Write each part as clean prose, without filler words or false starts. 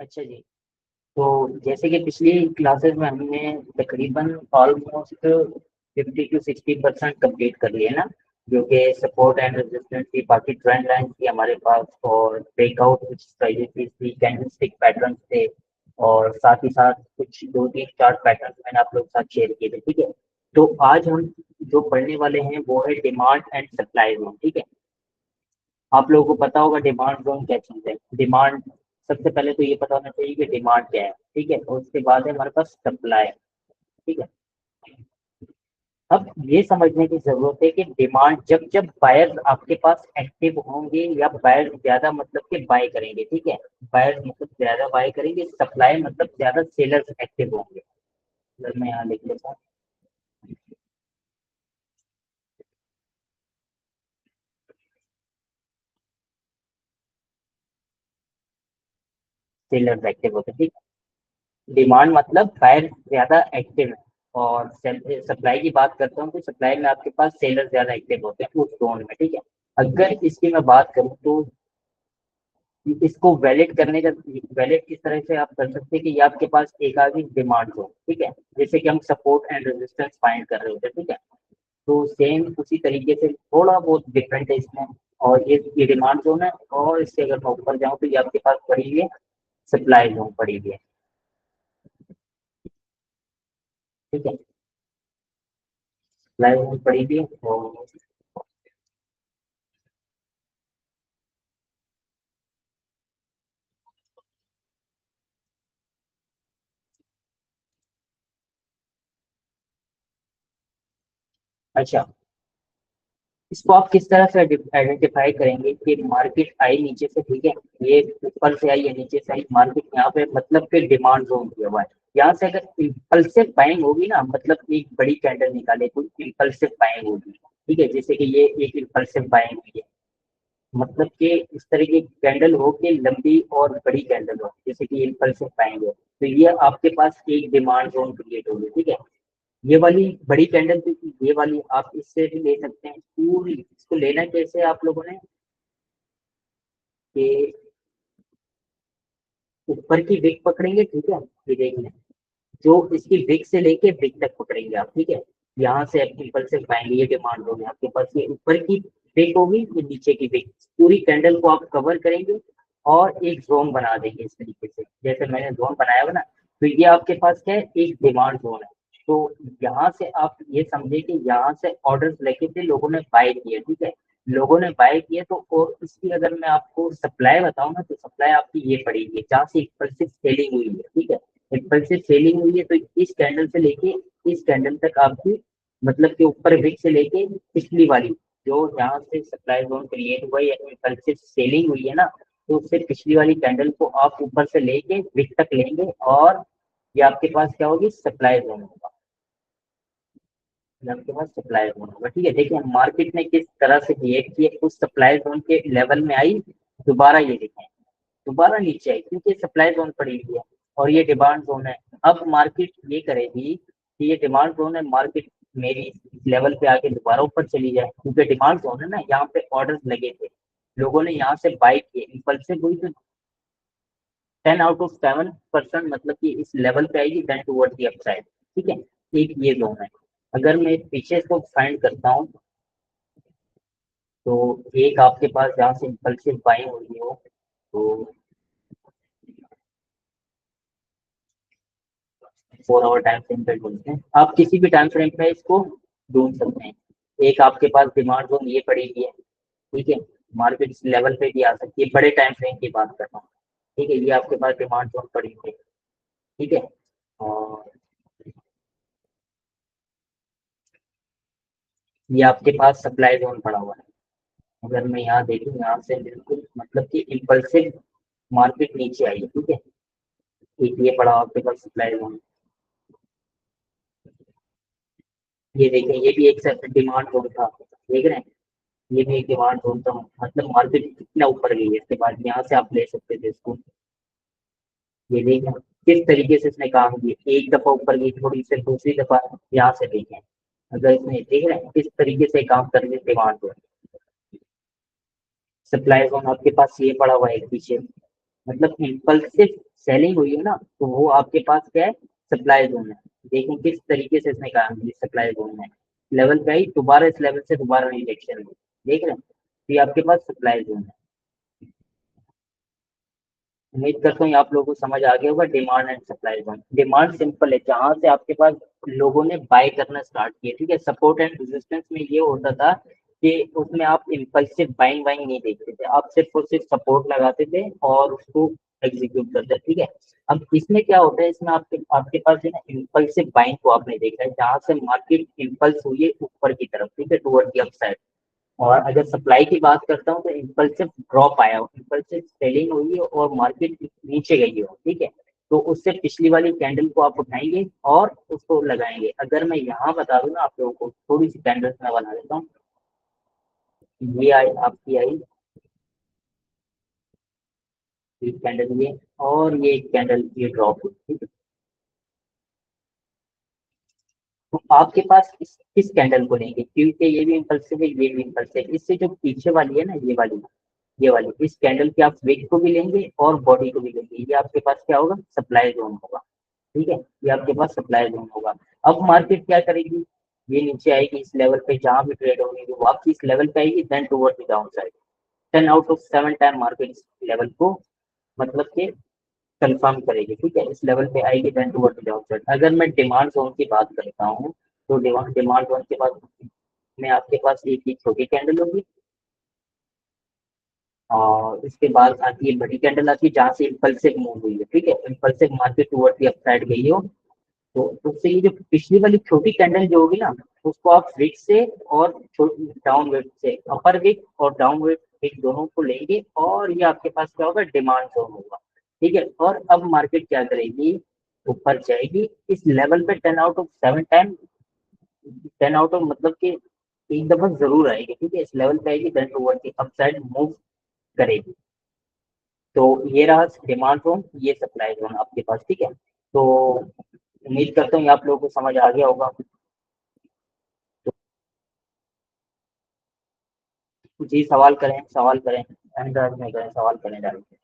अच्छा जी। तो जैसे कि पिछली क्लासेस में हमने तकरीबन ऑलमोस्ट 50 to 60% कंप्लीट कर लिए ना, जो कि सपोर्ट एंड रेजिस्टेंस थी, बाकी ट्रेंड लाइन थी हमारे पास, और ब्रेकआउट कुछ स्ट्रेटजीज थी, कैंडलस्टिक पैटर्न थे, और साथ ही साथ कुछ दो तीन चार्ट पैटर्न मैंने आप लोगों के साथ शेयर किए थे। ठीक है, तो आज हम जो पढ़ने वाले हैं वो है डिमांड एंड सप्लाई जोन। ठीक है, आप लोगों को पता होगा डिमांड जोन क्या चीज है। डिमांड, सबसे पहले तो ये पता होना चाहिए कि डिमांड क्या है। ठीक है, और उसके बाद है हमारे पास सप्लाई। ठीक है, अब ये समझने की जरूरत है कि डिमांड, जब जब बायर्स आपके पास एक्टिव होंगे या बायर्स ज्यादा मतलब कि बाय करेंगे। ठीक है, बायर्स मतलब ज्यादा बाय करेंगे, सप्लाई मतलब ज्यादा सेलर्स एक्टिव होंगे। अगर मैं यहाँ लिख लेता हूँ, सेलर्स एक्टिव होते हैं। ठीक है, डिमांड मतलब बायर ज्यादा एक्टिव है, और सप्लाई की बात करता हूँ तो सप्लाई में आपके पास सेलर ज्यादा एक्टिव होते हैं उस जोन में। ठीक है, अगर इसकी मैं बात करूँ तो इसको वैलिड करने का, वैलिड किस तरह से आप कर सकते हैं कि ये आपके पास एक आधी डिमांड हो। ठीक है, जैसे कि हम सपोर्ट एंड रेजिस्टेंस फाइंड कर रहे होते हैं। ठीक है, तो सेम उसी तरीके से थोड़ा बहुत डिफरेंट है इसमें, और ये डिमांड जोन है, और इससे अगर मैं ऊपर जाऊँ तो ये आपके पास पड़ी हुई है सप्लाई जोन पड़ी हुई है। ठीक है, सप्लाई जोन पड़ी हुई है, और अच्छा, इसको आप किस तरह से आइडेंटिफाई करेंगे कि मार्केट आई नीचे से। ठीक है, ये ऊपर से आई या नीचे से आई, मार्केट यहाँ पे मतलब कि डिमांड जोन दिया हुआ है। यहाँ से अगर इम्पल्सिव बाइंग होगी ना, मतलब एक बड़ी कैंडल निकाले तो इम्पल्सिव बाइंग होगी। ठीक है, जैसे कि ये एक इम्पल्सिव बाइंग हुई है, मतलब कि इस तरह की कैंडल हो कि लंबी और बड़ी कैंडल हो, जैसे कि इम्पल्सिव बाइंग हो, तो ये आपके पास एक डिमांड जोन क्रिएट होगी। ठीक है, ये वाली बड़ी कैंडल थी, ये वाली आप इससे भी ले सकते हैं पूरी। इसको लेना कैसे आप लोगों ने कि ऊपर की विक पकड़ेंगे। ठीक है, ये देख लें, जो इसकी विक से लेके विक तक पकड़ेंगे आप। ठीक है, यहाँ से आप इम्पल्सिव पाएंगे, ये डिमांड जोन है आपके पास, ये ऊपर की विक होगी, ये नीचे की विक, पूरी कैंडल को आप कवर करेंगे और एक जोन बना देंगे इस तरीके से, जैसे मैंने जोन बनाया हुआ ना। तो ये आपके पास क्या है, एक डिमांड जोन है। तो यहाँ से आप ये समझे कि यहाँ से ऑर्डर लेके थे, लोगों ने बाय किए। ठीक है, लोगों ने बाय किए, तो और इसकी अगर मैं आपको सप्लाई बताऊं ना, तो सप्लाई आपकी ये पड़ेगी जहाँ से इम्पल्सिव सेलिंग हुई है। ठीक है, इम्पल्सिव सेलिंग हुई है, तो इस कैंडल से लेके इस कैंडल तक आपकी, मतलब कि ऊपर विक से लेके पिछली वाली, जो यहाँ से सप्लाई जोन क्रिएट हुआ है या इम्पल्सिव सेलिंग हुई है ना, तो उससे पिछली वाली कैंडल को आप ऊपर से लेके विक तक लेंगे, और ये आपके पास क्या होगी, सप्लाई जोन होगा। ये आपके पास सप्लाई जोन होगा। ठीक है, देखिए मार्केट ने किस तरह से बिहेव किया, उस सप्लाई जोन के लेवल में आई, दोबारा ये देखें, दोबारा नीचे आई, क्योंकि सप्लाई जोन पड़ी हुई है और ये डिमांड जोन है। अब मार्केट ये करेगी कि ये डिमांड जोन है, मार्केट मेरी लेवल पे आके दोबारा ऊपर चली जाए, क्योंकि डिमांड जोन है ना, यहाँ पे ऑर्डर लगे थे, लोगों ने यहाँ से बाई किए, इम्पल्सिव हुई, तो 10 out of 7% मतलब कि इस लेवल पे आएगी, देन टूवर्ड दी अपसाइड। ठीक है, एक ये जोन है। अगर मैं पीछे को फाइंड करता हूँ, तो एक आपके पास जहाँ से इम्पल्सिव बाइंग हुई हो, तो 4 आवर टाइम फ्रेम पे ढूंढते हैं, आप किसी भी टाइम फ्रेम पे इसको ढूंढ सकते हैं। एक आपके पास डिमांड जोन ये पड़ी हुई है। ठीक है, मार्केट इस लेवल पे भी आ सकती है, बड़े टाइम फ्रेम की बात कर रहा हूँ। ठीक है, ये आपके पास डिमांड जोन पड़ी हुई है। ठीक है, और ये आपके पास सप्लाई जोन पड़ा हुआ है। अगर मैं यहाँ देखूँ, यहाँ से बिल्कुल मतलब कि इम्पल्सिव मार्केट नीचे आई है। ठीक है, एक ये पड़ा आपके पास सप्लाई जोन, ये देखें, ये भी एक डिमांड जोन था, देख रहे हैं, ये भी एक डिमांड जोन था, मतलब मार्केट कितना ऊपर गई है, इसके बाद यहाँ से आप ले सकते थे इसको। ये देखें किस तरीके से इसने काम किया, एक दफा ऊपर गई थोड़ी, फिर दूसरी दफा यहाँ से देखें, अगर इसने, देख रहे हैं किस तरीके से काम कर रही है डिमांड जोन। सप्लाई जोन आपके पास ये पड़ा हुआ है पीछे, मतलब इम्पल्सिव सेलिंग हुई है ना, तो वो आपके पास क्या है, सप्लाई जोन है। देखें किस तरीके से इसने काम किया, सप्लाई जोन है, लेवल पे आई, दोबारा इस लेवल से दोबारा रिजेक्शन हुई, देख रहे हैं, तो ये आपके पास सप्लाई जोन है। उम्मीद करता हूँ ये आप लोगों को समझ आ गया होगा। Demand and supply zone, demand simple है, जहां से आपके पास लोगों ने बाय करना स्टार्ट किया, ठीक है। सपोर्ट एंड रेजिस्टेंस में ये होता था कि उसमें आप इम्पल्सिव बाइंग वाइंग नहीं देखते थे, आप सिर्फ और सिर्फ सपोर्ट लगाते थे और उसको एग्जीक्यूट करते, ठीक है। अब इसमें क्या होता है, इसमें आपके आपके पास है ना, इम्पल्सिव बाइंग को आपने देखा है, जहां से मार्केट इम्पल्स हुई है ऊपर की तरफ, ठीक है, टुवर्ड दी अपसाइड। और अगर सप्लाई की बात करता हूँ तो इम्पल्सिव ड्रॉप आया हो, इम्पल्सिव सेलिंग हुई है और मार्केट नीचे गई हो, ठीक है। तो उससे पिछली वाली कैंडल को आप उठाएंगे और उसको लगाएंगे। अगर मैं यहाँ बता दूं ना आप लोगों को, थोड़ी सी कैंडल्स मैं बना देता हूँ। ये आई आपकी आई, एक कैंडल ये, और ये एक कैंडल ये ड्रॉप हुई, ठीक है। तो आपके पास किस कैंडल को लेंगे, क्योंकि ये भी इम्पल्सिव है, ये भी इम्पल्सिव है। इससे जो पीछे वाली है ना, ये वाली इस कैंडल की आप विक को भी लेंगे और बॉडी को भी लेंगे, ये आपके पास क्या होगा, सप्लाई जोन होगा, ठीक है। ये आपके पास सप्लाई जोन होगा। अब मार्केट क्या करेगी, ये नीचे आएगी इस लेवल पे, जहां भी ट्रेड होगी वो वापस इस लेवल पे आएगी, then toward the down side. 10 out of 7 time market इस लेवल को मतलब कि कंफर्म करेगी, ठीक है। इस लेवल पे आएगी, then toward the down side. अगर मैं डिमांड जोन की बात करता हूँ, तो डिमांड जोन के बाद में आपके पास एक ही छोटी कैंडल होगी, और इसके बाद आती है बड़ी कैंडल आती है, जहां से इम्पल्सिव मूव हुई है, ठीक है, impulsive market toward the upside गई हो। तो उससे ये जो पिछली वाली छोटी कैंडल जो होगी ना, उसको आप विक से और डाउन वेट से, अपर विक और डाउन वेट विक दोनों को लेंगे, और ये आपके पास क्या होगा, डिमांड जोन होगा, ठीक है। और अब मार्केट क्या करेगी, ऊपर जाएगी इस लेवल पे 10 out of 7 time, 10 out of मतलब कि एक दफा जरूर आएगी, ठीक है, इस लेवल पे आएगी, then toward the upside move करेगी। तो ये रहा डिमांड जोन, ये सप्लाई जोन आपके पास, ठीक है। तो उम्मीद करता हूँ ये आप लोगों को समझ आ गया होगा। जी सवाल करें, सवाल करें, अंदाज में करें, सवाल करें डायरेक्ट।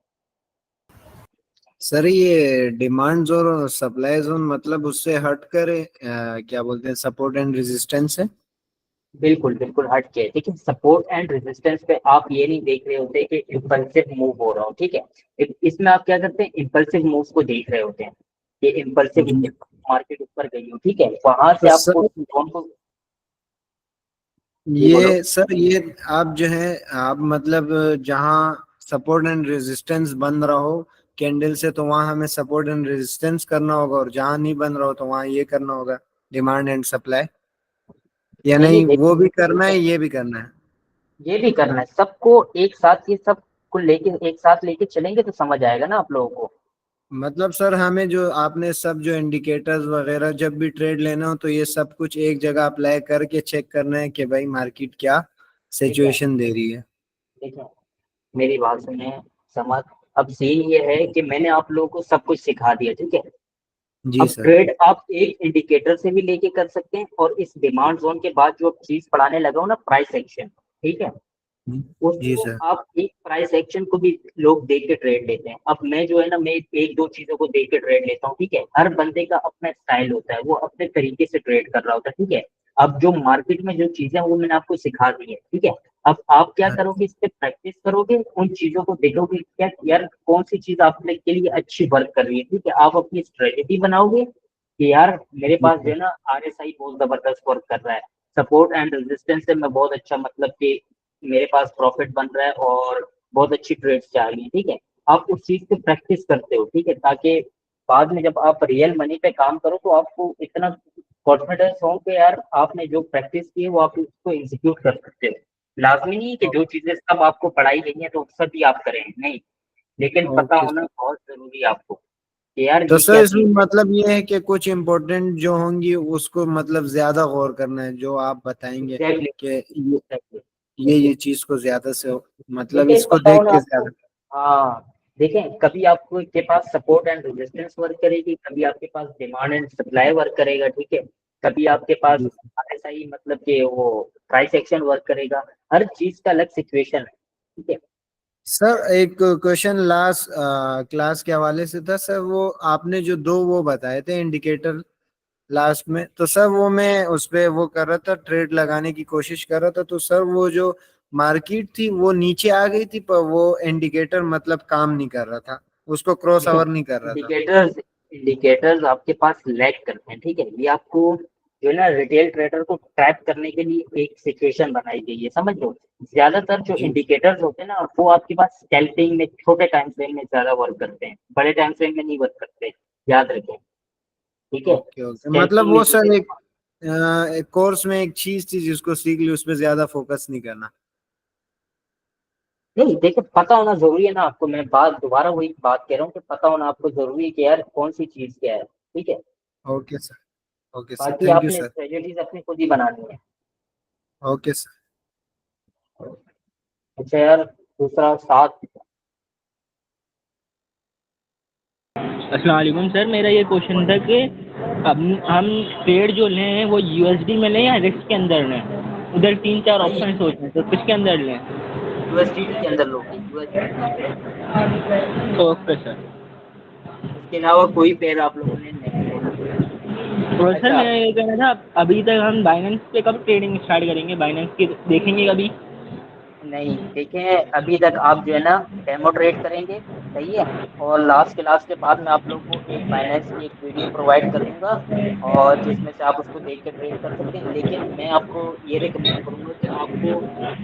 सर ये डिमांड जोन और सप्लाई जोन मतलब उससे हट कर क्या बोलते हैं, सपोर्ट एंड रेजिस्टेंस है। बिल्कुल बिल्कुल हट के, ठीक है। सपोर्ट एंड रेजिस्टेंस पे आप ये नहीं देख रहे होते कि इम्पल्सिव मूव हो रहा हो, ठीक है। इसमें आप क्या करते हैं, इम्पल्सिव मूव को देख रहे होते हैं, ये इम्पल्सिव जी। मार्केट ऊपर गई हो, ठीक है, वहां से तो आप उस सर जोन को। जी बोलो। ये आप जो है, आप मतलब जहाँ सपोर्ट एंड रेजिस्टेंस बन रहा हो कैंडल से, तो वहाँ हमें सपोर्ट एंड रेजिस्टेंस करना होगा, और जहाँ नहीं बन रहा हो तो वहाँ ये करना होगा, डिमांड एंड सप्लाई। या नहीं नहीं नहीं, वो भी करना है, देखिए, ये भी करना है। ये भी करना है सबको एक साथ, ये सब को लेके एक साथ लेके चलेंगे तो समझ आएगा ना आप लोगों को। मतलब सर हमें जो आपने सब जो इंडिकेटर्स वगैरह जब भी ट्रेड लेना हो, तो ये सब कुछ एक जगह अप्लाई करके चेक करना है कि भाई मार्केट क्या ठीक है, सिचुएशन दे रही है। ठीक है, मेरी बात सुने, समझ। अब सीन ये है कि मैंने आप लोगों को सब कुछ सिखा दिया, ठीक है। जी अब सर। ट्रेड आप एक इंडिकेटर से भी लेके कर सकते हैं, और इस डिमांड जोन के बाद जो चीज पढ़ाने लगा हूं ना, प्राइस एक्शन, ठीक है, जी उसको सर। आप एक प्राइस एक्शन को भी लोग देख के ट्रेड लेते हैं। अब मैं जो है ना, मैं एक दो चीजों को देख के ट्रेड लेता हूँ, ठीक है। हर बंदे का अपना स्टाइल होता है, वो अपने तरीके से ट्रेड कर रहा होता है, ठीक है। अब जो मार्केट में जो चीजें हैं, वो मैंने आपको सिखा दी है, ठीक है। अब आप क्या करोगे, इस पे प्रैक्टिस करोगे, उन चीजों को देखोगे क्या यार, कौन सी चीज आपके के लिए अच्छी वर्क कर रही है, ठीक है। आप अपनी स्ट्रेटेजी बनाओगे कि यार मेरे जी पास जो सर। है ना, आरएसआई बहुत जबरदस्त वर्क कर रहा है, सपोर्ट एंड रेजिस्टेंस से मैं बहुत अच्छा, मतलब कि मेरे पास प्रॉफिट बन रहा है और बहुत अच्छी ट्रेड्स जा रही है, ठीक है। आप उस चीज पे प्रैक्टिस करते हो, ठीक है, ताकि बाद में जब आप रियल मनी पे काम करो तो आपको इतना कॉन्फिडेंस हो कि यार आपने जो प्रैक्टिस की है वो आप उसको एग्जीक्यूट कर सकते हो। लाजमी नहीं है कि जो चीजें सब आपको पढ़ाई गई हैं तो सभी आप करें, नहीं, लेकिन पता ओके। होना बहुत जरूरी है आपको कि यार तो ये सर क्या इसमें चीज है। मतलब ये है कि कुछ इम्पोर्टेंट जो होंगी उसको मतलब ज्यादा गौर करना है, जो आप बताएंगे एग्जैक्टली, कि एग्जैक्टली। ये चीज को ज्यादा से मतलब देखिए इसको पता हो देख ना के आपको, ज्यादा। हाँ, देखें कभी आपको के पास सपोर्ट एंड रेजिस्टेंस वर्क करेगी, कभी आपके पास डिमांड एंड सप्लाई वर्क करेगा, ठीक है, कभी आपके पास जी। आरएसआई मतलब कि वो प्राइस एक्शन वर्क करेगा। हर चीज का अलग सिचुएशन है, ठीक है। सर एक क्वेश्चन लास्ट क्लास के हवाले से था सर, वो आपने जो दो वो बताए थे इंडिकेटर लास्ट में, तो सर वो मैं उस पे वो कर रहा था, ट्रेड लगाने की कोशिश कर रहा था, तो सर वो जो मार्केट थी वो नीचे आ गई थी, पर वो इंडिकेटर मतलब काम नहीं कर रहा था, उसको क्रॉस देखो, ओवर नहीं कर रहा था। इंडिकेटर्स इंडिकेटर्स आपके पास लैग करते हैं, ठीक है। ये आपको जो है ना रिटेल ट्रेडर को ट्रैप करने के लिए एक सिचुएशन बनाई गई है, समझ लो। ज्यादातर जो जी। इंडिकेटर्स होते हैं ना, वो आपके पास स्कैल्पिंग में छोटे टाइम फ्रेम में ज्यादा वर्क करते हैं, बड़े टाइम फ्रेम में नहीं वर्क करते, याद रखें, ठीक है। ओके ओके, मतलब स्कैल्पिंग में वो जो है, सर एक कोर्स में एक चीज थी जिसको सीख ली, उस पर ज्यादा फोकस नहीं करना। नहीं देखो, पता होना जरूरी है ना आपको। मैं बात दोबारा वही बात कह रहा हूँ कि पता होना आपको जरूरी है कि यार कौन सी चीज क्या है, ठीक है। Okay sir. ओके सर, बाकी थैंक यू आपने सर। स्ट्रेटेजीज अपनी खुद ही बनानी है। Okay sir. अच्छा यार, दूसरा साथ। अस्सलाम वालेकुम सर, मेरा ये क्वेश्चन था कि अब हम ट्रेड जो लें वो यूएसडी में लें या रिस्क के अंदर लें? उधर तीन चार भाई ऑप्शन सोच रहे हैं, तो किसके अंदर लें? यूएसडीटी के अंदर लोगे, यूएसडीटी। Okay sir. इसके अलावा कोई पेयर आप लोगों ने नहीं लेना। तो सर अच्छा, मेरा ये कहना था, अभी तक हम बाइनेंस पे कब ट्रेडिंग स्टार्ट करेंगे? बाइनेंस की देखेंगे कभी? नहीं देखें, अभी तक आप जो है ना डेमो ट्रेड करेंगे, सही है। और लास्ट के लास्ट के बाद मैं आप लोगों को एक बाइनेंस की एक वीडियो प्रोवाइड कर दूंगा, और जिसमें से आप उसको देख के ट्रेड कर सकते हैं। लेकिन मैं आपको ये रिकमेंड करूंगा कि आपको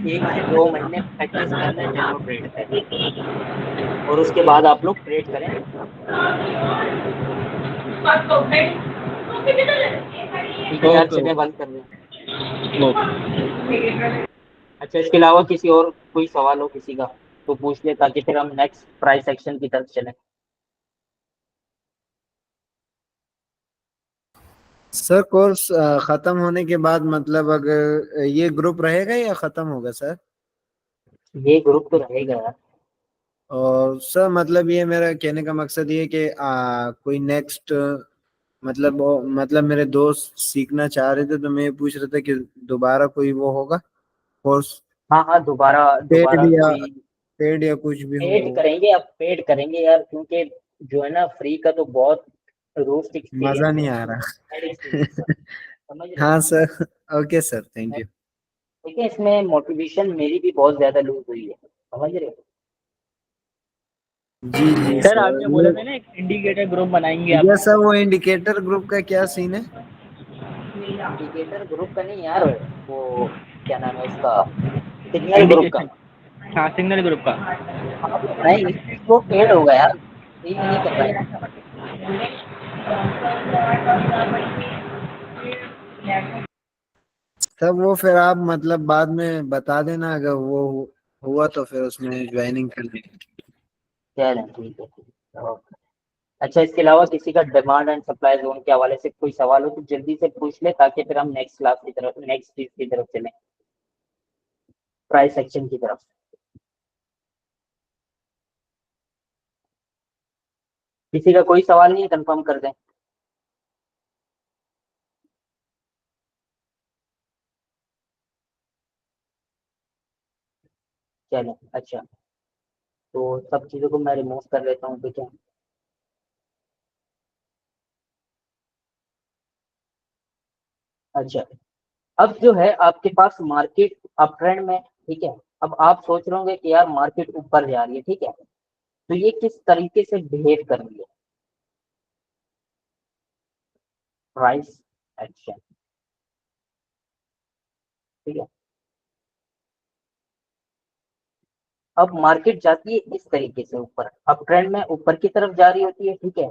1 से 2 महीने प्रैक्टिस करना है डेमो ट्रेड पे, और उसके बाद आप लोग ट्रेड करें। ठीक है यार, ओके चलें ओके बंद कर रहे हैं। ओके। अच्छा, इसके अलावा किसी और कोई सवाल हो किसी का तो पूछ ले, ताकि फिर हम नेक्स्ट प्राइस सेक्शन की तरफ चलें। सर कोर्स खत्म होने के बाद मतलब अगर ये ग्रुप रहेगा या खत्म होगा सर? ये ग्रुप तो रहेगा यार। और सर मतलब ये मेरा कहने का मकसद ये है कि कोई नेक्स्ट मतलब वो मतलब मेरे दोस्त सीखना चाह रहे थे, तो मैं ये पूछ रहा था कि दोबारा कोई वो होगा कोर्स, हाँ हाँ, दोबारा पेड दोबारा या कोई पेड या कुछ भी हो पेड वो। करेंगे, अब पेड करेंगे यार, क्योंकि जो है ना फ्री का तो बहुत रोस्ट मजा एक्सपीरियंस नहीं है, आ बैड एक्सपीरियंस है, रहा। समझ रहे हो। हाँ sir. Okay sir, thank you. ठीक है, इसमें मोटिवेशन मेरी भी बहुत ज्यादा लूज हुई है, समझ रहे हो। जी जी सर सर। आपने बोला था ना एक इंडिकेटर ग्रुप बनाएंगे ये आप? सर वो इंडिकेटर ग्रुप का क्या सीन है? इंडिकेटर ग्रुप का नहीं यार, वो क्या नाम है उसका, सिग्नल ग्रुप का। इंडिकेशन, हाँ सिग्नल ग्रुप का। नहीं, वो पेड होगा यार, फ्री में नहीं करवाएंगे। तब वो फिर आप मतलब बाद में बता देना, अगर वो हुआ तो फिर उसमें ज्वाइनिंग कर लेंगे। चलें, ठीक है, ठीक है, ओके। अच्छा, इसके अलावा किसी का डिमांड एंड सप्लाई जोन के हवाले से कोई सवाल हो तो जल्दी से पूछ ले, ताकि फिर हम नेक्स्ट क्लास की तरफ, नेक्स्ट चीज की तरफ चलें, प्राइस सेक्शन की तरफ। किसी का कोई सवाल नहीं है, कंफर्म कर दें। चलें, अच्छा, तो सब चीजों को मैं रिमूव कर लेता हूँ, ठीक है। अच्छा, अब जो है आपके पास मार्केट अप ट्रेंड में, ठीक है। अब आप सोच रहे होंगे कि यार मार्केट ऊपर जा रही है, ठीक है, तो ये किस तरीके से बिहेव कर रही है, प्राइस एक्शन, ठीक है। अब मार्केट जाती है इस तरीके से ऊपर, अप ट्रेंड में ऊपर की तरफ जा रही होती है, ठीक है।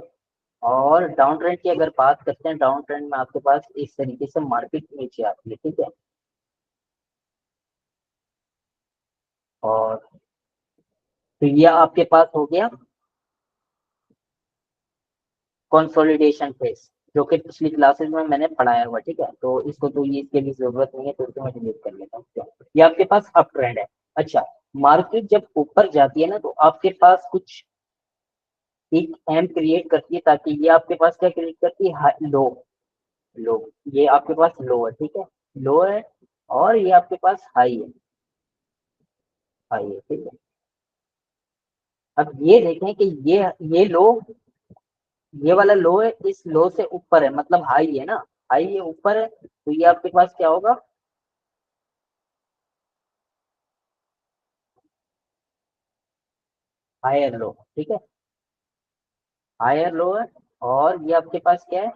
और डाउन ट्रेंड की अगर बात करते हैं, डाउन ट्रेंड में आपके पास इस तरीके से मार्केट नीचे आती है, ठीक है। और तो ये आपके पास हो गया कंसोलिडेशन फेज, जो कि पिछली क्लासेस में मैंने पढ़ाया हुआ, ठीक है। तो इसको तो ये इसके भी जरूरत नहीं है, तो इसको मैं डिलीट कर लेता हूँ। ये आपके पास अप ट्रेंड है। अच्छा, मार्केट जब ऊपर जाती है ना, तो आपके पास कुछ एक एम क्रिएट करती है, ताकि ये आपके पास क्या क्रिएट करती है, लो। लो, ये आपके पास लो है, ठीक है, लो है। और ये आपके पास हाई है, हाई है, ठीक है। अब ये देखें कि ये लो, ये वाला लो है, इस लो से ऊपर है, मतलब हाई है ना, हाई ये ऊपर है, तो ये आपके पास क्या होगा, हायर लो, ठीक है, हायर लो है, और ये आपके पास क्या है,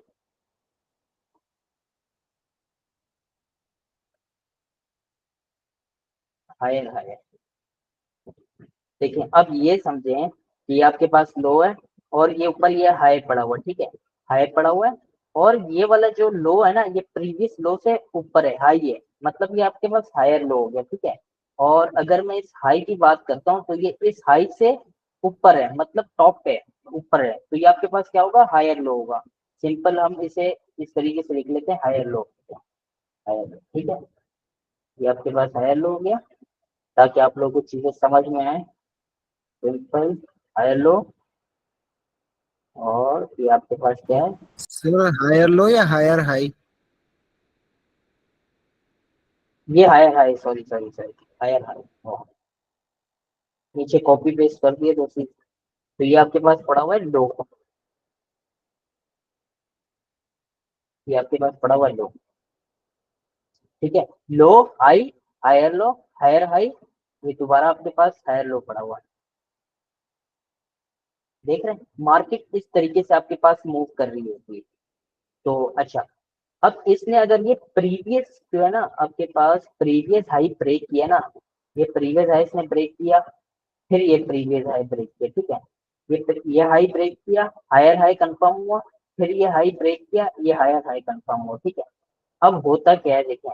हायर हायर। देखिए अब ये समझें कि ये आपके पास लो है, और ये ऊपर ये हाई पड़ा हुआ है, ठीक है, हाई पड़ा हुआ है, और ये वाला जो लो है ना, ये प्रीवियस लो से ऊपर है, हाई है, मतलब ये आपके पास हायर लो हो गया, ठीक है। और अगर मैं इस हाई की बात करता हूँ तो ये इस हाई से ऊपर है, मतलब टॉप पे है, ऊपर है, तो ये आपके पास क्या होगा, हायर लो होगा। सिंपल हम इसे इस तरीके से लिख लेते हैं, हायर लो, हायर लो, ठीक है, ये आपके पास हायर लो हो गया, ताकि आप लोगों को चीजें समझ में आए। सिंपल हायर लो, और ये आपके पास क्या है, सर हायर लो या हायर हाई? ये higher high, sorry sorry sorry, higher high, नीचे कॉपी पेस्ट कर दिए दूसरी, तो ये आपके पास पड़ा हुआ है लो, ये आपके पास पड़ा हुआ है लो, ठीक है, low high, higher low, higher high, ये दोबारा आपके पास हायर लो पड़ा हुआ है। देख रहे हैं, मार्केट इस तरीके से आपके पास मूव कर रही होती है। तो अच्छा, अब इसने अगर ये प्रीवियस जो है ना, आपके पास प्रीवियस हाई ब्रेक किया ना, ये प्रीवियस हाई इसने ब्रेक किया, फिर ये प्रीवियस हाई ब्रेक किया, ठीक है, ये हाई ब्रेक किया, हायर हाई कंफर्म हुआ, फिर ये हाई ब्रेक किया, ये हायर हाई कंफर्म हुआ, ठीक है। अब होता क्या है देखें,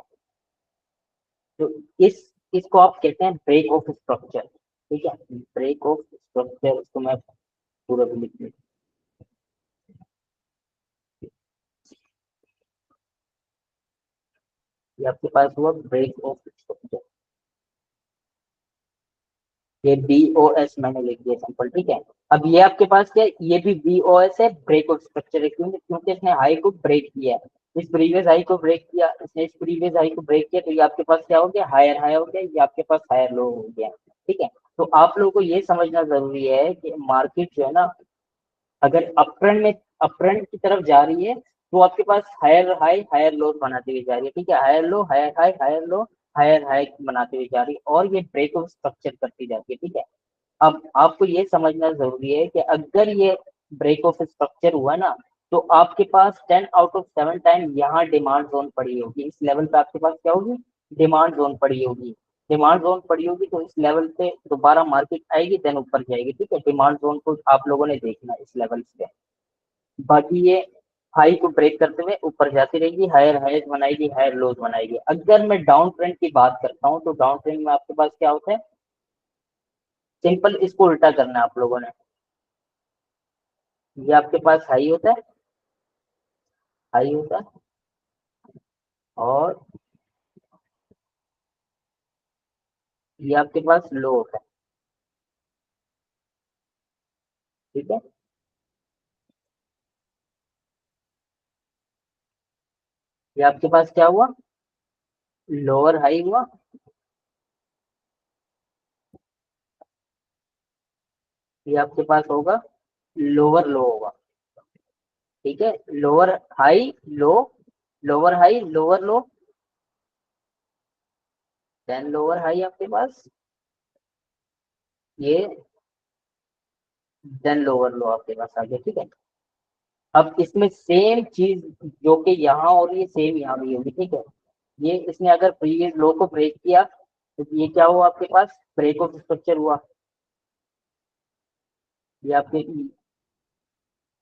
तो इसको आप कहते हैं ब्रेक ऑफ स्ट्रक्चर, ठीक है, ब्रेक ऑफ स्ट्रक्चर, इसको मैं पूरा भी लिख लेता हूँ। ये आपके पास हुआ ब्रेक ऑफ स्ट्रक्चर, ये BOS मैंने लिख दिया सिंपल, ठीक है। अब ये आपके पास क्या है, ये भी BOS है, ब्रेक ऑफ स्ट्रक्चर है, क्योंकि इसने हाई को ब्रेक किया है, इस प्रीवियस हाई को ब्रेक किया, इसने इस प्रीवियस हाई को ब्रेक किया, तो ये आपके पास क्या हो गया, हायर हाई हो गया, ये आपके पास हायर लो हो गया, ठीक है। तो आप लोगों को ये समझना जरूरी है कि मार्केट जो है ना, अगर अप ट्रेंड की तरफ जा रही है, तो आपके पास हायर हाई हायर लो बनाती हुई जा रही है, ठीक है, higher low higher high higher low higher high बनाती हुई जा रही है, और ये ब्रेक ऑफ स्ट्रक्चर करती जाती है, ठीक है। अब आपको ये समझना जरूरी है कि अगर ये ब्रेक ऑफ स्ट्रक्चर हुआ ना, तो आपके पास 10 आउट ऑफ 7 टाइम यहाँ डिमांड जोन पड़ी होगी, इस लेवल पे आपके पास क्या होगी, डिमांड जोन पड़ी होगी, डिमांड जोन पड़ी होगी, तो इस लेवल पे दोबारा मार्केट आएगी, देन ऊपर जाएगी, ठीक है, डिमांड जोन को आप लोगों ने देखना इस लेवल पे। बाकी ये हाई को ब्रेक करते हुए ऊपर जाती रहेगी, हायर हाइज बनाएगी, हायर लोज बनाएगी। अगर मैं डाउन ट्रेंड की बात करता हूँ, तो डाउन ट्रेंड में आपके पास क्या होता है, सिंपल इसको उल्टा करना है आप लोगों ने, ये आपके पास हाई होता है, हाई होता है, और ये आपके पास लो होता है, ठीक है। ये आपके पास क्या हुआ, लोअर हाई हुआ, ये आपके पास होगा लोअर लो होगा, ठीक है, lower high low, lower high lower low, then lower high आपके पास ये, देन लोअर लो आपके पास आ गया, ठीक है। अब इसमें सेम चीज जो कि यहाँ हो रही है, सेम यहाँ भी होगी, ठीक है। ये इसने अगर प्रीवियस लो को ब्रेक किया, तो ये क्या हुआ आपके पास, ब्रेक ऑफ स्ट्रक्चर हुआ, ये आपके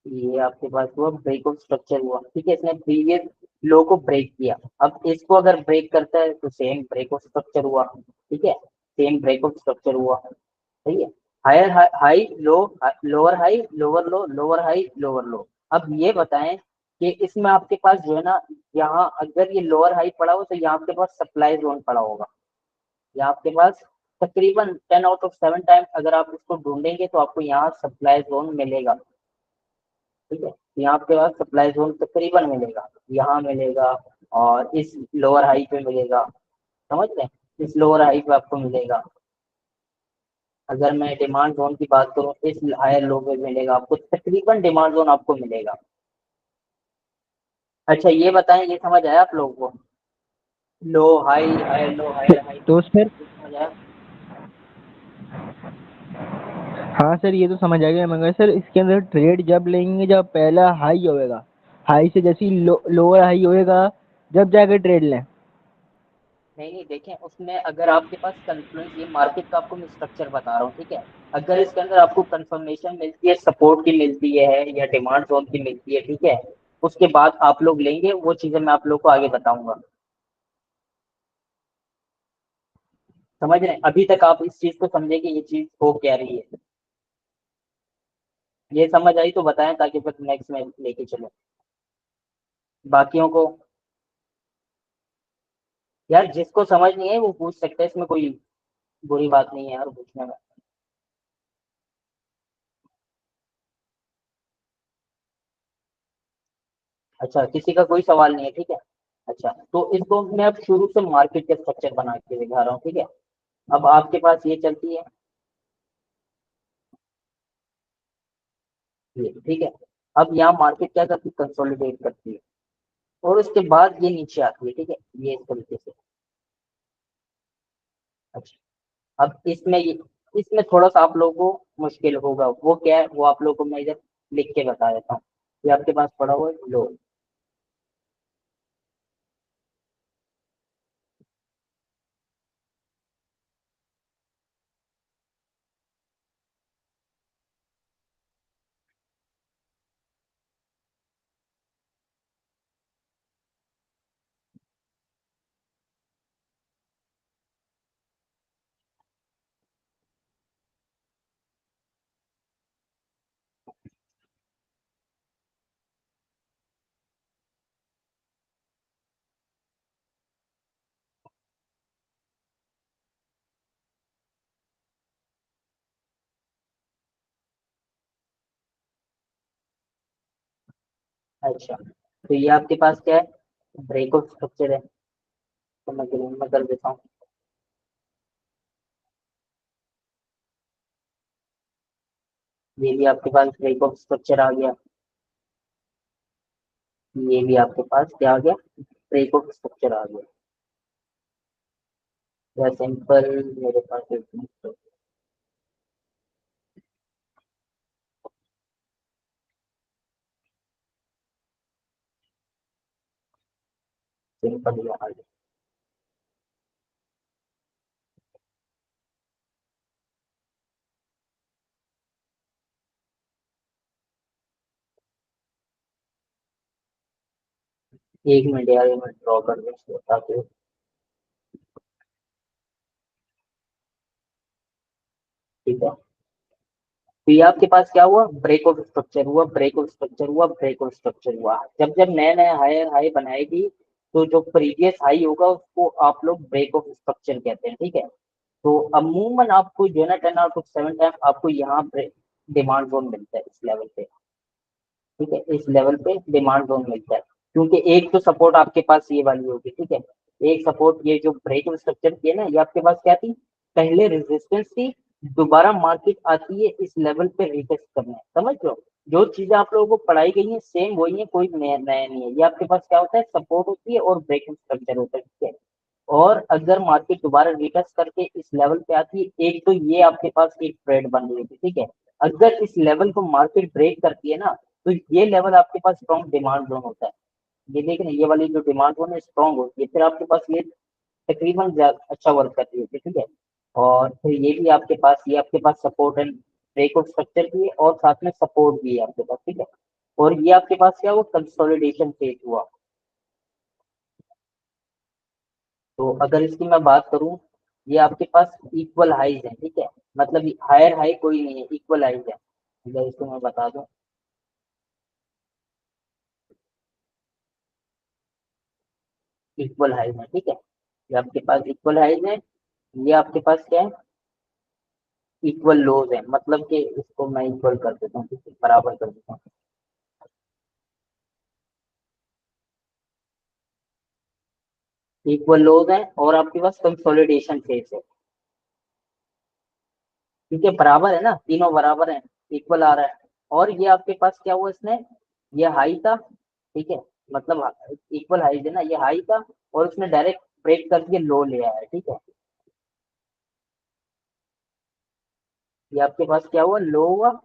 ये आपके पास हुआ ब्रेक ऑफ स्ट्रक्चर हुआ, ठीक है, इसने प्रीवियस लो को ब्रेक किया, अब इसको अगर ब्रेक करता है तो सेम ब्रेक ऑफ स्ट्रक्चर हुआ, ठीक है, सेम ब्रेक ऑफ स्ट्रक्चर हुआ, सही है। Higher high low, lower high lower low, lower high lower low. अब ये बताएं कि इसमें आपके पास जो है ना, यहाँ अगर ये लोअर हाई पड़ा हो, तो यहाँ आपके पास सप्लाई जोन पड़ा होगा, यहाँ आपके पास तकरीबन 10 आउट ऑफ 7 टाइम अगर आप इसको ढूंढेंगे, तो आपको यहाँ सप्लाई जोन मिलेगा, ठीक है, तो यहाँ आपके पास सप्लाई जोन तकरीबन मिलेगा, यहाँ मिलेगा, और इस लोअर हाई पे मिलेगा, समझ रहे हैं, इस लोअर हाई पे आपको मिलेगा, अगर मैं डिमांड जोन की बात करूं, इस हायर लो पे मिलेगा आपको, तकरीबन डिमांड जोन आपको मिलेगा। अच्छा ये बताएं, ये समझ आया आप लोगों को? Low high, higher low, higher high, तो सर, ये समझ आया? हाँ सर ये तो समझ आ गया, मगर सर इसके अंदर ट्रेड जब लेंगे जब पहला हाई होएगा, हाई से जैसे ही लोअर हाई होएगा जब जाकर ट्रेड लें। नहीं नहीं, देखें उसमें अगर आपके पास कन्फ्लुएंस, ये मार्केट का आपको मैं स्ट्रक्चर बता रहा हूँ, ठीक है। अगर इसके अंदर आपको कंफर्मेशन मिलती है, सपोर्ट की मिलती है या डिमांड जोन की मिलती है, ठीक है, उसके बाद आप लोग लेंगे, वो चीजें मैं आप लोग को आगे बताऊंगा। समझ रहे हैं? अभी तक आप इस चीज को समझे कि ये चीज हो क्या रही है। ये समझ आई तो बताएं, ताकि फिर नेक्स्ट में लेके चलो बाकियों को। यार जिसको समझ नहीं है वो पूछ सकता है, इसमें कोई बुरी बात नहीं है यार पूछने में। अच्छा किसी का कोई सवाल नहीं है, ठीक है। अच्छा तो इसको मैं अब शुरू से मार्केट के स्ट्रक्चर बना के दिखा रहा हूँ, ठीक है। अब आपके पास ये चलती है, ये ठीक है। अब यहाँ मार्केट क्या करती है, कंसोलिडेट करती है, और उसके बाद ये नीचे आती है, ठीक है, ये इस तरीके से। अच्छा अब इसमें थोड़ा सा आप लोगों को मुश्किल होगा, वो क्या है वो आप लोगों को मैं इधर लिख के बता देता हूँ। ये आपके पास पड़ा हुआ है लो। अच्छा तो ये आपके पास क्या है, ब्रेकआउट स्ट्रक्चर है, तो मैं ग्रीन में कर देता हूँ। ये भी आपके पास ब्रेकआउट स्ट्रक्चर आ गया, ये भी आपके पास क्या आ गया, ब्रेकआउट स्ट्रक्चर आ गया। या सिंपल, मेरे पास एक सिंपल आ गया। एक मिनट यार, ये मैं ड्रॉ कर दूँ ताकि, ठीक है। तो ये आपके पास क्या हुआ, ब्रेकआउट स्ट्रक्चर हुआ, ब्रेकआउट स्ट्रक्चर हुआ, ब्रेकआउट स्ट्रक्चर हुआ। जब जब नया नया हायर हाई बनाएगी, तो जो प्रीवियस हाई होगा उसको आप लोग ब्रेकआउट स्ट्रक्चर कहते हैं, ठीक है। तो अमूमन आपको जो है ना 10 आउट ऑफ 7 टाइम आपको यहाँ डिमांड जोन मिलता है इस लेवल पे, ठीक है, इस लेवल पे डिमांड जोन मिलता है। क्योंकि एक तो सपोर्ट आपके पास ये वाली होगी, ठीक है, एक सपोर्ट ये जो ब्रेक स्ट्रक्चर की है ना, ये आपके पास क्या थी, पहले रेजिस्टेंस थी, दोबारा मार्केट आती है इस लेवल पे रिटेस्ट करने, समझ लो। जो चीजें आप लोगों को पढ़ाई गई है सेम वही है, कोई नया नया नहीं है। ये आपके पास क्या होता है, सपोर्ट होती है और ब्रेक स्ट्रक्चर होता है, ठीक है। और अगर मार्केट दोबारा रिटेस्ट करके इस लेवल पे आती है, एक तो ये आपके पास एक ट्रेड बन रही थी, ठीक है। अगर इस लेवल को मार्केट ब्रेक करती है ना, तो ये लेवल आपके पास स्ट्रॉन्ग डिमांड जोन होता है। ये देखें ना, ये वाली जो डिमांड जोन है स्ट्रॉन्ग होती है, फिर आपके पास ये तकरीबन अच्छा वर्क करती है, ठीक है। और फिर ये भी आपके पास, ये आपके पास सपोर्ट एंड ब्रेकआउट स्ट्रक्चर भी है, और साथ में सपोर्ट भी है आपके पास, ठीक है। और ये आपके पास क्या हुआ, कंसोलिडेशन फेज हुआ। तो अगर इसकी मैं बात करूं, ये आपके पास इक्वल हाइज है, ठीक है, मतलब हायर हाई कोई नहीं है, इक्वल हाइज है। अगर इसको मैं बता दूं, इक्वल हाइज है, ठीक है, ये आपके पास इक्वल हाइज है। ये आपके पास क्या है, इक्वल लोज है, मतलब कि इसको मैं इक्वल कर देता हूँ, ठीक है, बराबर कर देता हूँ। इक्वल लोज है और आपके पास कंसोलिडेशन फेज है। क्योंकि बराबर है ना, तीनों बराबर है, इक्वल आ रहा है। और ये आपके पास क्या हुआ इसने, ये हाई था, ठीक है, मतलब इक्वल हाई है ना, ये हाई था और उसने डायरेक्ट ब्रेक करके लो ले आया, ठीक है। ये आपके पास क्या हुआ, लो हुआ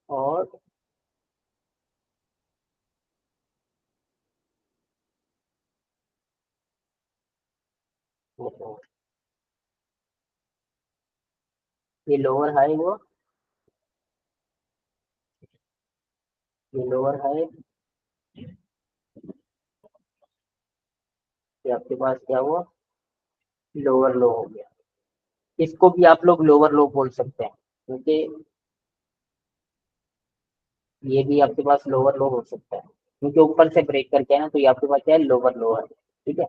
और ये लोअर हाई हुआ, ये लोअर हाई, ये आपके पास क्या हुआ, लोअर लो हो गया। इसको भी आप लोग लोअर लो बोल सकते हैं, क्योंकि ये भी आपके पास लोअर लो हो सकता है, क्योंकि ऊपर से ब्रेक करके है ना, तो ये आपके पास क्या है, लोअर लो है, ठीक है।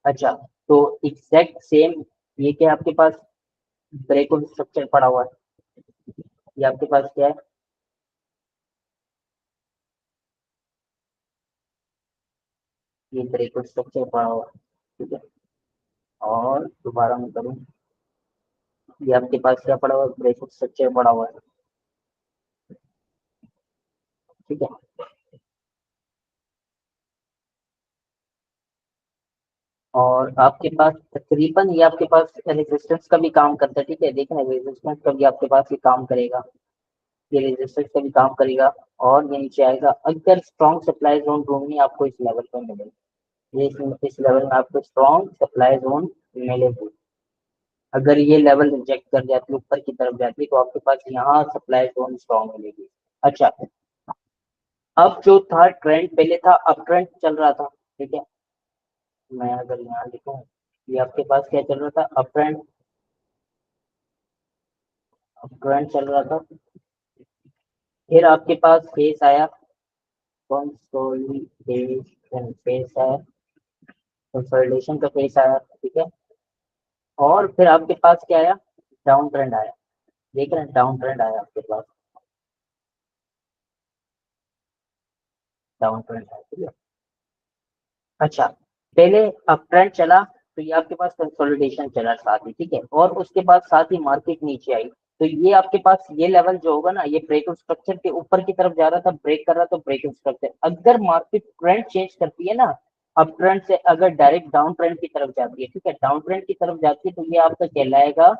अच्छा, तो एग्जैक्ट सेम ये क्या है आपके पास, ब्रेक स्ट्रक्चर पड़ा हुआ है, ये आपके पास क्या है, ये ब्रेक स्ट्रक्चर पड़ा हुआ है, ठीक है। और दोबारा मैं करूँ, ये आपके पास क्या पड़ा हुआ है, ब्रेक स्ट्रक्चर पड़ा हुआ है, ठीक है। और आपके पास तकरीबन ये आपके पास रेजिस्टेंस का भी काम करता है, ठीक है, देखना रेजिस्टेंस का भी आपके पास ये काम करेगा, ये रेजिस्टेंस का भी काम करेगा। और ये नीचे आएगा, अगर स्ट्रॉन्ग सप्लाई जोन ढूंढनी आपको इस लेवल पर मिलेगी, ये इस लेवल में आपको स्ट्रॉन्ग सप्लाई जोन मिलेगी। अगर ये लेवल रिजेक्ट कर जाती है, ऊपर की तरफ जाती है, तो आपके पास यहाँ सप्लाई जोन स्ट्रॉन्ग मिलेगी। अच्छा, अब जो था ट्रेंड, पहले था अप ट्रेंड चल रहा था, ठीक है, मैं अगर यहाँ लिखूं, ये आपके पास क्या चल रहा था, अप ट्रेंड, अप ट्रेंड चल रहा था। फिर आपके पास फेस आया, कंसोलिडेशन फेस आया, कंसोलिडेशन का फेस आया, ठीक है। और फिर आपके पास क्या आया, डाउन ट्रेंड आया, देख रहे हैं, डाउन ट्रेंड आया आपके पास, डाउन ट्रेंड आया, ठीक है। अच्छा, पहले अप ट्रेंड चला, तो ये आपके पास कंसोलिडेशन चला साथ ही, ठीक है, और उसके बाद साथ ही मार्केट नीचे आई। तो ये आपके पास ये लेवल जो होगा ना, ये ब्रेकआउट स्ट्रक्चर के ऊपर की तरफ जा रहा था, ब्रेक कर रहा था ब्रेकआउट स्ट्रक्चर, अगर मार्केट ट्रेंड चेंज करती है ना, अप ट्रेंड से अगर डायरेक्ट डाउन ट्रेंड की तरफ जाती है, ठीक है, डाउन ट्रेंड की तरफ जाती है, तो ये आपका कहलाएगा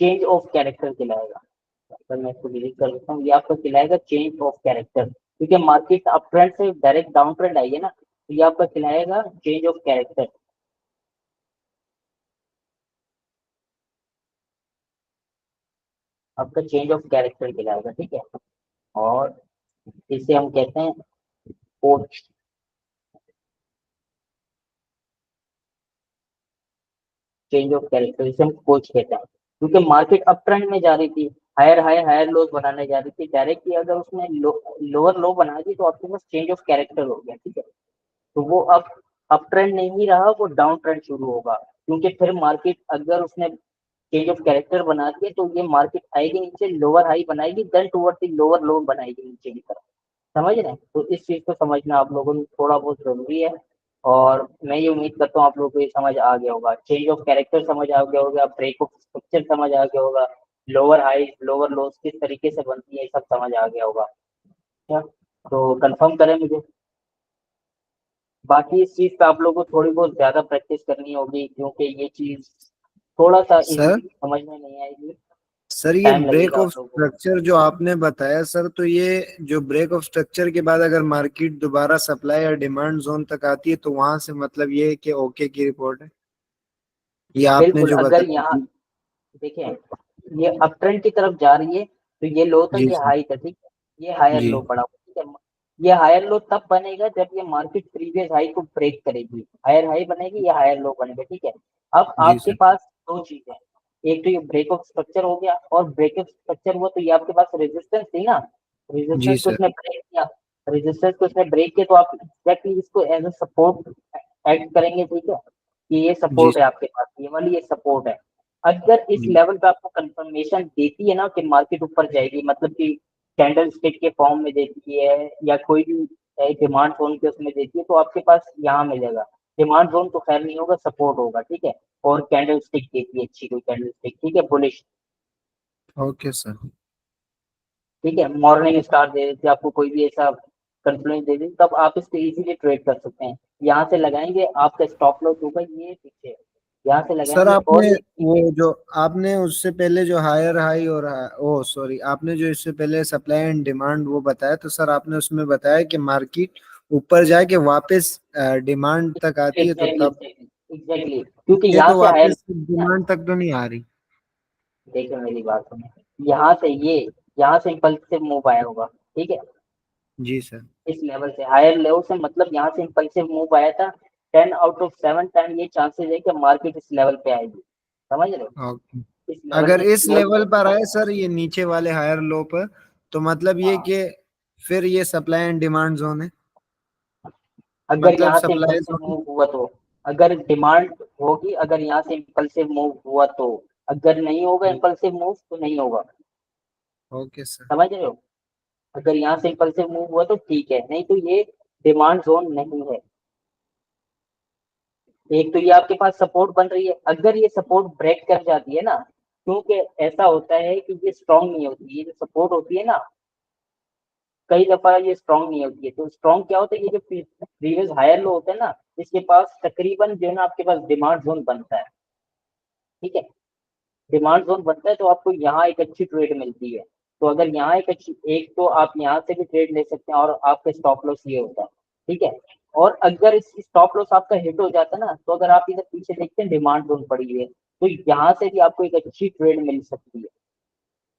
चेंज ऑफ कैरेक्टर कहलाएगा। अगर मैं इसको डिलीट कर देता हूँ, ये आपका कहलाएगा चेंज ऑफ कैरेक्टर, क्योंकि मार्केट अप ट्रेंड से डायरेक्ट डाउन ट्रेंड आई है ना, तो ये आपका कहलाएगा चेंज ऑफ कैरेक्टर, आपका चेंज ऑफ कैरेक्टर कहलाएगा, ठीक है। और इसे हम कहते हैं कोच, चेंज ऑफ कैरेक्टर, इसे हम कोच कहते हैं, क्योंकि मार्केट अप ट्रेंड में जा रही थी, हायर हाई हायर लोज बनाने जा रही थी, डायरेक्टली अगर उसने लोअर लो बना दी, तो आपके पास चेंज ऑफ कैरेक्टर हो गया, ठीक है। तो वो अप ट्रेंड नहीं रहा, वो डाउन ट्रेंड शुरू होगा, क्योंकि फिर मार्केट अगर उसने चेंज ऑफ कैरेक्टर बना दिए, तो ये मार्केट आएगी नीचे, लोअर हाई बनाएगी, then toward the lower low बनाएगी नीचे की तरफ, समझ रहे हैं। तो इस चीज को समझना आप लोगों को थोड़ा बहुत जरूरी है। और मैं ये उम्मीद करता हूँ आप लोगों को ये समझ आ गया होगा, चेंज ऑफ कैरेक्टर समझ आ गया होगा, ब्रेक ऑफ स्ट्रक्चर समझ आ गया होगा, लोअर हाई लोअर लोस किस तरीके से बनती है, ये सब समझ आ गया होगा, क्या। तो कंफर्म करें मुझे, बाकी इस चीज पे आप लोगों को थोड़ी बहुत ज्यादा प्रैक्टिस करनी होगी, क्योंकि ये चीज थोड़ा सा सर, इजीली समझ में नहीं आएगी, सर ये टाइम ब्रेक लगेगा ऑफ आप लोगों को। स्ट्रक्चर जो आपने बताया सर, तो ये जो ब्रेक ऑफ स्ट्रक्चर के बाद अगर मार्केट दोबारा सप्लाई और डिमांड जोन तक आती है, तो वहां से मतलब ये है कि ओके की रिपोर्ट है, ये आपने बिल्कुल, जो अगर यहाँ बताया। देखिए, ये अप ट्रेंड की तरफ जा रही है, तो ये लो था, जी ये सर। हाई था, ठीक है, ये हायर जी लो पड़ा हुआ, ठीक है। ये हायर लो तब बनेगा जब ये मार्केट प्रीवियस हाई को ब्रेक करेगी, हायर हाई बनेगी, ये हायर लो बनेगा, ठीक है। अब जी आपके सर। पास दो चीजें, एक तो ये ब्रेक ऑफ स्ट्रक्चर हो गया, और ब्रेक ऑफ स्ट्रक्चर हुआ तो ये आपके पास रेजिस्टेंस थी ना, जी रेजिस्टेंस को सर। इसने ब्रेक किया, रेजिस्टेंस को इसने ब्रेक किया, तो आप एग्जैक्टली इसको एज ए सपोर्ट ऐड करेंगे, ठीक है, कि ये जी सपोर्ट है आपके पास, ये वाली ये सपोर्ट है। अगर इस जी लेवल पे आपको कंफर्मेशन देती है ना कि मार्केट ऊपर जाएगी, मतलब कि कैंडल स्टिक के फॉर्म में देती है, या कोई भी डिमांड जोन के उसमें देती है, तो आपके पास यहाँ मिलेगा, डिमांड जोन तो खैर नहीं होगा, सपोर्ट होगा, ठीक है। और कैंडल स्टिक देती है अच्छी कोई कैंडल स्टिक, ठीक है, बुलिश, ओके सर। ठीक है, मॉर्निंग स्टार दे देती है आपको, कोई भी ऐसा कंफ्लुएंस दे देती, तब आप इसको इजीली ट्रेड कर सकते हैं। यहाँ से लगाएंगे आपका स्टॉप लॉस होगा ये पीछे, यहाँ से सर लगाएंगे आपने और ये वो पीछे। जो आपने उससे पहले जो हायर हाई और ओ सॉरी, आपने जो इससे पहले सप्लाई एंड डिमांड वो बताया, तो सर आपने उसमें बताया कि मार्केट ऊपर जाके वापस डिमांड तक आती है, तो एग्जैक्टली तब एग्जैक्टली एग्जैक्टली, क्योंकि ये यहाँ तो से हायर, वापस डिमांड तक तो नहीं आ रही। देखो मेरी बात सुनो, यहाँ से ये, यहाँ से इम्पल्सिव मूव आया होगा, ठीक है, जी सर। इस लेवल से हायर लेवल से, मतलब यहाँ से इम्पल्सिव मूव आया था, 10 आउट ऑफ 7 टाइम ये चांसेस है कि मार्केट इस लेवल पे आएगी, समझ रहे हो, ओके। इस लेवल अगर से इस लेवल पर आए सर ये नीचे वाले हायर लो पर, तो मतलब ये हाँ, कि फिर ये सप्लाई एंड डिमांड जोन है, अगर मतलब यहाँ से सप्लाई इम्पल्सिव जोन। मूव हुआ तो, अगर डिमांड होगी, अगर यहाँ से इम्पल्सिव मूव हुआ तो, अगर नहीं होगा इम्पल्सिव मूव तो नहीं होगा, ओके सर। समझ रहे हो, अगर यहाँ से इम्पल्सिव मूव हुआ तो ठीक है, नहीं तो ये डिमांड जोन नहीं है। एक तो ये आपके पास सपोर्ट बन रही है, अगर ये सपोर्ट ब्रेक कर जाती है ना, क्योंकि ऐसा होता है कि ये स्ट्रांग नहीं होती, ये जो सपोर्ट होती है ना, कई दफा ये स्ट्रांग नहीं होती है, तो स्ट्रांग क्या होता है, ये जो प्रीवियस हायर लो होता है ना, इसके पास तकरीबन जो है ना आपके पास डिमांड जोन बनता है, ठीक है, डिमांड जोन बनता है, तो आपको यहाँ एक अच्छी ट्रेड मिलती है। तो अगर यहाँ एक अच्छी, एक तो आप यहाँ से भी ट्रेड ले सकते हैं और आपका स्टॉप लॉस ये होता है, ठीक है, और अगर इस स्टॉप लॉस आपका हिट हो जाता है ना, तो अगर आप इधर पीछे देखते हैं डिमांड जोन पड़ी हुई है, तो यहाँ से भी आपको एक अच्छी ट्रेड मिल सकती है,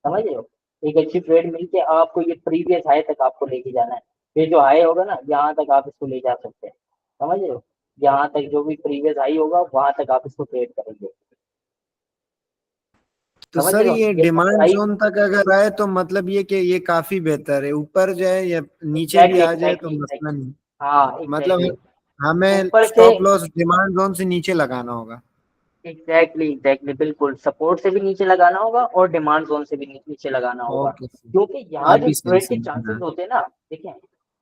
समझ रहे हो, एक अच्छी ट्रेड मिल के आपको ये प्रीवियस हाई तक आपको लेके जाना है, ये जो हाई होगा ना यहाँ तक आप इसको ले जा सकते हैं, समझ रहे हो, यहाँ तक जो भी प्रीवियस हाई होगा वहां तक आप इसको ट्रेड करेंगे, तो समझ रहे सर हो, ये ये डिमांड हाई, जोन तक अगर आए तो मतलब ये कि ये काफी बेहतर है, ऊपर जाए या नीचे भी एग्जैक्टली आ जाए तो एग्जैक्टली मसला एग्जैक्टली, नहीं। हाँ मतलब एग्जैक्टली, हमें ऊपर से, स्टॉप लॉस डिमांड जोन से नीचे लगाना होगा। एग्जैक्टली एग्जैक्टली बिल्कुल, सपोर्ट से भी नीचे लगाना होगा और डिमांड जोन से भी नीचे लगाना होगा, ओके सर। क्योंकि यहाँ आप जो भी सही ट्रेड के समझ रहे चांसेस हैं। होते हैं ना, देखें,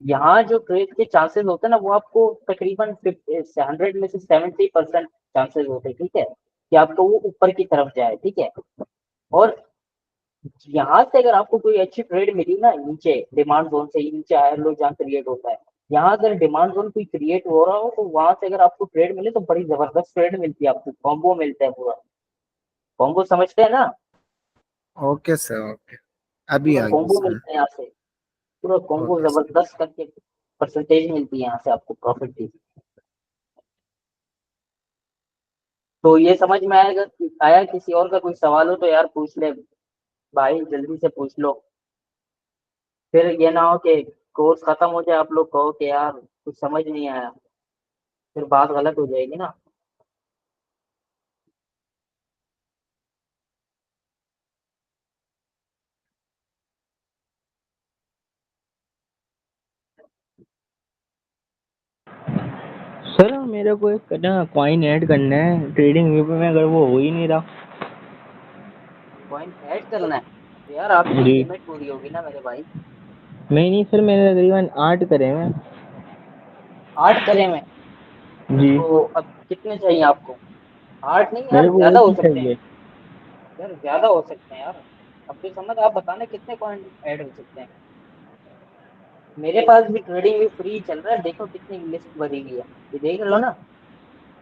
यहाँ जो ट्रेड के चांसेस होते हैं ना, वो आपको तकरीबन 100 में से 70% चांसेस होते हैं, ठीक है, कि आपको वो ऊपर की तरफ जाए, ठीक है, और यहाँ से अगर आपको कोई अच्छी ट्रेड मिली ना, नीचे डिमांड जोन से ही नीचे हायर लो जहाँ क्रिएट होता है, यहाँ अगर डिमांड जोन कोई क्रिएट हो रहा हो, तो वहां से अगर आपको ट्रेड मिले तो बड़ी जबरदस्त ट्रेड मिलती है आपको, कॉम्बो मिलता है पूरा, कॉम्बो समझते हैं ना, ओके सर ओके। अभी पूरा आ गई कॉम्बो सर। मिलता है यहाँ से, पूरा कॉम्बो ओके सर। जबरदस्त करके परसेंटेज मिलती है यहाँ से आपको प्रॉफिट की। तो ये समझ में आएगा, आया, किसी और का कोई सवाल हो तो यार पूछ ले भाई, जल्दी से पूछ लो, फिर ये ना हो कि कोर्स खत्म हो जाए आप लोग कहो कि यार कुछ समझ नहीं आया, फिर बात गलत हो जाएगी ना। सर मेरे को एक ना कॉइन ऐड करना है ट्रेडिंग व्यू पे, में अगर वो हो ही नहीं रहा। पॉइंट ऐड करना है तो यार आपकी जी। लिमिट पूरी होगी ना मेरे भाई, नहीं सर, मैंने तकरीबन 8 करे हैं। 8 करें में, जी। तो अब कितने चाहिए आपको, 8 नहीं मेरे यार, को ज्यादा एक हो ही सकते हैं, चाहिए। यार ज्यादा हो सकते हैं यार, अब तो समझ, आप बताना कितने पॉइंट ऐड हो सकते हैं, मेरे पास भी ट्रेडिंग भी फ्री चल रहा है, देखो कितनी लिस्ट भरी हुई है, ये देख लो ना,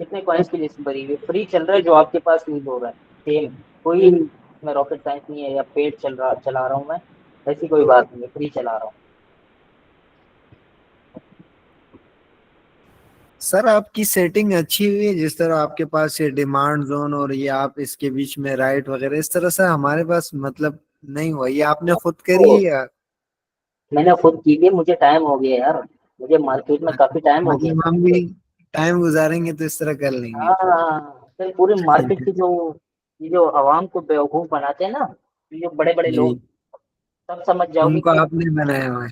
कितने कॉइन्स की लिस्ट भरी हुई है, फ्री चल रहा है, जो आपके पास यूज हो रहा है, सेम, कोई इसमें रॉकेट साइंस नहीं है या पेड चला रहा हूँ मैं, ऐसी कोई बात नहीं है, फ्री चला रहा हूँ। सर आपकी सेटिंग अच्छी हुई है, जिस तरह आपके पास ये डिमांड जोन और ये आप इसके बीच में राइट वगैरह, इस तरह से हमारे पास मतलब नहीं हुआ, ये आपने खुद करी है तो या? मैंने खुद की भी, मुझे टाइम हो गया यार, मुझे मार्केट में अच्छा, काफी टाइम हो गया, मतलब हम समझ भी लो। टाइम गुजारेंगे तो इस तरह कर लेंगे। हाँ, फिर पूरे मार्केट की जो, ये जो आवाम को बेवकूफ बनाते हैं ना, ये जो बड़े बड़े जी। लोग, तब समझ जाओगे उनको कि आपने बनाया हुआ है।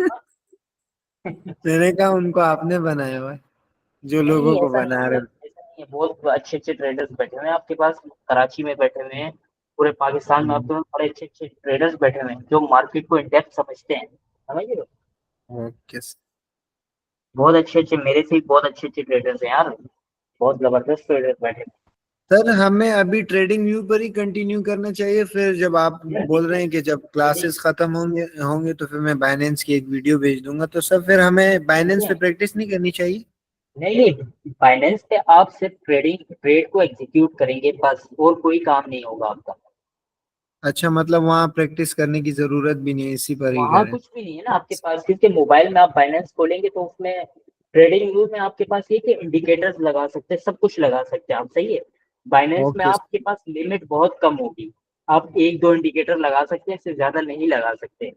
हाँ, मैंने कहा उनको आपने बनाया हुआ है, जो लोगों नहीं को ऐसा नहीं बना है रहे यार, हो। ऐसा नहीं है, बहुत अच्छे अच्छे ट्रेडर्स बैठे हुए हैं आपके पास, कराची में बैठे हुए हैं, पूरे पाकिस्तान में आपके पास बड़े अच्छे अच्छे ट्रेडर्स बैठे हुए हैं जो मार्केट को इन डेप्थ समझते हैं, समझ रहे हो, ओके। बहुत अच्छे अच्छे, मेरे से भी बहुत अच्छे अच्छे ट्रेडर्स हैं यार, बहुत जबरदस्त ट्रेडर्स बैठे हैं। सर हमें अभी ट्रेडिंग व्यू पर ही कंटिन्यू करना चाहिए, फिर जब आप बोल रहे हैं कि जब क्लासेस खत्म होंगे होंगे तो फिर मैं बाइनेंस की एक वीडियो भेज दूंगा, तो सर फिर हमें बाइनेंस पे प्रैक्टिस नहीं करनी चाहिए? नहीं नहीं, फाइनेंस पे आप सिर्फ ट्रेड को एग्जीक्यूट करेंगे बस, और कोई काम नहीं होगा आपका। अच्छा, मतलब वहाँ प्रैक्टिस करने की जरूरत भी नहीं है, इसी पर ही वहां करें? कुछ भी नहीं है ना आपके पास, क्योंकि मोबाइल में आप फाइनेंस खोलेंगे तो उसमें ट्रेडिंग व्यू में आपके पास ये कि इंडिकेटर्स लगा सकते हैं, सब कुछ लगा सकते हैं आप, सही है। बाइनेंस में ओके। आपके पास लिमिट बहुत कम होगी, आप एक दो इंडिकेटर लगा सकते हैं, इससे ज्यादा नहीं लगा सकते।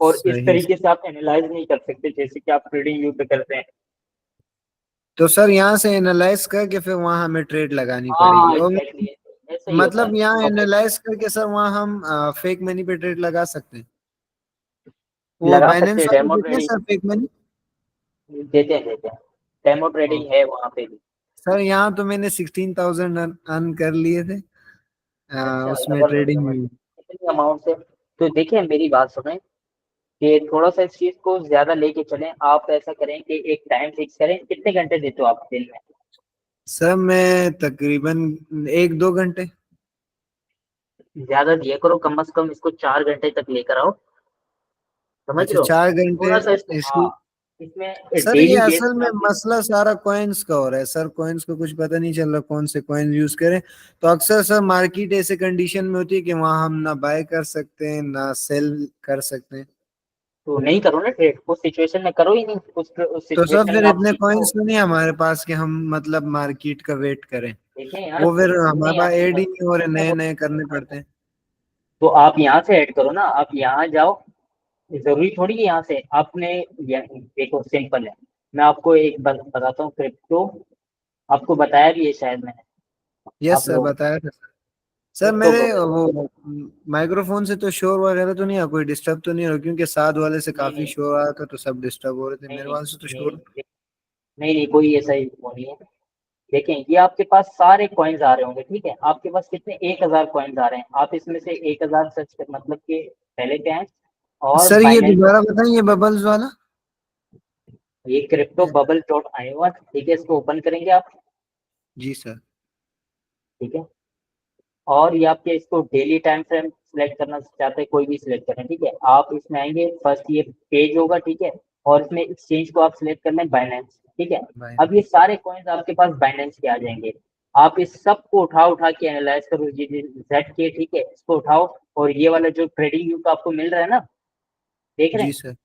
और इस सही। तरीके से आप एनालाइज नहीं कर सकते जैसे कि आप ट्रेडिंग व्यू पे करते हैं। तो सर यहाँ से एनालाइज करके फिर वहाँ हमें ट्रेड लगानी पड़ेगी, हाँ और एग्जैक्टली, ऐसा ही होता है। मतलब यहाँ और एनालाइज करके सर वहाँ हम फेक मनी पे ट्रेड लगा सकते हैं? वो लगा सकते बाइनेंस हैं, वाले डेमो देते हैं ट्रेडिंग सर फेक मनी? देते हैं, डेमो ट्रेडिंग है वहाँ पे भी। सर यहाँ तो मैंने 16,000 अर्न कर लिए थे अच्छा, उसमें जबरदस्त ट्रेडिंग में। जबरदस्त, इतनी अमाउंट से। तो देखिए मेरी बात सुने, कि थोड़ा सा इस चीज को ज्यादा लेके चलें। आप ऐसा करें कि एक टाइम फिक्स करें, कितने घंटे देते हो आप दिन में? सर मैं तकरीबन 1-2 घंटे। ज्यादा दिया करो, कम से कम इसको 4 घंटे तक लेकर आओ, समझ अच्छा, रहे हो। 4 घंटे। थोड़ा सा इसको, हाँ, इसकी इसमें सर ये डेली बेस असल में में आप मसला सारा कॉइन्स का हो रहा है सर, कॉइन्स को कुछ पता नहीं चल रहा कौन से कॉइन यूज करें। तो अक्सर सर मार्केट ऐसे कंडीशन में होती है कि वहां हम ना बाय कर सकते हैं ना सेल कर सकते हैं। तो नहीं करो ना ट्रेड, उस सिचुएशन में करो ही नहीं, उस तो सब सिचुएशन फिर में आप इतने सीखो। कॉइन्स तो नहीं है हमारे पास कि हम मतलब मार्केट का वेट करें। देखें यार, वो फिर हमारे नहीं पास आती ऐड ही बात, नहीं हो रहे, मैं नए नए बोलता करने हूँ, पड़ते हैं। तो आप यहाँ से ऐड करो ना, आप यहाँ जाओ। जरूरी थोड़ी है यहाँ से आपने, देखो सिंपल है। मैं आपको एक बताता हूँ क्रिप्टो, आपको बताया भी है शायद मैंने, यस आप सर, लोग बताया था सर। सर क्रिप्टो मेरे बबल। वो माइक्रोफोन से तो शोर वगैरह तो नहीं है, कोई डिस्टर्ब तो नहीं हो रहा? क्योंकि साथ वाले से नहीं काफी नहीं शोर आ रहा था तो सब डिस्टर्ब हो रहे थे, नहीं मेरे नहीं वाले से तो नहीं शोर। नहीं नहीं, कोई ऐसा ही वो नहीं है। देखें, ये आपके पास सारे कॉइन्स आ रहे होंगे, ठीक है। आपके पास कितने, 1,000 कॉइन्स आ रहे हैं, आप इसमें से 1,000 सर्च कर, मतलब कि पहले पे हैं। और सर ये बाइनेंस, दोबारा बताइए बबल्स वाला। ये क्रिप्टो बबल डॉट आईओ, ठीक है, इसको ओपन करेंगे आप। जी सर। ठीक है, और ये आपके इसको डेली टाइम फ्रेम सिलेक्ट करना चाहते हैं, कोई भी सिलेक्ट करें, ठीक है। आप इसमें आएंगे, फर्स्ट ये पेज होगा, ठीक है। और इसमें एक्सचेंज को आप सिलेक्ट करना है बाइनेंस, ठीक है। बाय। अब ये सारे कॉइन्स आपके पास बाइनेंस के आ जाएंगे। आप इस सब को उठा उठा के एनालाइज करो, ये जेड के, ठीक है, इसको उठाओ। और ये वाला जो ट्रेडिंग व्यू का आपको मिल रहा है ना, देख रहे जी हैं, सर।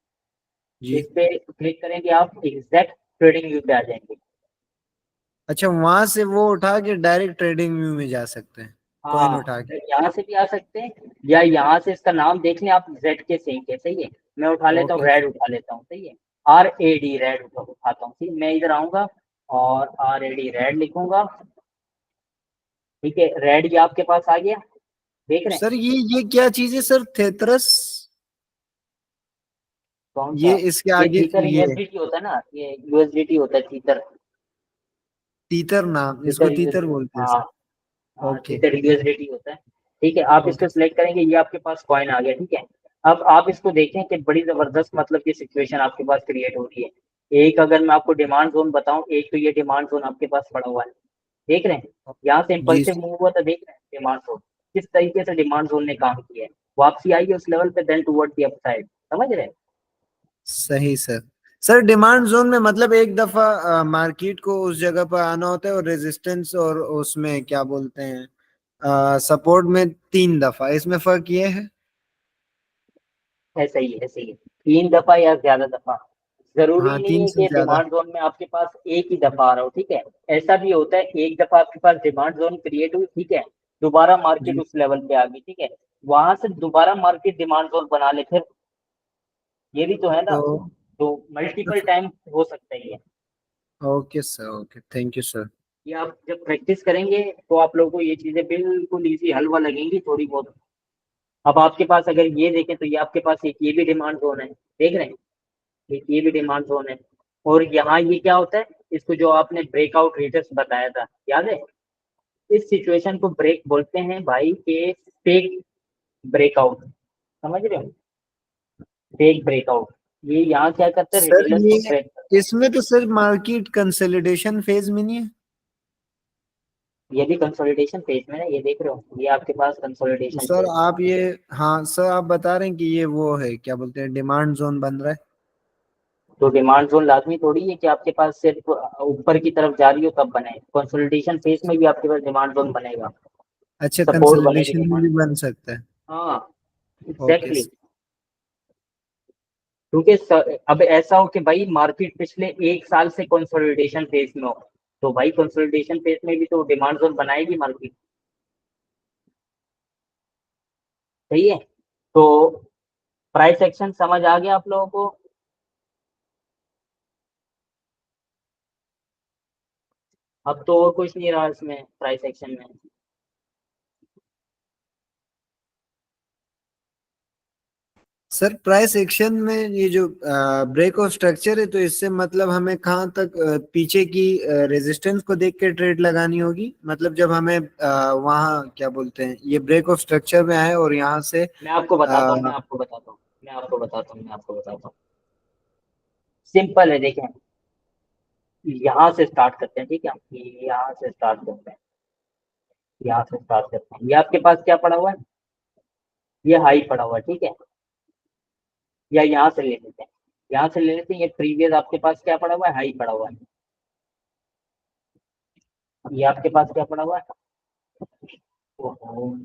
जी। इस पे क्लिक करेंगे, आप एग्जैक्ट ट्रेडिंग व्यू पे आ जाएंगे। अच्छा, वहां से वो उठा के डायरेक्ट ट्रेडिंग व्यू में जा सकते हैं, कॉइन हाँ, उठा के? यहाँ से भी आ सकते हैं, या यहाँ से इसका नाम देख लें आप, जेड के सिंह के, सही है। मैं उठा लेता हूँ, ओके। रेड उठा लेता हूँ, सही है। RAD रेड उठाता हूँ, ठीक, मैं इधर आऊंगा और RAD रेड लिखूंगा। ठीक है, रेड ये आपके पास आ गया, देख रहे हैं। सर ये क्या चीज है सर, थेथरस? कौन सा? ये इसके ये आगे थीटर ये यूएसडीटी होता है ना, ये यूएसडीटी होता है, थीटर। तीतर, नाम इसको थीटर तीतर यूएसडीटी, बोलते हैं हाँ सर? हाँ, ओके। थीटर यूएसडीटी होता है। ठीक है, आप ओके। इसको सिलेक्ट करेंगे, ये आपके पास कॉइन आ गया, ठीक है। अब आप इसको देखें कि बड़ी जबरदस्त, मतलब की सिचुएशन आपके पास क्रिएट हो रही है। एक अगर मैं आपको डिमांड जोन बताऊं, एक तो ये डिमांड जोन आपके पास पड़ा हुआ है, देख रहे हैं। यहाँ से जी इम्पल्सिव मूव हुआ था, देख रहे हैं डिमांड जोन किस तरीके से डिमांड जोन ने काम किया है। वापसी आई है उस लेवल पे, देन टुवर्ड दी अपसाइड, समझ रहे हैं। सही सर। सर डिमांड जोन में मतलब एक दफा मार्केट को उस जगह पर आना होता है, और रेजिस्टेंस और उसमें क्या बोलते हैं सपोर्ट में 3 दफा, इसमें फर्क ये है? ऐसा ही है, ऐसे ही है। 3 दफा या ज्यादा दफा, जरूरी हाँ, नहीं तीन है से कि ज्यादा। डिमांड जोन में आपके पास एक ही दफा आ रहा हो, ठीक है। ऐसा भी होता है, एक दफा आपके पास डिमांड जोन क्रिएट हुई, ठीक है, दोबारा मार्केट जी। उस लेवल पे आ गई, ठीक है। वहां से दोबारा मार्केट डिमांड जोन बना ले फिर, ये भी तो है ना। तो तो मल्टीपल टाइम हो सकता है ये। Okay sir, okay, thank you sir. ये आप जब प्रैक्टिस करेंगे तो आप लोगों को ये चीजें बिल्कुल इजी हलवा लगेंगी थोड़ी बहुत। अब आपके पास अगर ये देखें तो ये आपके पास एक ये भी डिमांड जोन है, देख रहे हैं, एक ये भी डिमांड जोन है। और यहाँ ये क्या होता है, इसको जो आपने ब्रेकआउट रेटर्स बताया था, याद है। इस सिचुएशन को ब्रेक बोलते हैं भाई, के फेक ब्रेकआउट, समझ रहे हो, फेक ब्रेकआउट। ये यहाँ क्या करते हैं, सर रिटेलर्स को ये ब्रेक करते हैं। इसमें तो सर मार्केट कंसोलिडेशन फेज में नहीं है? ये भी कंसोलिडेशन फेज में है, ये देख रहे हो, ये आपके पास कंसोलिडेशन सर फेज। आप ये, हाँ सर आप बता रहे हैं कि ये वो है क्या बोलते हैं, डिमांड जोन बन रहा है। तो डिमांड जोन लाजमी थोड़ी है कि आपके पास सिर्फ ऊपर की तरफ जा रही हो तब बने, कंसोलिडेशन फेज में भी आपके पास डिमांड जोन बनेगा, अच्छा, सपोर्ट बनेगी कंसोलिडेशन में डिमांड। भी बन सकता है। हाँ ओके। एग्जैक्टली। क्योंकि अब ऐसा हो कि भाई मार्केट पिछले 1 साल से कंसोलिडेशन फेज में हो, तो भाई कंसोलिडेशन फेज में भी तो डिमांड जोन बनाएगी मार्केट। सही है। तो प्राइस एक्शन समझ आ गया आप लोगों को? अब तो और कुछ नहीं रहा इसमें प्राइस एक्शन में। सर प्राइस एक्शन में ये जो ब्रेक ऑफ स्ट्रक्चर है, तो इससे मतलब हमें कहाँ तक पीछे की रेजिस्टेंस को देख के ट्रेड लगानी होगी, मतलब जब हमें वहाँ क्या बोलते हैं, ये ब्रेक ऑफ स्ट्रक्चर में आए और यहाँ से मैं आपको बताता हूँ, अ, मैं आपको बताता हूँ। सिंपल है, देखें, यहाँ से स्टार्ट करते हैं, ठीक है, यहाँ से स्टार्ट करते हैं, यहाँ से स्टार्ट करते हैं। ये आपके पास क्या पड़ा हुआ है, ये हाई पड़ा हुआ है, ठीक है, या यहाँ से ले लेते हैं, यहाँ से ले लेते हैं, ये प्रीवियस आपके पास क्या पड़ा हुआ है, हाई पड़ा हुआ है। ये आपके पास क्या पड़ा हुआ है, ओहो,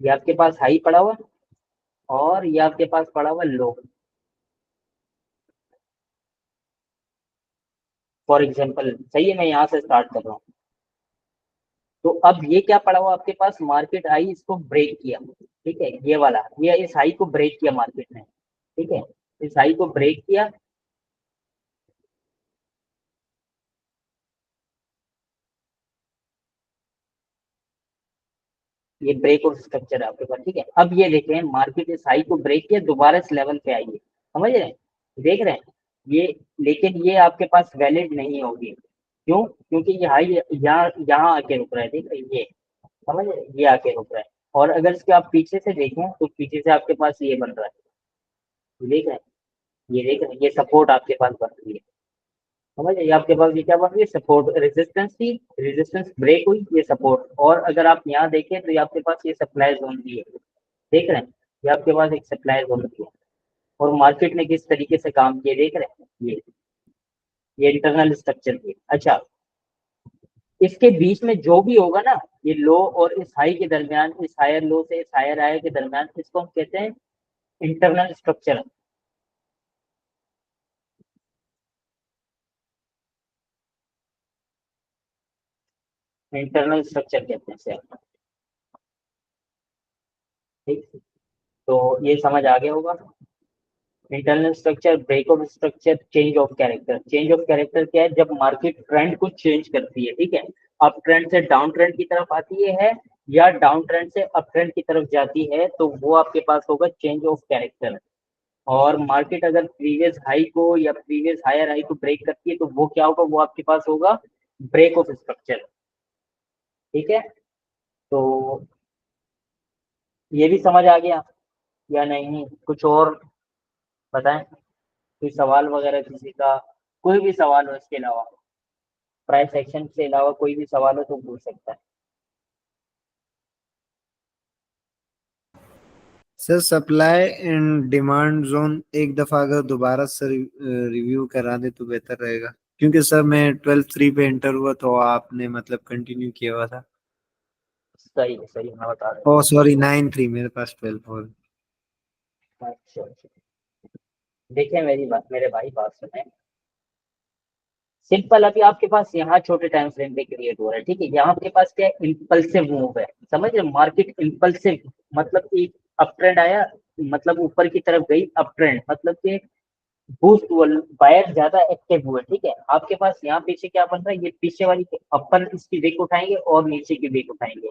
ये आपके पास हाई पड़ा हुआ है, और ये आपके पास पड़ा हुआ है लो। फॉर एग्जाम्पल, सही है, मैं यहाँ से स्टार्ट कर रहा हूँ। तो अब ये क्या पड़ा हुआ आपके पास, मार्केट आई, इसको ब्रेक किया, ठीक है, ये वाला, ये इस हाई को ब्रेक किया मार्केट ने, ठीक है, इस हाई को ब्रेक किया, ये ब्रेक और स्ट्रक्चर है आपके पास, ठीक है। अब ये देखें, मार्केट इस हाई को ब्रेक किया, दोबारा इस लेवल पे आई है, समझ रहे हैं, देख रहे हैं ये, लेकिन ये आपके पास वैलिड नहीं होगी। क्यों? क्योंकि ये हाई यहाँ यहाँ आके रुक रहा है, देख रहे हैं, ये समझ रहे हैं? ये आके रुक रहा है। और अगर इसके आप पीछे से देखें, तो पीछे से आपके पास ये बन रहा है, देख रहे हैं, ये देख रहे हैं, ये सपोर्ट आपके पास बन रही है, समझ रहे हैं? ये आपके पास ये क्या बन रही है, सपोर्ट, रेजिस्टेंस थी, रेजिस्टेंस ब्रेक हुई, ये सपोर्ट। और अगर आप यहाँ देखें तो ये आपके पास ये सप्लाई जोन भी है, देख रहे हैं, ये आपके पास एक सप्लाई जोन भी है। और मार्केट ने किस तरीके से काम किया, देख रहे हैं, ये इंटरनल स्ट्रक्चर की। अच्छा, इसके बीच में जो भी होगा ना, ये लो और इस हाई के दरमियान, इस हायर लो से इस हायर हाई के दरमियान, इसको हम कहते हैं इंटरनल स्ट्रक्चर। इंटरनल स्ट्रक्चर कहते हैं इसे, ठीक। तो ये समझ आ गया होगा। Internal structure, break of structure, change of character. Change of character क्या है, जब मार्केट ट्रेंड को चेंज करती है, ठीक है, अप ट्रेंड से डाउन ट्रेंड की तरफ आती है, या डाउन ट्रेंड से अप ट्रेंड की तरफ जाती है, तो वो आपके पास होगा चेंज ऑफ कैरेक्टर। और मार्केट अगर प्रीवियस हाई को या प्रीवियस हायर हाई को ब्रेक करती है, तो वो क्या होगा, वो आपके पास होगा ब्रेक ऑफ स्ट्रक्चर, ठीक है। तो ये भी समझ आ गया या नहीं, कुछ और बताएं, कोई सवाल वगैरह किसी का, कोई भी सवाल हो इसके अलावा, प्राइस एक्शन से अलावा कोई भी सवाल हो तो पूछ सकता है। Sir supply and demand zone एक दफा अगर दोबारा से रिव्यू करा दे तो बेहतर रहेगा, क्योंकि सर मैं 12th 3 पे एंटर हुआ तो आपने मतलब कंटिन्यू किया हुआ था। सही है, सही है, मैं बता रहा ओ सॉरी 9 3, मेरे पास 12 4। हूँ। अच्छा अच्छा, देखिए मेरी बात, मेरे भाई बात सुने, सिंपल, अभी आपके पास यहाँ छोटे टाइम फ्रेम पे क्रिएट हो रहा है, ठीक है, यहाँ आपके पास क्या है, इम्पल्सिव मूव है, समझ रहे, मार्केट इम्पल्सिव, मतलब एक अप ट्रेंड आया, मतलब ऊपर की तरफ गई अप ट्रेंड, मतलब कि बूस्ट, बायर ज्यादा एक्टिव हुए, ठीक है। आपके पास यहाँ पीछे क्या बन रहा है, ये पीछे वाली अपर इसकी वेक उठाएंगे और नीचे की वेक उठाएंगे,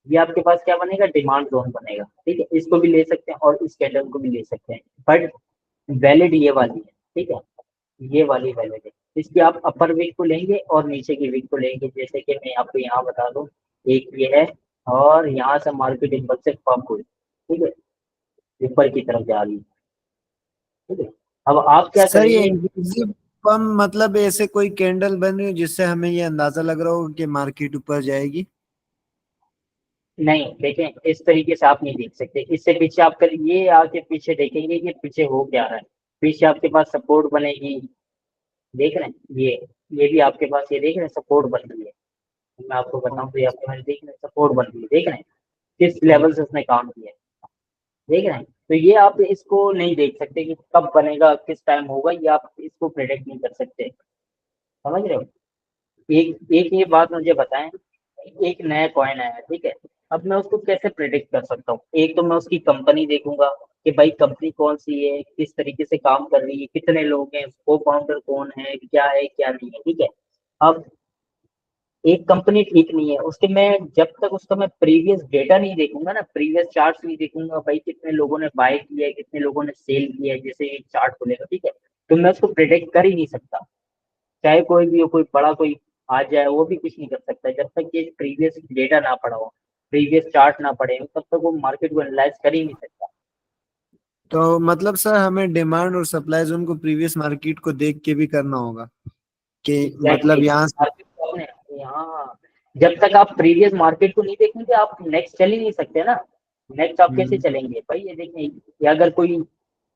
ये आपके पास क्या बनेगा, डिमांड जोन बनेगा, ठीक है। इसको भी ले सकते हैं और इस कैंडल को भी ले सकते हैं, बट वैलिड ये वाली है, ठीक है, ये वाली वैलिड है। इसकी आप अपर वीक को लेंगे और नीचे की वीक को लेंगे, जैसे कि मैं आपको यहाँ बता दूं, एक ये है, और यहाँ से मार्केट इम्पल्स से पंप हुई, ठीक है, ऊपर की तरफ जा रही है, ठीक है। अब आप क्या सर ये करेंगे। इंक्लूसिव फर्म मतलब ऐसे कोई कैंडल बन रही है जिससे हमें ये अंदाजा लग रहा हो कि मार्केट ऊपर जाएगी? नहीं देखें, इस तरीके से आप नहीं देख सकते, इससे पीछे आप कर ये आके पीछे देखेंगे कि पीछे हो क्या रहा है। पीछे आपके पास सपोर्ट बनेगी, देख रहे हैं ये भी आपके पास, ये देख रहे हैं सपोर्ट बन रही है। मैं आपको बताऊं तो ये ओके आपके पास देख रहे हैं सपोर्ट बन रही है, देख रहे हैं किस लेवल ओके। से उसने काम किया है, देख रहे हैं। तो ये आप इसको नहीं देख सकते कि कब बनेगा किस टाइम होगा, ये आप इसको प्रेडिक्ट नहीं कर सकते, समझ रहे हो। एक एक ये बात मुझे बताएं, एक नया कॉइन आया ठीक है, अब मैं उसको कैसे प्रेडिक्ट कर सकता हूँ। एक तो मैं उसकी कंपनी देखूंगा कि भाई कंपनी कौन सी है, किस तरीके से काम कर रही है, कितने लोग हैं, को फाउंडर कौन है क्या नहीं है, ठीक है। अब एक कंपनी ठीक नहीं है उसके, मैं जब तक उसका मैं प्रीवियस डेटा नहीं देखूंगा ना, प्रीवियस चार्ट्स नहीं देखूंगा, भाई कितने लोगों ने बाय किया है, कितने लोगों ने सेल किया है, जैसे एक चार्ट खुलेगा ठीक है, तो मैं उसको प्रिडिक्ट कर ही नहीं सकता। चाहे कोई भी हो, कोई बड़ा कोई आ जाए, वो भी कुछ नहीं कर सकता जब तक ये प्रीवियस डेटा ना पड़ा हो, प्रीवियस चार्ट ना पड़े हो, तब तक वो मार्केट को एनालाइज कर ही नहीं सकता। तो मतलब सर हमें डिमांड और सप्लाई जोन को प्रीवियस मार्केट को देख के भी करना होगा कि एग्जैक्टली, मतलब यहाँ से। मार्केट को अपने यहाँ, जब तक आप प्रीवियस मार्केट को नहीं देखेंगे आप नेक्स्ट चल ही नहीं सकते ना। नेक्स्ट आप कैसे हम्म, चलेंगे भाई, ये देखें, ये अगर कोई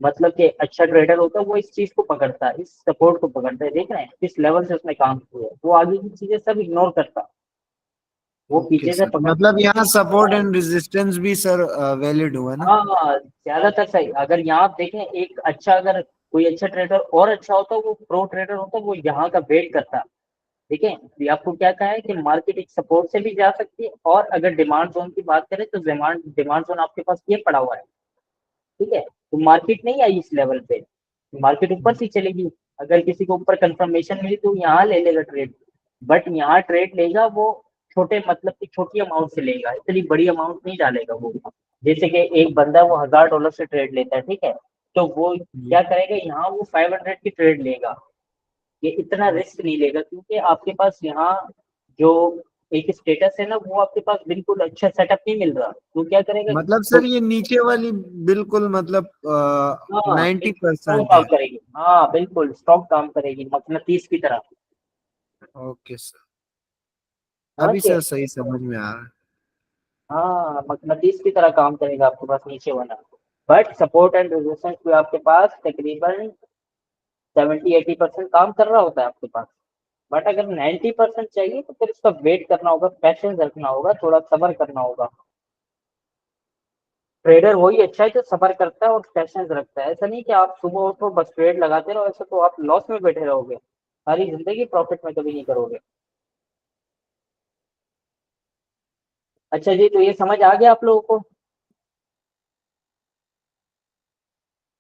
मतलब कि अच्छा ट्रेडर होता है वो इस चीज को पकड़ता है, इस सपोर्ट को पकड़ता है, देख रहे हैं किस लेवल से उसने काम किया है, वो आगे की चीजें सब इग्नोर करता, वो ओके पीछे से सर, पकड़ता मतलब यहाँ सपोर्ट है। एंड रेजिस्टेंस भी सर वैलिड हुआ ना? हाँ ज्यादातर सही, अगर यहाँ आप देखें एक अच्छा, अगर कोई अच्छा ट्रेडर और अच्छा होता वो प्रो ट्रेडर होता, वो यहाँ का वेट करता, ठीक है। ये आपको क्या कहा है कि मार्केट एक सपोर्ट से भी जा सकती है, और अगर डिमांड जोन की बात करें तो डिमांड डिमांड जोन आपके पास ये पड़ा हुआ है, ठीक है। तो मार्केट नहीं आई इस लेवल पे, मार्केट ऊपर से चलेगी, अगर किसी को ऊपर कंफर्मेशन मिली तो यहाँ ले लेगा ट्रेड, बट यहाँ ट्रेड लेगा वो छोटे मतलब की छोटी अमाउंट से लेगा, इतनी बड़ी अमाउंट नहीं डालेगा वो। जैसे कि एक बंदा वो $1000 से ट्रेड लेता है ठीक है, तो वो जी। क्या करेगा, यहाँ वो 500 की ट्रेड लेगा, ये इतना रिस्क नहीं लेगा, क्योंकि आपके पास यहाँ जो एक स्टेटस है ना, वो आपके पास बिल्कुल अच्छा सेटअप नहीं मिल रहा, तो क्या करेगा मतलब तो। सर ये नीचे वाली बिल्कुल मतलब हाँ 90% स्ट्रॉन्ग काम है। करेगी, हाँ बिल्कुल स्ट्रॉन्ग काम करेगी मकनातीस की तरह, ओके सर, समझ अभी गए। सर सही समझ में आ रहा है। हाँ मकनातीस की तरह काम करेगा आपके पास नीचे वाला, बट सपोर्ट एंड रेजिस्टेंस भी आपके पास तकरीबन 70-80% काम कर रहा होता है आपके पास। बट अगर 90% चाहिए तो फिर उसका वेट करना होगा, पैशंस रखना होगा, थोड़ा सब्र करना होगा। ट्रेडर वही अच्छा है जो सब्र करता है और पैशंस रखता है, ऐसा नहीं कि आप सुबह उठो बस ट्रेड लगाते रहो, ऐसा तो आप लॉस में बैठे रहोगे, सारी जिंदगी प्रॉफिट में कभी नहीं करोगे। अच्छा जी, तो ये समझ आ गया आप लोगों को,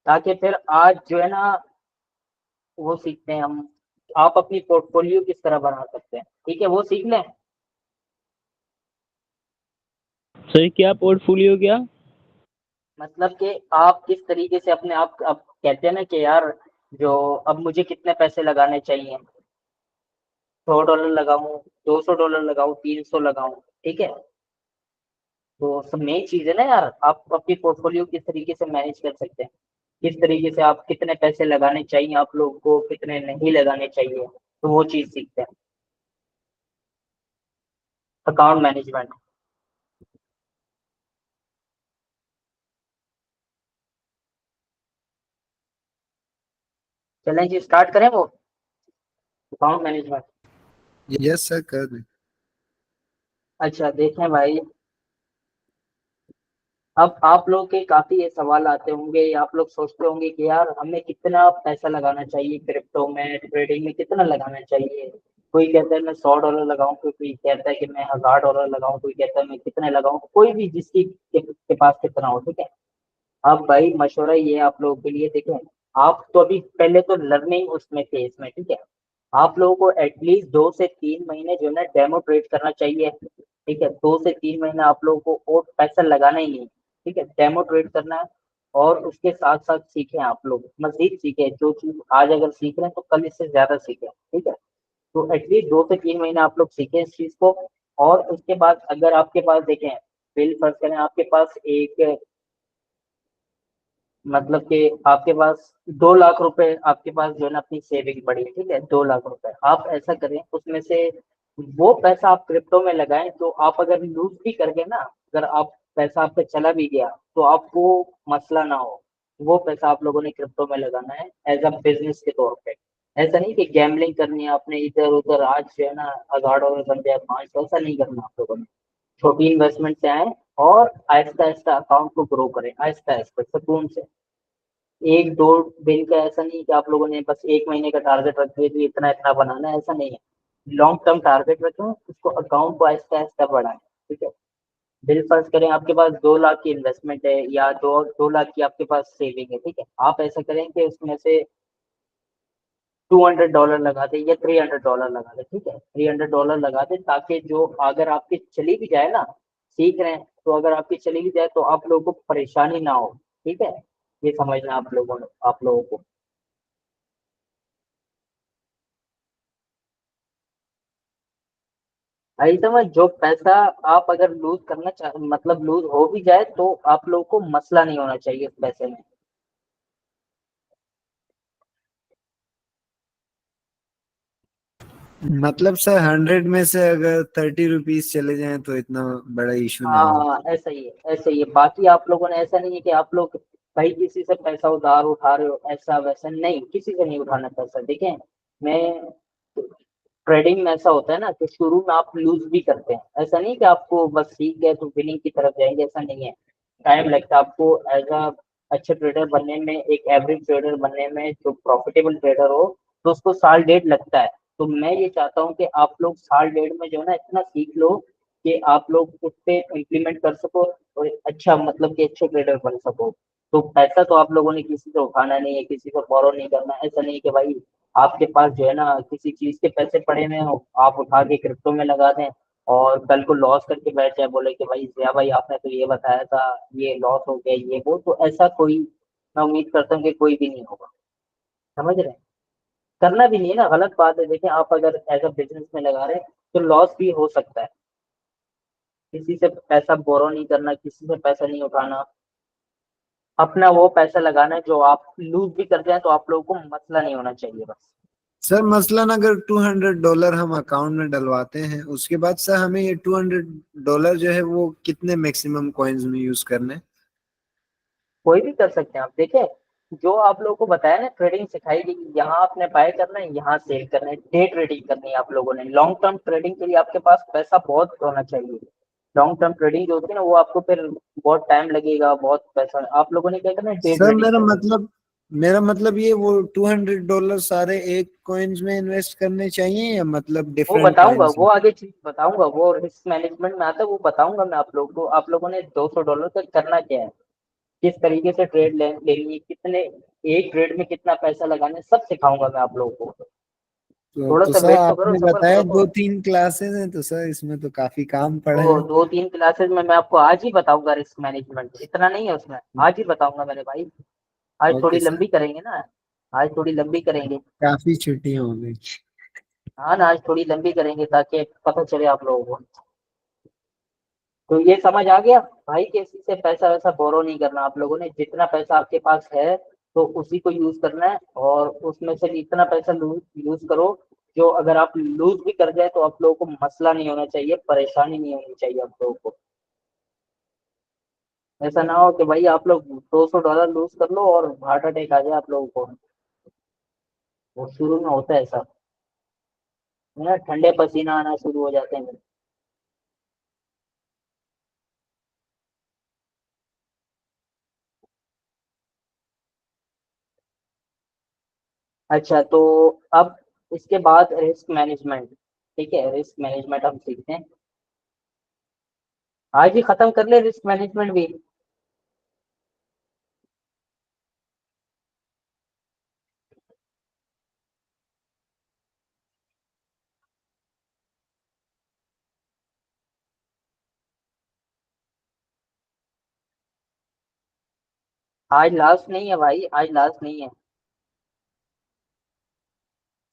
ताकि फिर आज जो है ना वो सीखते हैं हम, आप अपनी पोर्टफोलियो किस तरह बना सकते हैं, ठीक है वो सीख लें। सर क्या पोर्टफोलियो क्या? मतलब कि आप किस तरीके से अपने आप, अब कहते हैं ना कि यार जो अब मुझे कितने पैसे लगाने चाहिए, $100 लगाऊं, $200 लगाऊं, 300 लगाऊं, ठीक है। तो सब मेन चीज है ना यार, आप अपनी पोर्टफोलियो किस तरीके से मैनेज कर सकते हैं, किस तरीके से आप कितने पैसे लगाने चाहिए आप लोगों को, कितने नहीं लगाने चाहिए, तो वो चीज सीखते हैं, अकाउंट मैनेजमेंट। चलें जी स्टार्ट करें वो अकाउंट मैनेजमेंट। यस सर कर दें। अच्छा देखें भाई, अब आप लोग के काफी ये सवाल आते होंगे, या आप लोग सोचते होंगे कि यार हमें कितना पैसा लगाना चाहिए क्रिप्टो में, ट्रेडिंग में कितना लगाना चाहिए। कोई कहता है मैं $100 लगाऊं, कोई कहता है कि मैं $1000 लगाऊं, कोई कहता है मैं कितने लगाऊं, कोई भी जिसकी के पास कितना हो, ठीक है। अब भाई मशवरा ये है आप लोगों के लिए, देखें आप तो अभी पहले तो लर्निंग उसमें थे इसमें, ठीक है। आप लोगों को एटलीस्ट 2 से 3 महीने जो है ना डेमो ट्रेड करना चाहिए, ठीक है। 2 से 3 महीने आप लोगों को और पैसा लगाना ही नहीं, ठीक है, डेमो ट्रेड करना है। और उसके साथ साथ सीखें आप लोग, मजीद सीखें, जो चीज आज अगर सीख रहे हैं तो कल इससे ज्यादा सीखें, ठीक है। तो एटलीस्ट 2 से 3 महीने आप लोग सीखें इस चीज को। और उसके बाद अगर आपके पास देखें, बिल फर्ज करें आपके पास एक मतलब कि आपके पास 2 लाख रुपए आपके पास जो है ना अपनी सेविंग पड़ी है, ठीक है, 2 लाख रुपए। आप ऐसा करें उसमें से वो पैसा आप क्रिप्टो में लगाएं, तो आप अगर लूज भी कर गए ना, अगर आप पैसा आपका चला भी गया तो आपको मसला ना हो। वो पैसा आप लोगों ने क्रिप्टो में लगाना है एज अ बिजनेस के तौर पे। ऐसा नहीं कि गैम्बलिंग करनी है आपने इधर उधर, आज जो है ना 1,000 डॉलर बन जाए 500, ऐसा नहीं करना आप लोगों ने। छोटी इन्वेस्टमेंट से आए और आहिस्ता आहिस्ता अकाउंट को ग्रो करें, आहिस्ता आहिस्ता सुकून से। एक दो दिन का ऐसा नहीं कि आप लोगों ने बस 1 महीने का टारगेट रख दिया कि इतना इतना बनाना है, ऐसा नहीं है। लॉन्ग टर्म टारगेट रखें, उसको अकाउंट को आहिस्ता आहिस्ता बढ़ाएं, ठीक है। बिल फर्ज करें आपके पास 2 लाख की इन्वेस्टमेंट है या 2 लाख की आपके पास सेविंग है, ठीक है। आप ऐसा करें कि उसमें से $200 लगा दे या $300 लगा दे, ठीक है, $300 लगा दे, ताकि जो अगर आपकी चली भी जाए ना, सीख रहे हैं तो अगर आपकी चली भी जाए तो आप लोगों को परेशानी ना हो, ठीक है। ये समझना आप लोगों को। ऐसा में जो पैसा आप अगर लूज करना चाह मतलब लूज हो भी जाए तो आप लोगों को मसला नहीं होना चाहिए उस पैसे में। मतलब सर 100 में से अगर 30 रुपीज चले जाएं तो इतना बड़ा इशू ना हो। हाँ ऐसा ही है, ऐसा ही है। बाकी आप लोगों ने ऐसा नहीं है कि आप लोग भाई किसी से पैसा उधार उठा रहे हो, ऐसा वैसा नहीं, किसी से नहीं उठाना पैसा। देखें, मैं ट्रेडिंग में ऐसा होता है ना कि शुरू में आप लूज भी करते हैं, ऐसा नहीं कि आपको बस सीख गए तो विनिंग की तरफ जाएंगे, ऐसा नहीं है। टाइम लगता है आपको एज अ अच्छे ट्रेडर बनने में, एक एवरेज ट्रेडर बनने में, जो प्रॉफिटेबल ट्रेडर हो, तो उसको साल डेढ़ लगता है। तो मैं ये चाहता हूँ कि आप लोग साल डेढ़ में जो है ना इतना सीख लो कि आप लोग उस पे इम्प्लीमेंट कर सको और अच्छा मतलब कि अच्छे ट्रेडर बन सको। तो पैसा तो आप लोगों ने किसी से उठाना नहीं है, किसी को बोरो नहीं करना, ऐसा नहीं कि भाई आपके पास जो है ना किसी चीज के पैसे पड़े हुए हो, आप उठा के क्रिप्टो में लगा दें और कल को लॉस करके बैठ जाए, बोले कि भाई जिया भाई आपने तो ये बताया था, ये लॉस हो गया, ये वो। तो ऐसा कोई, मैं उम्मीद करता हूँ कि कोई भी नहीं होगा। समझ रहे हैं? करना भी नहीं है ना, गलत बात है। देखें, आप अगर एज अ बिजनेस में लगा रहे हैं तो लॉस भी हो सकता है। किसी से पैसा बोरो नहीं करना, किसी से पैसा नहीं उठाना, अपना वो पैसा लगाना है जो आप लूज भी कर जाए तो आप लोगों को मसला नहीं होना चाहिए बस। सर मसलन अगर $200 हम अकाउंट में डलवाते हैं उसके बाद सर हमें ये $200 जो है वो कितने मैक्सिमम कॉइन्स में यूज करने। कोई भी कर सकते हैं आप। देखें, जो आप लोगों को बताया ना, ट्रेडिंग सिखाई गई, यहाँ आपने बाय करना है, यहाँ सेल करना है, डे ट्रेडिंग करनी है आप लोगों ने। लॉन्ग टर्म ट्रेडिंग के लिए आपके पास पैसा बहुत होना चाहिए। लॉन्ग टर्म ट्रेडिंग जो होती है ना, वो आपको फिर बहुत टाइम लगेगा, बहुत पैसा। आप लोगों ने क्या करना है, डे सर ट्रेडिंग करनी है। मेरा मतलब ये वो $200 सारे एक कॉइन्स में इन्वेस्ट करने चाहिए या मतलब वो डिफरेंट बताऊंगा, कॉइन्स वो में। आगे चीज बताऊंगा, वो रिस्क मैनेजमेंट में आता है, वो बताऊंगा मैं आप लोगों को। आप लोगों ने $200 का करना क्या है, किस तरीके से ट्रेड लेनी है, कितने एक ट्रेड में कितना पैसा लगाना है, सब सिखाऊंगा मैं आप लोगों को। थोड़ा तो सा सर वेट तो करो, आपने सबर बताया करो दो तो। तीन क्लासेस हैं तो सर इसमें तो काफी काम पड़ा वो है। 2-3 क्लासेस में मैं आपको आज ही बताऊंगा रिस्क मैनेजमेंट, इतना नहीं है उसमें, आज ही बताऊंगा मेरे भाई। आज ओके थोड़ी सर। लंबी करेंगे ना, आज थोड़ी लंबी करेंगे। काफी छुट्टी हो गई। हाँ ना, आज थोड़ी लंबी करेंगे ताकि पता चले आप लोगों को। तो ये समझ आ गया भाई, किसी से पैसा वैसा बोरो नहीं करना आप लोगों ने। जितना पैसा आपके पास है तो उसी को यूज करना है, और उसमें से भी इतना पैसा यूज करो जो अगर आप लूज भी कर जाए तो आप लोगों को मसला नहीं होना चाहिए, परेशानी नहीं होनी चाहिए आप लोगों को। ऐसा ना हो कि भाई आप लोग $200 लूज कर लो और हार्ट अटैक आ जाए आप लोगों को। वो शुरू में होता है ऐसा, है ना, ठंडे पसीना आना शुरू हो जाते हैं। अच्छा, तो अब इसके बाद रिस्क मैनेजमेंट, ठीक है, रिस्क मैनेजमेंट हम सीखते हैं। आज ही खत्म कर ले रिस्क मैनेजमेंट भी। आज लास्ट नहीं है भाई, आज लास्ट नहीं है।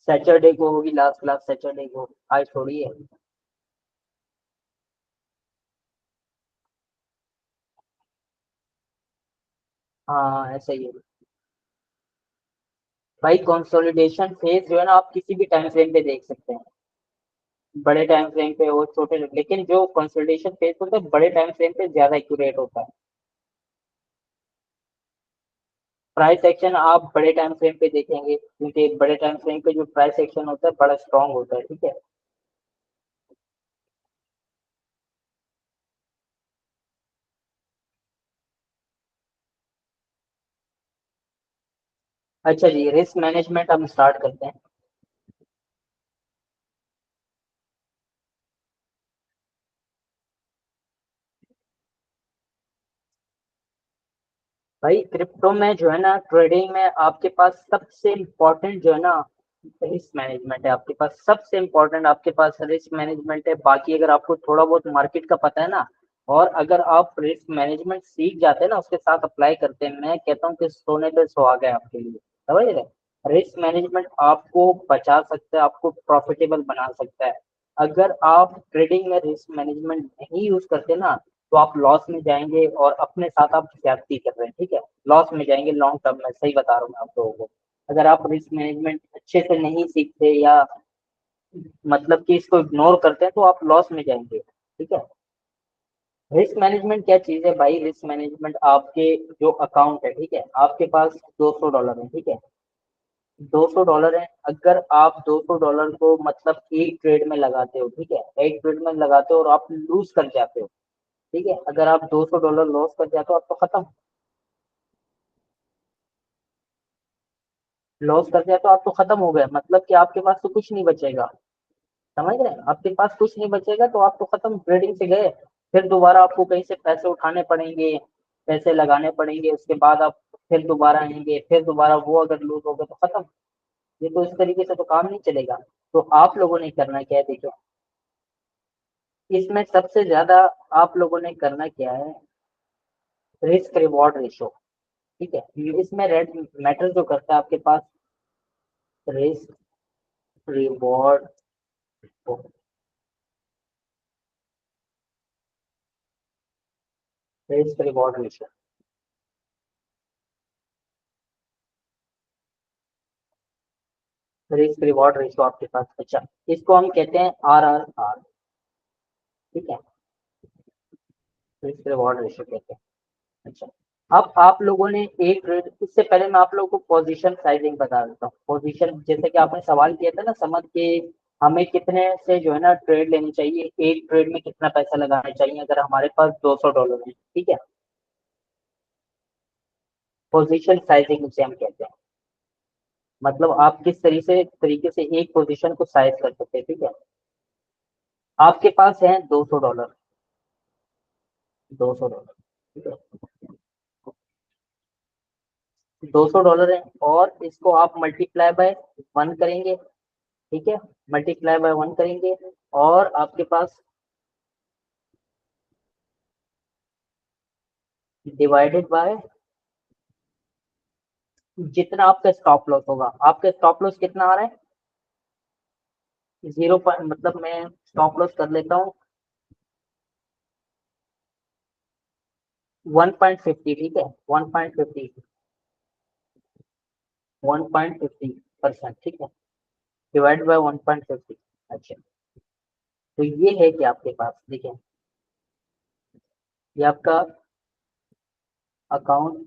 सैटरडे को होगी लास्ट क्लास, सैटरडे को, आज थोड़ी है। हाँ ऐसा ही है भाई। कंसोलिडेशन फेज जो है ना आप किसी भी टाइम फ्रेम पे देख सकते हैं, बड़े टाइम फ्रेम पे और छोटे, लेकिन जो कंसोलिडेशन फेज होता है बड़े टाइम फ्रेम पे ज्यादा एक्यूरेट होता है। प्राइस एक्शन आप बड़े टाइम फ्रेम पे देखेंगे, क्योंकि बड़े टाइम फ्रेम पे जो प्राइस एक्शन होता है बड़ा स्ट्रांग होता है, ठीक है। अच्छा जी, रिस्क मैनेजमेंट हम स्टार्ट करते हैं। भाई क्रिप्टो में जो है ना, ट्रेडिंग में आपके पास सबसे इम्पोर्टेंट जो है ना रिस्क मैनेजमेंट है। आपके पास सबसे इम्पोर्टेंट आपके पास रिस्क मैनेजमेंट है। बाकी अगर आपको थोड़ा बहुत मार्केट का पता है ना, और अगर आप रिस्क मैनेजमेंट सीख जाते हैं ना, उसके साथ अप्लाई करते हैं, मैं कहता हूँ कि सोने पे सुहागा है आपके लिए, समझ रहे। रिस्क मैनेजमेंट आपको बचा सकता है, आपको प्रॉफिटेबल बना सकता है। अगर आप ट्रेडिंग में रिस्क मैनेजमेंट नहीं यूज करते ना, तो आप लॉस में जाएंगे, और अपने साथ आप ज्यादती कर रहे हैं, ठीक है। लॉस में जाएंगे लॉन्ग टर्म में, सही बता रहा हूँ मैं आप लोगों को। अगर आप रिस्क मैनेजमेंट अच्छे से नहीं सीखते, या मतलब कि इसको इग्नोर करते हैं, तो आप लॉस में जाएंगे, ठीक है। रिस्क मैनेजमेंट क्या चीज है भाई? रिस्क मैनेजमेंट आपके जो अकाउंट है, ठीक है, आपके पास $200 है, ठीक है। $200 है, अगर आप $200 को मतलब एक ट्रेड में लगाते हो, ठीक है, एक ट्रेड में लगाते हो और आप लूज कर जाते हो, ठीक है, अगर आप $200 लॉस कर जाते हो, आप तो खत्म। लॉस कर दिया तो आप तो खत्म हो गए, मतलब कि आपके पास तो कुछ नहीं बचेगा, समझ रहे हैं। आपके पास कुछ नहीं बचेगा तो आप तो खत्म, ट्रेडिंग से गए। फिर दोबारा आपको कहीं से पैसे उठाने पड़ेंगे, पैसे लगाने पड़ेंगे, उसके बाद आप फिर दोबारा आएंगे, फिर दोबारा वो अगर लूज हो गए तो खत्म। ये तो इस तरीके से तो काम नहीं चलेगा। तो आप लोगों ने करना क्या है, देखो, इसमें सबसे ज्यादा आप लोगों ने करना क्या है, रिस्क रिवॉर्ड रेशो, ठीक है। इसमें रेड मैटर जो करता है आपके पास, risk reward, risk reward ratio, risk reward ratio आपके पास। अच्छा, इसको हम कहते हैं RRR, ठीक है, रिस्क रिवॉर्ड रेशियो कहते हैं। अच्छा, अब आप लोगों ने एक ट्रेड, इससे पहले मैं आप लोगों को पोजीशन साइजिंग बता देता हूँ। पोजीशन जैसे कि आपने सवाल किया था ना, समझ के हमें कितने से जो है ना ट्रेड लेनी चाहिए, एक ट्रेड में कितना पैसा लगाना चाहिए अगर हमारे पास $200 है, ठीक है। पोजीशन साइजिंग उसे हम कहते हैं, मतलब आप किस तरीके से एक पोजीशन को साइज कर सकते हैं, ठीक है। आपके पास है $200, $200, ठीक है, $200 है, और इसको आप मल्टीप्लाई बाय वन करेंगे, ठीक है, मल्टीप्लाई बाय वन करेंगे, और आपके पास डिवाइडेड बाय जितना आपका स्टॉप लॉस होगा। आपका स्टॉप लॉस कितना आ रहा है? जीरो पॉइंट, मतलब मैं स्टॉप लॉस कर लेता हूँ 1.50, ठीक है, 1.50, 1.50%, ठीक है, डिवाइड बाय 1.50। अच्छा, तो ये है कि आपके पास देखिए, ये आपका अकाउंट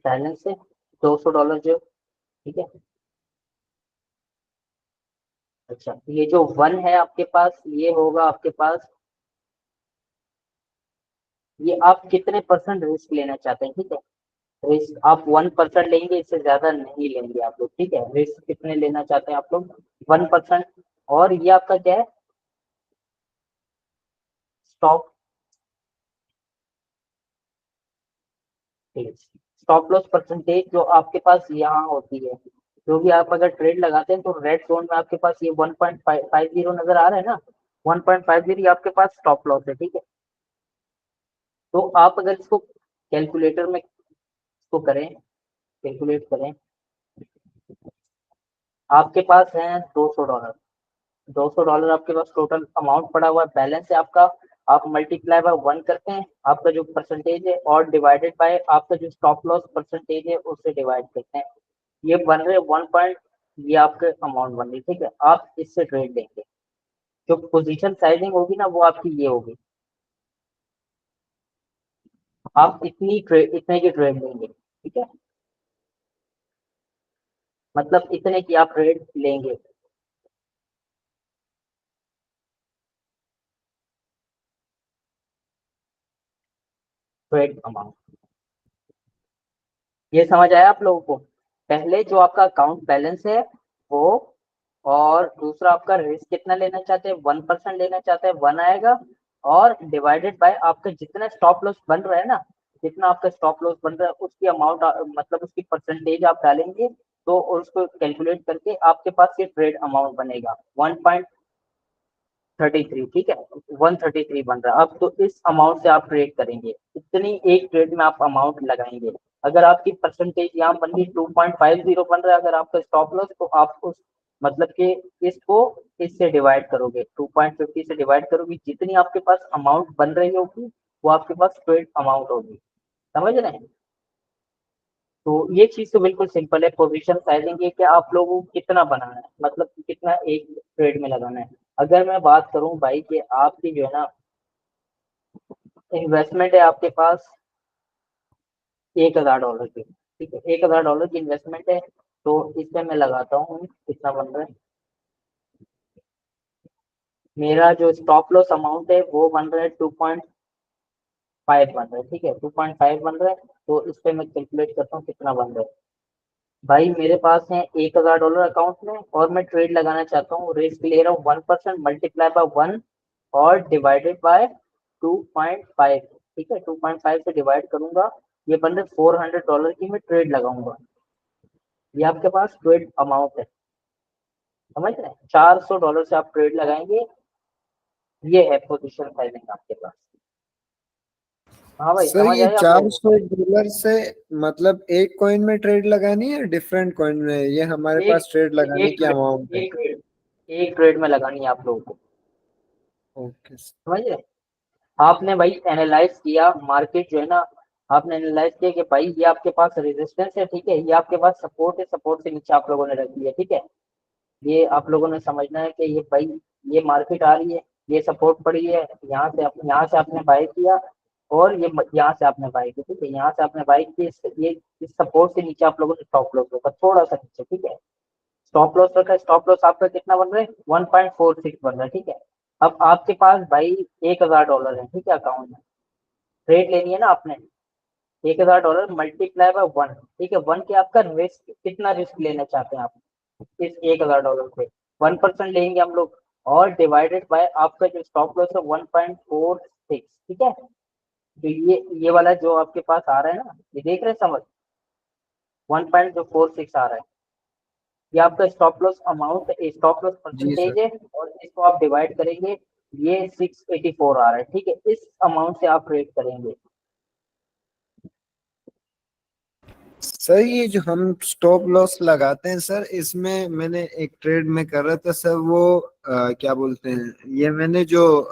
बैलेंस है $200 जो, ठीक है। अच्छा, ये जो वन है आपके पास, ये होगा आपके पास, ये आप कितने परसेंट रिस्क लेना चाहते हैं, ठीक है। रिस्क आप 1% लेंगे, इससे ज्यादा नहीं लेंगे आप लोग, ठीक है। रिस्क कितने लेना चाहते हैं आप लोग? 1%। और ये आपका क्या है? स्टॉप, स्टॉप लॉस परसेंटेज जो आपके पास यहाँ होती है, जो भी आप अगर ट्रेड लगाते हैं तो रेड जोन में आपके पास ये 1.50 नजर आ रहा है ना, 1.50 आपके पास स्टॉप लॉस है, ठीक है। तो आप अगर इसको कैलकुलेटर में इसको करें, कैलकुलेट करें, आपके पास है $200, $200 आपके पास टोटल अमाउंट पड़ा हुआ है, बैलेंस है आपका आप मल्टीप्लाई बाय 1 करते हैं आपका जो परसेंटेज है, और डिवाइडेड बाय आपका जो स्टॉप लॉस परसेंटेज है उससे डिवाइड करते हैं। ये बन रहे 1 पॉइंट, ये आपके अमाउंट बन रही, ठीक है। आप इससे ट्रेड लेंगे, जो पोजीशन साइजिंग होगी ना वो आपकी ये होगी, आप इतने की ट्रेड लेंगे, ठीक है, मतलब इतने की आप ट्रेड लेंगे। ट्रेड अमाउंट, ये समझ आया आप लोगों को? पहले जो आपका अकाउंट बैलेंस है वो, और दूसरा आपका रिस्क कितना लेना चाहते हैं, 1% लेना चाहते हैं, 1 आएगा, और डिवाइडेड बाय आपका जितना स्टॉप लॉस बन रहा है ना, जितना आपका स्टॉप लॉस बन रहा है उसकी अमाउंट, मतलब उसकी परसेंटेज आप डालेंगे, तो उसको कैलकुलेट करके आपके पास ये ट्रेड अमाउंट बनेगा 1.33, ठीक है, 133 बन रहा है। अब तो इस अमाउंट से आप ट्रेड करेंगे, इतनी एक ट्रेड में आप अमाउंट लगाएंगे। अगर आपकी परसेंटेज यहाँ बन गई 2.50 बन रहा है अगर आपका स्टॉप लॉस, तो आप उस मतलब कि इसको इससे डिवाइड करोगे, 2.50 से डिवाइड करोगे, जितनी आपके पास अमाउंट बन रही होगी वो आपके पास ट्रेड अमाउंट होगी। समझ रहे हैं? तो ये चीज तो बिल्कुल सिंपल है। पोजीशन साइजिंग ये कि आप लोगों को कितना बनाना है, मतलब कि कितना एक ट्रेड में लगाना है। अगर मैं बात करूं भाई कि आपकी जो है ना इन्वेस्टमेंट है आपके पास $1,000 की, ठीक है, $1,000 की इन्वेस्टमेंट है, तो इसमें मैं लगाता हूँ, कितना बन रहा है, मेरा जो स्टॉप लॉस अमाउंट है वो बन रहा है 2.5 बन रहा है, ठीक है, 2.5 बन रहा है। तो इस पे मैं कैलकुलेट करता हूँ कितना बन रहा है। भाई मेरे पास है $1,000 अकाउंट में, और मैं ट्रेड लगाना चाहता हूँ, रिस्क ले रहा हूँ 1%, मल्टीप्लाई बाय 1 और डिवाइडेड बाय 2.5, ठीक है, 2.5 से डिवाइड करूंगा, ये बन रहे $400 की मैं ट्रेड लगाऊंगा। ये आपके पास ट्रेड अमाउंट है, समझ रहे हैं? $400 से आप ट्रेड लगाएंगे, ये है पोजिशन साइजिंग आपके पास। हाँ भाई, सर समझ ये आए आप चार लोगों सौ डॉलर से मतलब एक कॉइन में ट्रेड लगानी है, डिफरेंट कॉइन में? ये हमारे को? पास ट्रेड लगाने एक की अमाउंट है। एक ट्रेड एक ट्रेड में लगानी है आप लोगों को, ओके। समझ रहे हैं? आपने भाई एनालाइज किया मार्केट जो है ना, आपने एनालाइज किया कि भाई ये आपके पास रेजिस्टेंस है, ठीक है, ये आपके पास सपोर्ट है, सपोर्ट से नीचे आप लोगों ने रख दिया, ठीक है। ये आप लोगों ने समझना है कि ये भाई ये मार्केट आ रही है, ये सपोर्ट पड़ी है, यहाँ से आपने बाय किया, और ये यहाँ से आपने बाय की, ठीक है, यहाँ से आपने बाय की, ये इस सपोर्ट से नीचे आप लोगों ने स्टॉप लॉस रखा थोड़ा सा नीचे, ठीक है, स्टॉप लॉस रखा, स्टॉप लॉस आपका कितना बन रहा है, 1.46 बन रहा है, ठीक है। अब आपके पास भाई $1,000 है, ठीक है, अकाउंट में ट्रेड लेनी है ना आपने, $1,000 मल्टीप्लाई बाय 1, ठीक है, 1 के आपका रिस्क, कितना रिस्क लेना चाहते हैं आप इस $1,000 पे, 1% लेंगे हम लोग, और डिवाइडेड बाय आपका जो स्टॉप लॉस है 1.46, ठीक है। तो ये वाला जो आपके पास आ रहा है ना, ये देख रहे हैं समझ, 1.46 आ रहा है, ये आपका stop loss amount, stop loss जी सर। परसेंटेज है, और इसको आप डिवाइड करेंगे, ये 684 आ रहा है, ठीक है, इस अमाउंट से आप ट्रेड करेंगे। सर ये जो हम स्टॉप लॉस लगाते हैं सर, इसमें मैंने एक ट्रेड में कर रहा था सर, वो क्या बोलते हैं, ये मैंने जो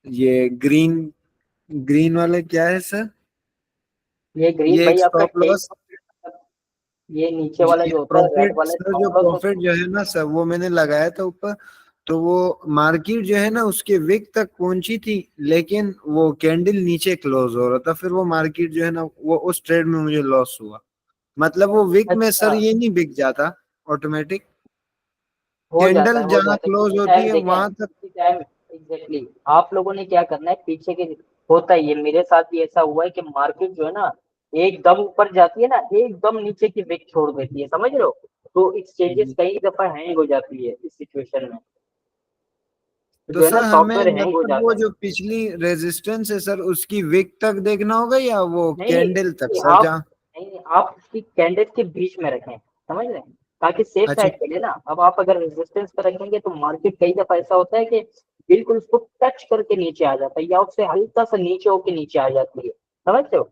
ये ग्रीन ग्रीन वाले क्या है सर? ये ग्रीन ये एक भाई आपका स्टॉप टेक लॉस। प्रॉफिट, ये नीचे जी वाला ये जो होता है रेड प्रॉफिट वाला सर, जो स्टॉप लॉस होता प्रॉफिट जो है ना सर, वो मैंने लगाया था ऊपर। तो वो मार्केट जो है ना उसके विक तक पहुंची थी, लेकिन वो कैंडल नीचे क्लोज हो रहा था, फिर वो मार्केट जो है ना, वो उस ट्रेड में मुझे लॉस हुआ। मतलब वो विक है। में अच्छा, सर ये नहीं बिक जाता ऑटोमेटिक, हो जाता कैंडल है, हो जहां जाता है क्लोज किसी होती टाइम, है देखें वहां तक। किसी टाइम, एग्जैक्टली आप लोगों ने क्या करना है, पीछे के, होता है ये, मेरे साथ भी ऐसा हुआ है कि मार्केट जो है ना एकदम ऊपर जाती है ना, एकदम नीचे की विक छोड़ देती है, समझ रहे हो? तो एक्सचेंजेस जी। कई दफा हैंग हो जाती है इस सिचुएशन में, तो तो जो है ना सर हमें सॉफ्टवेयर हैंग हो मतलब वो जाता है। जो पिछली रेजिस्टेंस है सर, उसकी विक तक देखना होगा या वो नहीं कैंडल तक नहीं, सर आप जहाँ? नहीं, आप उसकी कैंडल के बीच में रखें, समझ रहे हैं, ताकि सेफ अच्छा। साइड के लिए ना। अब आप अगर रेजिस्टेंस पर रखेंगे तो मार्केट कई दफा ऐसा होता है कि बिल्कुल उसको टच करके नीचे आ जाता है, या उससे हल्का सा नीचे होके नीचे आ जाती है, समझ रहे हो?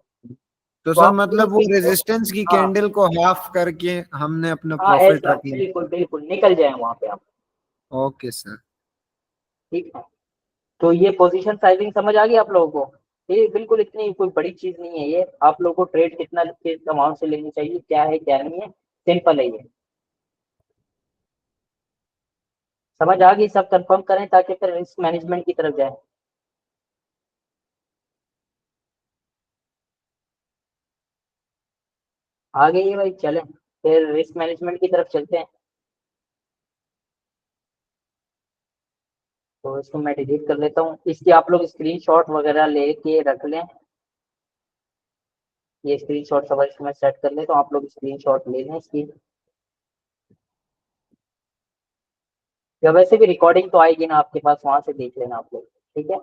तो तो सर आप मतलब वो उसकी, रेजिस्टेंस की हाँ कैंडल को हाफ करके हमने अपना हाँ, प्रॉफिट ऐसा रख लिया। बिल्कुल बिल्कुल निकल जाए वहां पे आप, ओके सर। ठीक है। तो ये पोजीशन साइजिंग समझ आ गई आप लोगों को। ये बिल्कुल इतनी कोई बड़ी चीज नहीं है, ये आप लोगों को ट्रेड कितना किस अमाउंट से लेनी चाहिए, क्या है क्या नहीं है, सिंपल है ये। समझ आ गई, सब कंफर्म करें ताकि फिर रिस्क मैनेजमेंट की तरफ जाए। आ गई है भाई, चलें फिर रिस्क मैनेजमेंट की तरफ चलते हैं। तो इसको मैं डिलीट कर लेता हूँ, इसकी आप लोग स्क्रीनशॉट वगैरह लेके रख लें। ये स्क्रीनशॉट सब इसको मैं सेट कर लेता हूँ, आप लोग स्क्रीनशॉट ले लें इसकी। या वैसे भी रिकॉर्डिंग तो आएगी ना आपके पास, वहां से देख लेना आप लोग, ठीक है।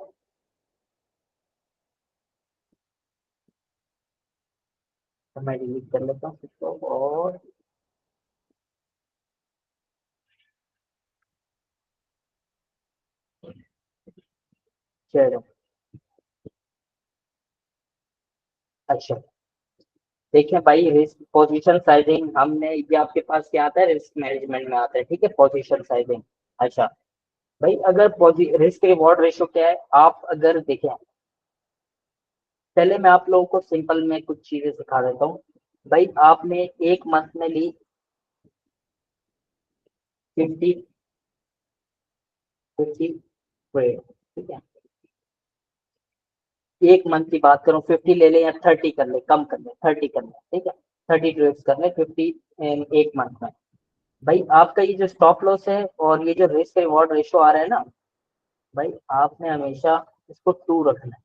तो मैं डिलीट कर लेता हूँ इसको, और चलो अच्छा। देखिए भाई, रिस्क पोजीशन साइजिंग हमने, ये आपके पास क्या आता है, रिस्क मैनेजमेंट में आता है, ठीक है, पोजीशन साइजिंग। अच्छा भाई, अगर रिस्क रिवॉर्ड रेशो क्या है, आप अगर देखें, पहले मैं आप लोगों को सिंपल में कुछ चीजें सिखा देता हूँ। भाई आपने एक मंथ में ली 50, 50 ट्रेड, ठीक है। एक मंथ की बात करूं, 50 ले ले या 30 कर ले, कम कर ले, 30 कर ले, ठीक है। 30 ट्रेड्स कर ले 50 एक मंथ में। भाई आपका ये जो स्टॉप लॉस है और ये जो रिस्क रिवॉर्ड रेशो आ रहा है ना, भाई आपने हमेशा इसको 2 रखना है।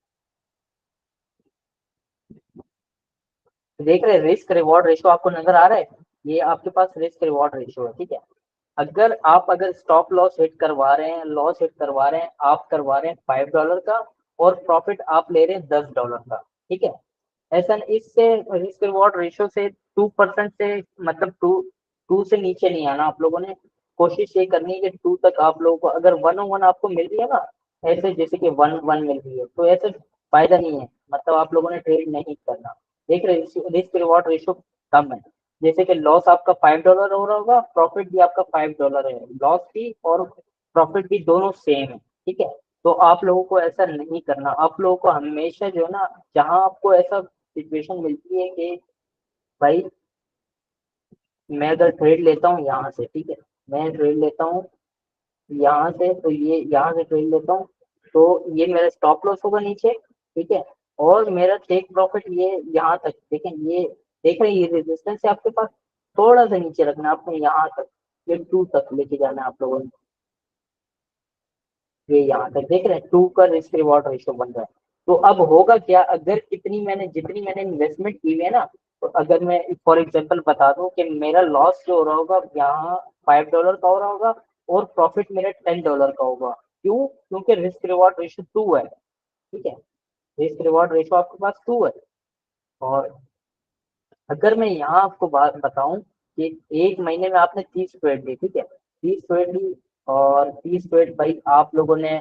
देख रहे, रिस्क रिवॉर्ड रेशो आपको नजर आ रहा है, ये आपके पास रिस्क रिवॉर्ड रेशो है, ठीक है। अगर स्टॉप लॉस हिट करवा रहे हैं, लॉस हिट करवा रहे हैं, आप करवा रहे हैं $5 का, और प्रॉफिट आप ले रहे हैं $10 का, ठीक है। ऐसा इससे रिस्क रिवॉर्ड रेशो से 2% से, मतलब टू से नीचे नहीं आना आप लोगों ने। कोशिश ये करनी है कि 2 तक आप लोगों को, अगर 101 आपको मिल रही है ना, ऐसे जैसे कि 1 1 मिल रही है, तो ऐसे फायदा नहीं है, मतलब आप लोगों ने ट्रेड नहीं करना। देख रहे, रिस्क रिवॉर्ड रेशो कम है। जैसे कि लॉस आपका $5 हो रहा होगा, प्रॉफिट भी आपका $5 है, लॉस भी और प्रॉफिट भी दोनों सेम है, ठीक है। तो आप लोगों को ऐसा नहीं करना, आप लोगों को हमेशा जो है ना, जहां आपको ऐसा सिचुएशन मिलती है कि भाई मैं अगर ट्रेड लेता हूँ यहाँ से, ठीक है, मैं ट्रेड लेता हूँ यहाँ से, तो ये यहाँ से ट्रेड लेता हूँ, तो ये मेरा स्टॉप लॉस होगा नीचे, ठीक है। और मेरा टेक प्रॉफिट ये यहाँ तक, देखें ये, देख रहे हैं ये रेजिस्टेंस है आपके पास, थोड़ा सा नीचे रखना है आपको, यहाँ तक, ये 2 तक लेके जाना है आप लोगों ने। ये यहाँ तक देख रहे हैं, 2 का रिस्क रिवॉर्ड रेशियो बन रहा है। तो अब होगा क्या, अगर जितनी मैंने इन्वेस्टमेंट की हुई है ना, तो अगर मैं फॉर एग्जांपल बता दूं कि मेरा लॉस जो हो रहा होगा यहाँ $5 का हो रहा होगा, और प्रॉफिट मेरा $10 का होगा। क्यों? क्योंकि रिस्क रिवॉर्ड रेशियो 2 है, ठीक है। रिस्क रिवॉर्ड रेशियो आपके पास 2 है। और अगर मैं यहाँ आपको बात बताऊं कि एक महीने में आपने 30 ट्रेड ली, ठीक है, 30 ट्रेड ली, और 30 ट्रेड भाई आप लोगों ने,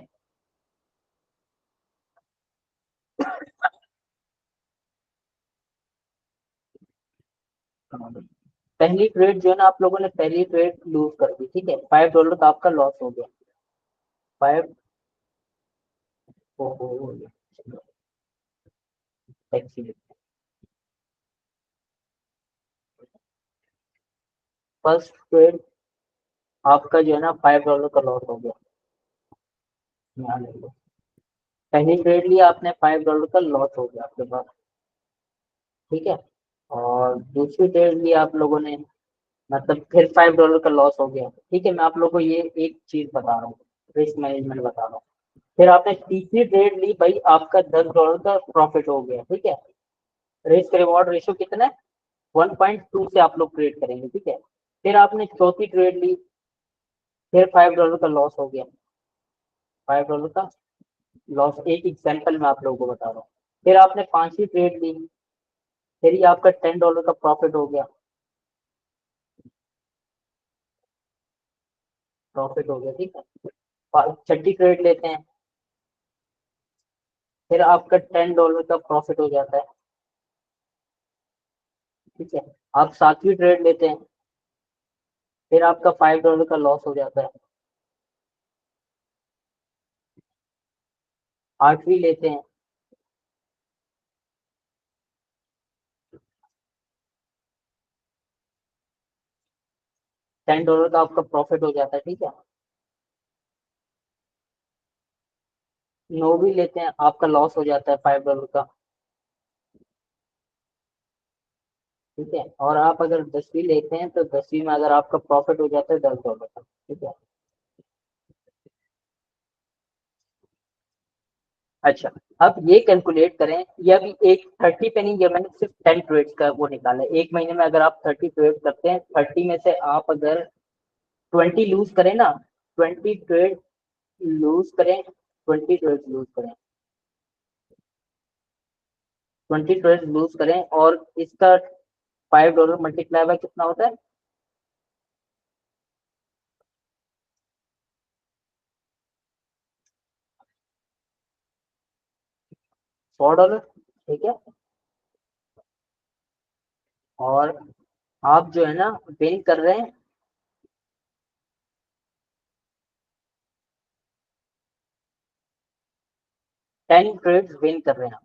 पहली ट्रेड जो है ना, आप लोगों ने पहली ट्रेड लूज कर दी, ठीक है, $5 का आपका लॉस हो गया। 5, फर्स्ट ट्रेड आपका जो है ना $5 का लॉस हो गया, ध्यान रखो। पहली ट्रेड लिया आपने, $5 का लॉस हो गया आपके पास, ठीक है। और दूसरी ट्रेड लिया आप लोगों ने, मतलब फिर $5 का लॉस हो गया, ठीक है। मैं आप लोगों को ये एक चीज बता रहा हूँ, रिस्क मैनेजमेंट बता रहा हूँ। फिर आपने तीसरी ट्रेड ली, भाई आपका $10 का प्रॉफिट हो गया, ठीक है। रिस्क रिवॉर्ड रेशियो कितना है, 1.2 से आप लोग ट्रेड करेंगे, ठीक है। फिर आपने चौथी ट्रेड ली, फिर $5 का लॉस हो गया, $5 का लॉस, एक एग्जाम्पल मैं आप लोगों को बता रहा हूँ। फिर आपने पांचवी ट्रेड ली, फिर ये आपका $10 का प्रॉफिट हो गया, प्रॉफिट हो गया, ठीक है। छठी ट्रेड लेते हैं, फिर आपका $10 का प्रॉफिट हो जाता है, ठीक है। आप सातवीं ट्रेड लेते हैं, फिर आपका $5 का लॉस हो जाता है। 8वीं लेते हैं, $10 का आपका प्रॉफिट हो जाता है, ठीक है। 9वीं लेते हैं, आपका लॉस हो जाता है $5 का, ठीक है। और आप अगर 10वीं लेते हैं तो 10वीं में अगर आपका प्रॉफिट हो जाता है $10 का, ठीक है। अच्छा, अब ये कैलकुलेट करें, ये अभी एक 30 पे नहीं, ये मैंने सिर्फ 10 ट्रेड्स का वो निकाला है। एक महीने में अगर आप 30 ट्रेड करते हैं, 30 में से आप अगर 20 लूज करें ना, 20 ट्रेड लूज करें, 20 ट्रेड लूज करें, 20 ट्रेड लूज करें, और इसका $5 मल्टीप्लाई बाय कितना होता है, $100, ठीक है। और आप जो है ना विन कर रहे हैं 10 ट्रेड विन कर रहे हैं,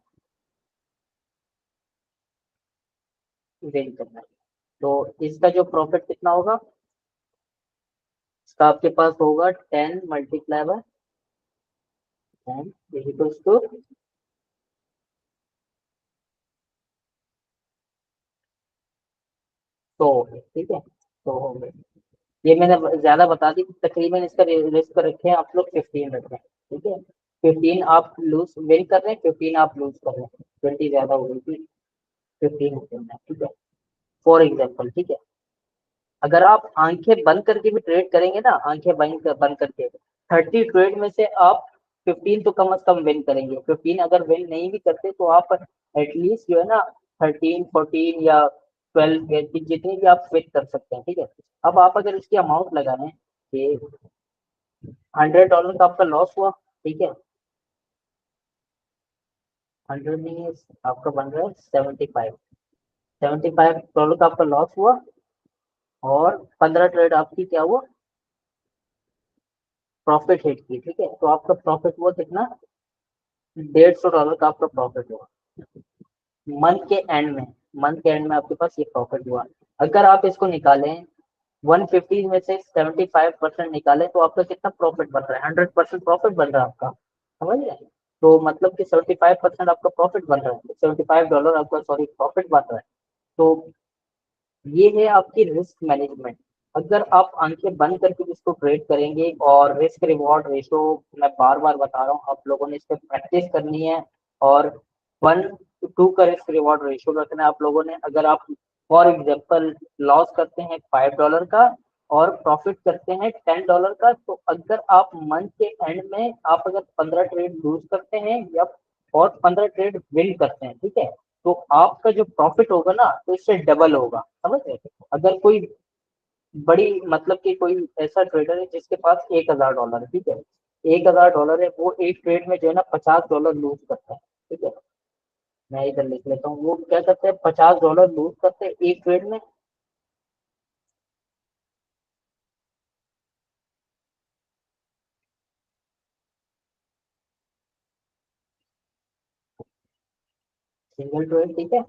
विन कर रहे हैं, तो इसका जो प्रॉफिट कितना होगा, इसका आपके पास होगा 10 मल्टीप्लाई बाय 10 इक्वल्स टू 100, ठीक है, 100 हो गए। ये मैंने ज्यादा बता दी, तकरीबन इसका रिस्क रखे हैं आप लोग 15 रखें, ठीक है। 15 आप लूज विन कर रहे हैं, 15 आप लूज कर रहे हैं, 20 ज्यादा हो गई थी, 15 करना है, ठीक है, फॉर एग्जाम्पल, ठीक है। अगर आप आंखें बंद करके भी ट्रेड करेंगे ना, आंखें बंद करके 30 ट्रेड में से आप 15 तो कम से कम विन करेंगे। 15 अगर विन नहीं भी करते तो आप एटलीस्ट जो है ना 13 14 या 12 जितने भी आप विन कर सकते हैं, ठीक है। अब आप अगर इसकी अमाउंट लगाएं कि $100 का आपका लॉस हुआ, ठीक है, 100 नहीं है, आपका बन रहा है 75, $75 का आपका लॉस हुआ, और 15 ट्रेड आपकी क्या हुआ, प्रॉफिट हिट की, ठीक है। तो आपका प्रॉफिट हुआ कितना, $150 का आपका प्रॉफिट हुआ मंथ के एंड में, मंथ के एंड में आपके पास ये प्रॉफिट हुआ। अगर आप इसको निकालें 150 में से 75% निकालें तो आपका कितना प्रॉफिट बन रहा है, 100% प्रॉफिट बन रहा है आपका, समझ रहे हैं। तो मतलब कि 75% आपका प्रॉफिट बन रहा है, $75 आपका सॉरी प्रॉफिट बन रहा है। तो ये है आपकी रिस्क मैनेजमेंट। अगर आप आंखें बंद करके इसको ट्रेड करेंगे, और रिस्क रिवॉर्ड रेशो मैं बार बार बता रहा हूँ, आप लोगों ने इस पर प्रैक्टिस करनी है, और 1:2 का रिस्क रिवॉर्ड रेशो रखना है आप लोगों ने। अगर आप फॉर एग्जाम्पल लॉस करते हैं $5 का और प्रॉफिट करते हैं $10 का, तो अगर आप मंथ के एंड में आप अगर 15 ट्रेड लूज करते हैं या और 15 ट्रेड विन करते हैं, ठीक है, तो आपका जो प्रॉफिट होगा ना तो इससे डबल होगा, समझ रहे हैं? अगर कोई बड़ी मतलब कि कोई ऐसा ट्रेडर है जिसके पास $1,000 है, ठीक है, $1,000 है, वो एक ट्रेड में जो है ना $50 लूज करता है, ठीक है। मैं इधर लिख लेता हूँ, वो क्या करते हैं, $50 लूज करते हैं एक ट्रेड में। सिंगल ट्रेड, ठीक है।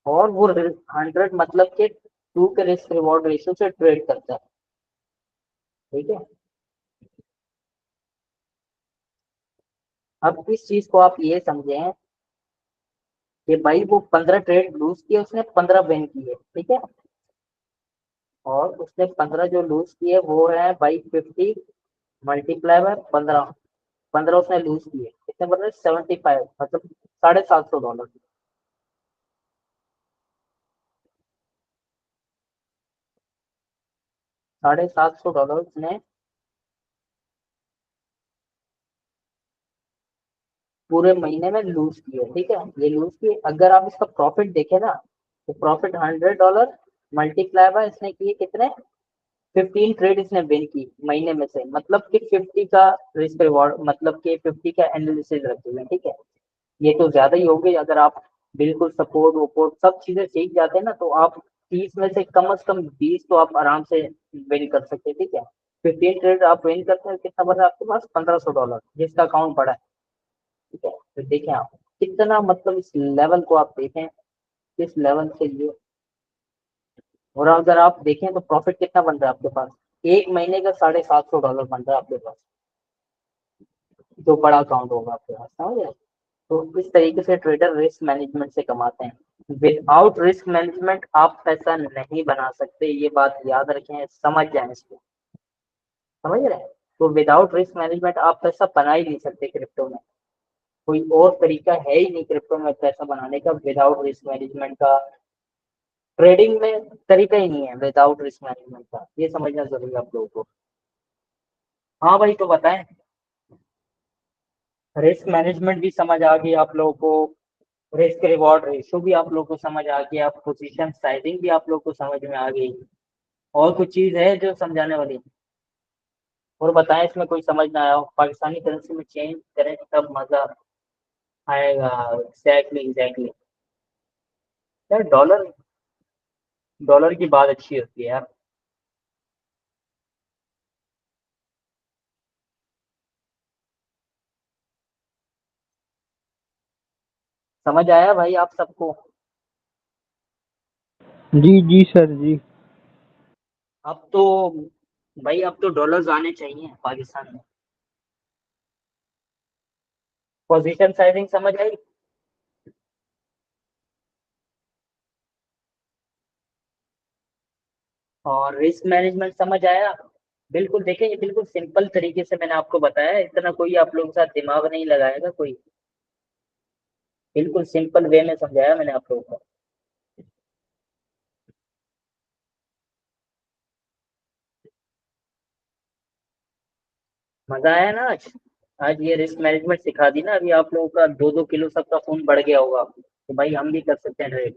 और वो 100 मतलब के 2 के रिस्क रिवॉर्ड रेशियो से ट्रेड करता है, ठीक है। अब इस चीज को आप ये समझें कि भाई वो 15 ट्रेड लूज किए, उसने 15 विन किए, ठीक है। और उसने 15 जो लूज किए वो है भाई 50 मल्टीप्लाई बाय 15, 15 उसने लूज किए, कितने बन रहे, 75, मतलब $750, $750 उसने पूरे महीने में लूज किए, ठीक है। ये लूज किए, अगर आप इसका प्रॉफिट देखें ना, तो प्रॉफिट $100 मल्टीप्लाई बाय इसने किए कितने, 15 ट्रेड इसने विन की महीने में से, मतलब कि 50 का रिस्क रिवॉर्ड, मतलब कि 50 का एनालिसिस रखे हुए, ठीक है। ये तो ज्यादा ही हो गई, अगर आप बिल्कुल सपोर्ट वपोर्ट सब चीजें सीख जाते हैं ना, तो आप 30 में से कम 20 तो आप आराम से विन कर सकते हैं, ठीक है। 15 ट्रेड आप विन करते हैं, कितना बन रहा है आपके पास? $1500, जिसका अकाउंट बड़ा है, ठीक है। तो देखें आप कितना, मतलब इस लेवल को आप देखें, किस लेवल से ये, और अगर आप देखें तो प्रॉफिट कितना बन रहा है आपके पास, एक महीने का $750 बन रहा है आपके पास, जो बड़ा अकाउंट होगा आपके पास, समझ रहे हैं? तो इस तरीके से ट्रेडर रिस्क मैनेजमेंट से कमाते हैं। विदाउट रिस्क मैनेजमेंट आप पैसा नहीं बना सकते, ये बात याद रखें, समझ जाएं इसको, समझ रहे हैं? तो विदाउट रिस्क मैनेजमेंट आप पैसा बना ही नहीं सकते क्रिप्टो में, कोई और तरीका है ही नहीं क्रिप्टो में पैसा बनाने का विदाउट रिस्क मैनेजमेंट का। ट्रेडिंग में तरीका ही नहीं है विदाउट रिस्क मैनेजमेंट का, ये समझना जरूरी है आप लोगों को। हाँ भाई, तो बताएं, रिस्क मैनेजमेंट भी समझ आ गई आप लोगों को, रिस्क रिवॉर्ड रेशो भी आप लोगों को समझ आ गया, पोजीशन साइजिंग भी आप लोगों को समझ में आ गई, और कुछ चीज है जो समझाने वाली? और बताएं, इसमें कोई समझ ना आया हो, पाकिस्तानी करेंसी में चेंज करें तब मजा आएगा। एग्जैक्टली एग्जैक्टली यार, डॉलर डॉलर की बात अच्छी होती है यार। समझ आया भाई आप सबको? जी जी सर जी। अब तो भाई, अब तो डॉलर्स आने चाहिए पाकिस्तान में। पोजीशन साइजिंग समझ आई? और रिस्क मैनेजमेंट समझ आया? बिल्कुल, देखें ये बिल्कुल सिंपल तरीके से मैंने आपको बताया, इतना कोई आप लोगों के साथ दिमाग नहीं लगाएगा कोई, बिल्कुल सिंपल वे में समझाया मैंने आप लोगों को। मजा आया ना आज? आज ये रिस्क मैनेजमेंट सिखा दी ना, अभी आप लोगों का 2-2 किलो सबका खून बढ़ गया होगा, तो भाई हम भी कर सकते हैं ट्रेड।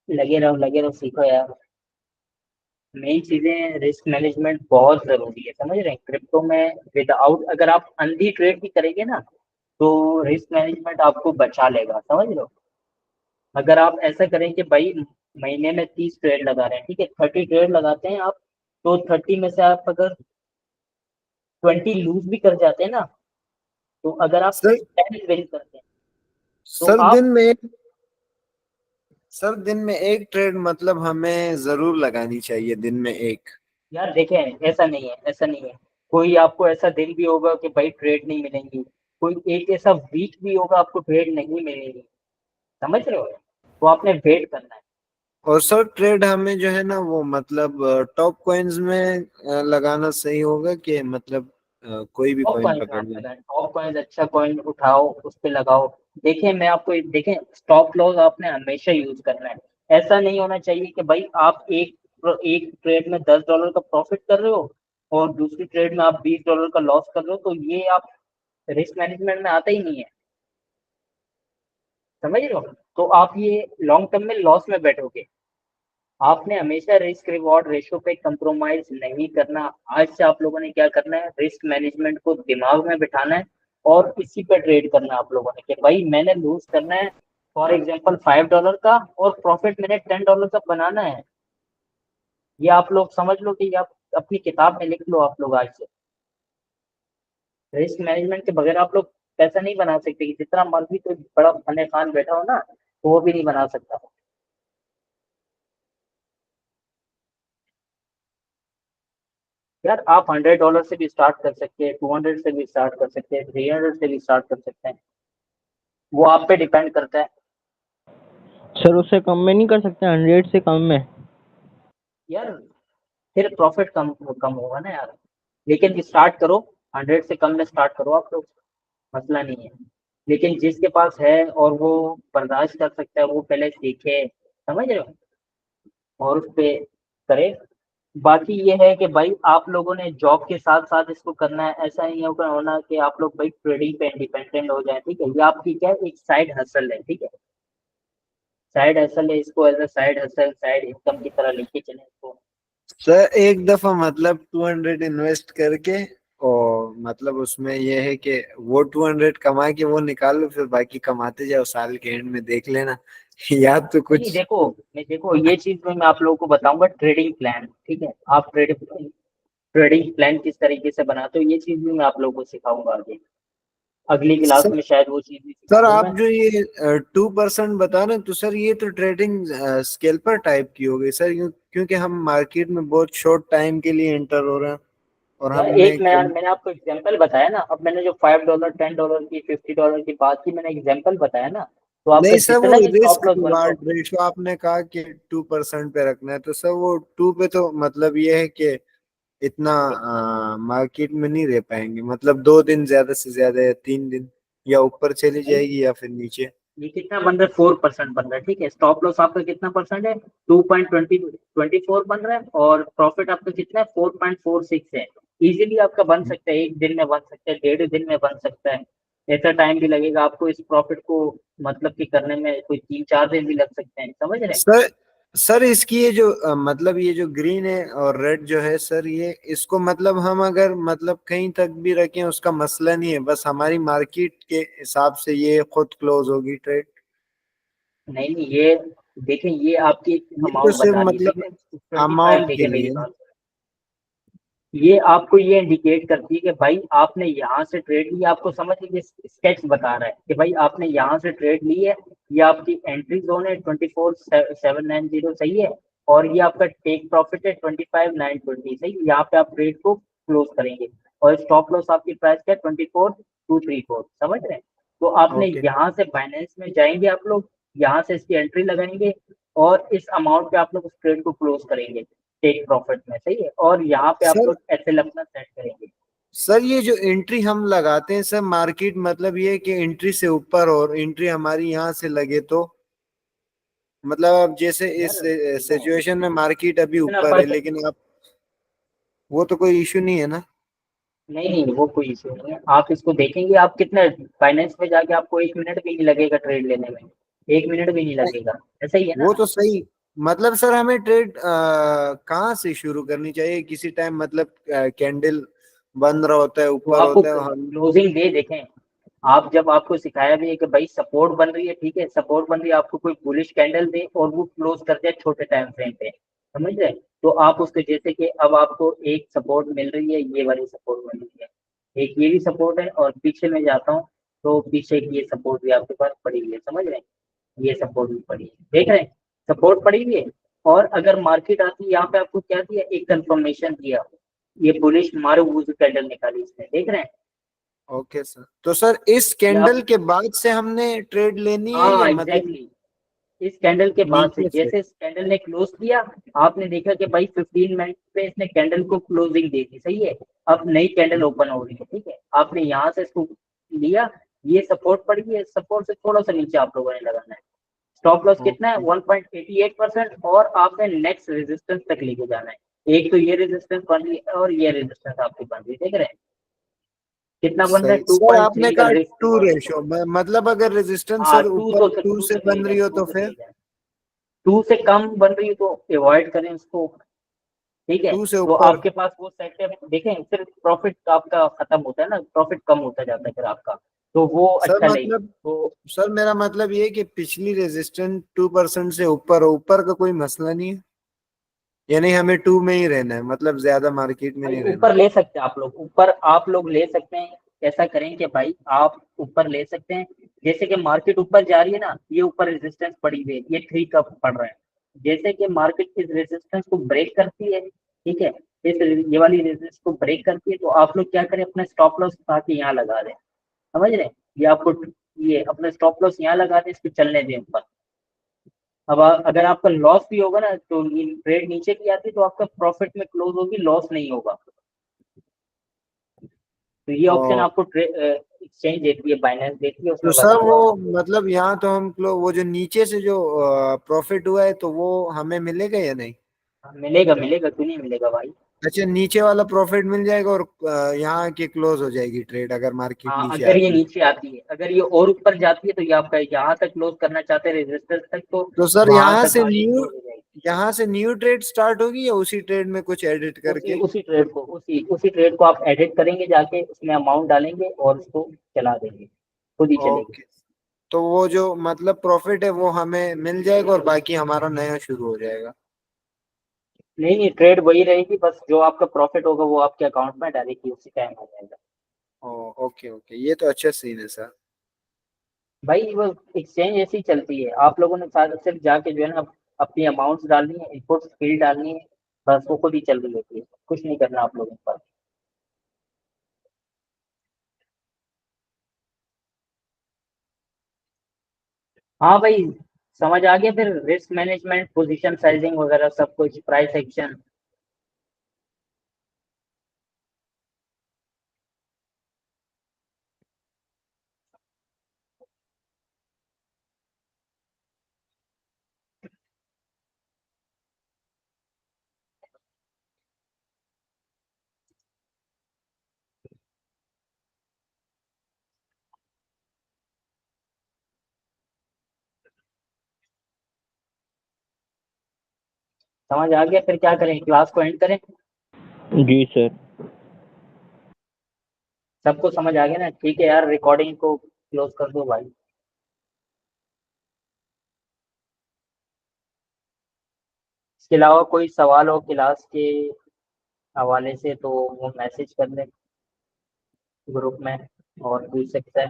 लगे रहो, सीखो यार। मेन चीजें, रिस्क मैनेजमेंट बहुत जरूरी है, समझ रहे हैं? क्रिप्टो में विदाउट, अगर आप अंधी ट्रेड भी करेंगे ना, तो रिस्क मैनेजमेंट आपको बचा लेगा, समझ लो। अगर आप ऐसा करें कि भाई महीने में 30 ट्रेड लगा रहे हैं, ठीक है, 30 ट्रेड लगाते हैं आप, तो 30 में से आप अगर 20 लूज भी कर जाते हैं ना, तो अगर आप सर 10 विन करते हैं, तो सर आप, दिन में एक ट्रेड मतलब हमें जरूर लगानी चाहिए, दिन में एक। यार देखें, ऐसा नहीं है, ऐसा नहीं है, कोई आपको ऐसा दिन भी होगा कि भाई ट्रेड नहीं मिलेंगी, कोई एक ऐसा वीक भी होगा आपको ट्रेड नहीं मिलेगी, समझ रहे हो? तो आपने वेट करना है। और सर ट्रेड हमें जो है ना वो मतलब टॉप कॉइन्स में लगाना सही होगा कि मतलब कोई भी टॉप कॉइन कॉइन पकड़ आप लें? लगाएं, टॉप कॉइन, अच्छा कॉइन उठाओ, उस पे लगाओ। देखें मैं आपको देखें, स्टॉप लॉस आपने हमेशा यूज करना है। ऐसा नहीं होना चाहिए कि भाई आप एक ट्रेड में $10 का प्रॉफिट कर रहे हो, और दूसरी ट्रेड में आप $20 का लॉस कर रहे हो, तो ये आप रिस्क मैनेजमेंट में आता ही नहीं है, समझ रहे हो? तो आप ये लॉन्ग टर्म में लॉस में बैठोगे। आपने हमेशा रिस्क रिवॉर्ड रेशो पे कंप्रोमाइज नहीं करना। आज से आप लोगों ने क्या करना है, रिस्क मैनेजमेंट को दिमाग में बिठाना है, और इसी पे ट्रेड करना है आप लोगों ने, कि भाई मैंने लूज करना है फॉर एग्जांपल $5 का, और प्रॉफिट मैंने $10 का बनाना है। ये आप लोग समझ लो कि आप अपनी किताब में लिख लो आप लोग आज से। रिस्क मैनेजमेंट के बगैर आप लोग पैसा नहीं बना सकते, कि जितना मर्जी कोई बड़ा फने खान बैठा हो ना, तो वो भी नहीं बना सकता। यार आप $100 से भी स्टार्ट कर सकते हैं, 200 से भी स्टार्ट कर सकते हैं, 300 से भी स्टार्ट कर सकते हैं, वो आप पे डिपेंड करता है। सर उससे कम में नहीं कर सकते, 100 से कम में? यार फिर प्रॉफिट कम कम होगा ना यार, लेकिन स्टार्ट करो, 100 से कम में स्टार्ट करो आप लोग, मसला नहीं है। लेकिन जिसके पास है और वो बर्दाश्त कर सकता है, वो पहले सीखे, समझ रहे हो, और उस पे करे। बाकी ये है कि भाई आप लोगों ने जॉब के साथ साथ इसको करना है, ऐसा नहीं होगा होना कि आप लोग भाई ट्रेडिंग पे इंडिपेंडेंट हो जाए, ठीक है? ये आपकी क्या है, एक साइड हसल है, ठीक है, साइड हसल है, इसको as a side hustle, side income की तरह लेके चले इसको। सर एक दफा मतलब 200 इन्वेस्ट करके और मतलब उसमें ये है कि वो 200 कमा के वो निकाल लो, फिर बाकी कमाते जाओ, साल के एंड में देख लेना या तो नहीं कुछ। देखो ये चीज में मैं आप लोगों को बताऊंगा ट्रेडिंग प्लान, ठीक है। आप ट्रेडिंग प्लान किस तरीके से बनाते हो ये चीज भी मैं आप लोगों को सिखाऊंगा आगे, अगली क्लास सर में शायद वो चीज भी सिखा सर दूं आप मैं। जो ये 2% बता रहे हैं, तो सर ये तो ट्रेडिंग स्केल्पर टाइप की हो गई सर, क्योंकि हम मार्केट में बहुत शॉर्ट टाइम के लिए एंटर हो रहे हैं और यार हमने एक मैंने आपको एग्जांपल बताया ना, अब मैंने जो $5 $10 की $50 की बात की, मैंने एग्जांपल बताया ना, तो आपका नहीं सर, वो जितना भी रिस्क स्टॉप लॉस बन रहा हो। रिवार्ड रेशो आपने कहा कि 2% पे रखना है, तो सर वो 2 पे तो मतलब ये है कि इतना मार्केट में नहीं रह पाएंगे, मतलब 2 दिन ज्यादा से ज्यादा, या 3 दिन, या ऊपर चली नहीं, जाएगी या फिर नीचे। ये कितना बन रहा है? 4% बन रहा है, ठीक है। स्टॉप लॉस आपका कितना परसेंट है? 2.24 बन रहा है, और प्रॉफिट आपका कितना है? 4.46 है। इजीली आपका बन सकता है, एक दिन में बन सकता है, 1.5 दिन में बन सकता है। ऐसा टाइम भी लगेगा आपको इस प्रॉफिट को मतलब कि करने में, कोई 3-4 दिन भी लग सकते हैं, समझ रहे हैं? सर सर इसकी ये जो मतलब ये जो ग्रीन है और रेड जो है सर, ये इसको मतलब हम अगर मतलब कहीं तक भी रखें उसका मसला नहीं है, बस हमारी मार्केट के हिसाब से ये खुद क्लोज होगी ट्रेड। नहीं नहीं, ये देखें, ये आपकी ये तो अमाउंट सिर्फ बता दी, ठीक मतलब है। 25 अमाउंट के देखें मेरी लिए। बात, ये आपको ये इंडिकेट करती है कि भाई आपने यहाँ से ट्रेड लिया, आपको समझ लीजिए स्केच बता रहा है कि भाई आपने यहाँ से ट्रेड ली है, ये आपकी एंट्री जोन है 24,790 सही है, और ये आपका टेक प्रॉफिट है 25,920 सही है। यहाँ पे आप ट्रेड को क्लोज करेंगे, और स्टॉप लॉस आपकी प्राइस का 24,234, समझ रहे हैं? तो आपने ओके यहाँ से बाइनेंस में जाएंगे आप लोग, यहाँ से इसकी एंट्री लगाएंगे, और इस अमाउंट पे आप लोग उस ट्रेड को क्लोज करेंगे टेक प्रॉफिट में, सही है। और यहाँ पे आप सर। लोग एसएल अपना सेट करेंगे। सर ये जो एंट्री हम लगाते हैं सर मार्केट, मतलब ये है कि एंट्री से ऊपर और एंट्री हमारी यहाँ से लगे तो, मतलब अब जैसे इस यार देखो, सिचुएशन में मार्केट अभी इतना ऊपर है, फर्क लेकिन आप वो तो कोई इशू नहीं है ना। नहीं नहीं, वो कोई इशू नहीं है। आप इसको देखेंगे, आप कितने फाइनेंस में जाके आपको 1 मिनट भी नहीं लगेगा ट्रेड लेने में, 1 मिनट भी नहीं लगेगा, ऐसा ही है वो ना? तो सही, मतलब सर हमें ट्रेड कहाँ से शुरू करनी चाहिए, किसी टाइम मतलब कैंडल बंद रहा होता है, तो ऊपर आपको होता है हम। क्लोजिंग डे देखें, आप जब आपको सिखाया भी है कि भाई सपोर्ट बन रही है, ठीक है, सपोर्ट बन रही है, आपको कोई बुलिश कैंडल दे और वो क्लोज कर दे छोटे टाइम फ्रेम पे, समझ रहे? तो आप उसको, जैसे कि अब आपको एक सपोर्ट मिल रही है, ये वाली सपोर्ट मिल रही है, एक ये भी सपोर्ट है, और पीछे में जाता हूँ तो पीछे की ये सपोर्ट भी आपके पास पड़ी हुई है, समझ रहे हैं? ये सपोर्ट भी पड़ी है, देख रहे हैं? सपोर्ट पड़ी हुई है, और अगर मार्केट आती है यहाँ पे, आपको क्या दिया? एक कंफर्मेशन दिया, ये बुलिश मारू कैंडल निकाली इसने, देख रहे हैं? ओके सर, तो सर इस ये कैंडल आप, के बाद से हमने ट्रेड लेनी है या हाँ मतलब एग्जैक्टली, इस कैंडल के बाद से, नीचे से? जैसे इस कैंडल ने क्लोज किया, आपने देखा कि भाई 15 मिनट पे इसने कैंडल को क्लोजिंग दे दी, सही है। अब नई कैंडल ओपन हो रही है, ठीक है, आपने यहाँ से इसको लिया, ये सपोर्ट पड़ी है, सपोर्ट से थोड़ा सा नीचे आप लोगों ने लगाना है। स्टॉप लॉस कितना है? ओके 1.88%, और आपने नेक्स्ट रेजिस्टेंस तक लेके जाना है। एक तो ये रेजिस्टेंस बन रही है, और ये रेजिस्टेंस आपकी बन रही है, देख रहे हैं कितना बन रहा है? सही टू सर, पॉइंट आपने थ्री का कहा risk to reward ratio, ratio. मतलब अगर रेजिस्टेंस हाँ, सर ऊपर 2 टू से से बन चाहिए, रही हो टू तो से फिर? चाहिए, 2 से कम बन रही है तो अवॉइड करें उसको, ठीक है। 2 से तो ऊपर? आपके पास वो सेट है, देखें फिर प्रॉफिट आपका खत्म होता है ना, प्रॉफिट कम होता जाता है फिर आपका, तो वो सर अच्छा नहीं है मतलब तो। सर मेरा मतलब ये है कि पिछली रेजिस्टेंस 2% से ऊपर हो, ऊपर का कोई मसला नहीं है, यानी हमें 2 में ही रहना है, मतलब ज्यादा मार्केट में भाई नहीं रहना। ऊपर ले सकते हैं आप लोग, ऊपर आप लोग ले सकते हैं। ऐसा करें कि भाई आप ऊपर ले सकते हैं, जैसे कि मार्केट ऊपर जा रही है ना, ये ऊपर रेजिस्टेंस पड़ी हुई है, ये 3 का पड़ रहा है। जैसे कि मार्केट इस रेजिस्टेंस को ब्रेक करती है, ठीक है, इस ये वाली रेजिस्टेंस को ब्रेक करती है, तो आप लोग क्या करें? अपना स्टॉप लॉस उठा के यहाँ लगा दें, समझ रहे हैं? ये आपको, ये अपना स्टॉप लॉस यहाँ लगा दें, इसको चलने दें ऊपर। अब अगर आपका लॉस भी होगा ना, तो ट्रेड नीचे की आती है तो आपका प्रॉफिट में क्लोज होगी, लॉस नहीं होगा। तो ये ऑप्शन और आपको एक्सचेंज देती है, बाइनेंस देती है, तो उसमें सर वो बताऊंगा मैं। मतलब यहाँ तो हम लोग वो जो नीचे से जो प्रॉफिट हुआ है तो वो हमें मिलेगा या नहीं? हाँ, मिलेगा मिलेगा, क्यों नहीं मिलेगा भाई। अच्छा, नीचे वाला प्रॉफिट मिल जाएगा और यहाँ की क्लोज हो जाएगी ट्रेड अगर मार्केट हाँ, नीचे अगर ये आती है? नीचे आती है, अगर ये और ऊपर जाती है, तो ये आपका यहाँ तक क्लोज करना चाहते हैं रेजिस्टेंस तक, तो तो सर वहां यहाँ तक से ये न्यू क्लोज हो जाएगी। यहाँ से न्यू ट्रेड स्टार्ट होगी या उसी ट्रेड में कुछ एडिट उसी करके? उसी ट्रेड को उसी ट्रेड को आप एडिट करेंगे, जाके उसमें अमाउंट डालेंगे और उसको चला देंगे, खुद ही चलेगी। ओके। तो वो जो मतलब प्रॉफिट है वो हमें मिल जाएगा और बाकी हमारा नया शुरू हो जाएगा? नहीं नहीं, ट्रेड वही रहेगी, बस जो आपका प्रॉफिट होगा वो आपके अकाउंट में डायरेक्टली उसी टाइम आ जाएगा। ओ, ओके ओके, ये तो अच्छा सीन है सर। भाई वो एक्सचेंज ऐसी चलती है, आप लोगों ने सिर्फ जाके जो है ना अपनी अमाउंट्स डालनी है, इनपुट फील्ड डालनी है, बस वो खुद ही चल रही होती है, कुछ नहीं करना आप लोगों के पास। हाँ भाई, समझ आ गया फिर, रिस्क मैनेजमेंट, पोजीशन साइजिंग वगैरह सब कुछ, प्राइस एक्शन। समझ आ गया, फिर क्या करें, क्लास को एंड करें? जी सर। सबको समझ आ गया ना? ठीक है यार, रिकॉर्डिंग को क्लोज कर दो भाई। इसके अलावा कोई सवाल हो क्लास के हवाले से तो वो मैसेज कर दें ग्रुप में, और पूछ सकता है।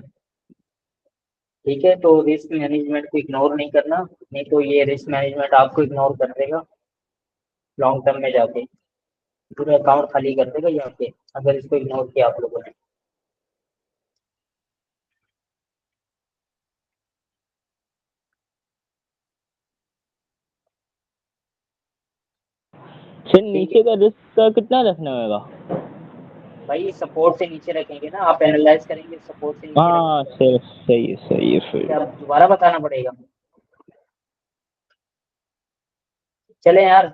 ठीक है, तो रिस्क मैनेजमेंट को इग्नोर नहीं करना, नहीं तो ये रिस्क मैनेजमेंट आपको इग्नोर कर देगा लॉन्ग टर्म में जाके, पूरा अकाउंट खाली कर देगा यहाँ पे, अगर इसको इग्नोर किया आप लोगों ने। सर ठीक नीचे है का रिस्क का कितना रखना होगा? भाई, सपोर्ट से नीचे रखेंगे ना, आप एनालाइज करेंगे सपोर्ट से नीचे हाँ रखेंगे। सर, सही है सही है क्या सही। दोबारा बताना पड़ेगा? चले यार।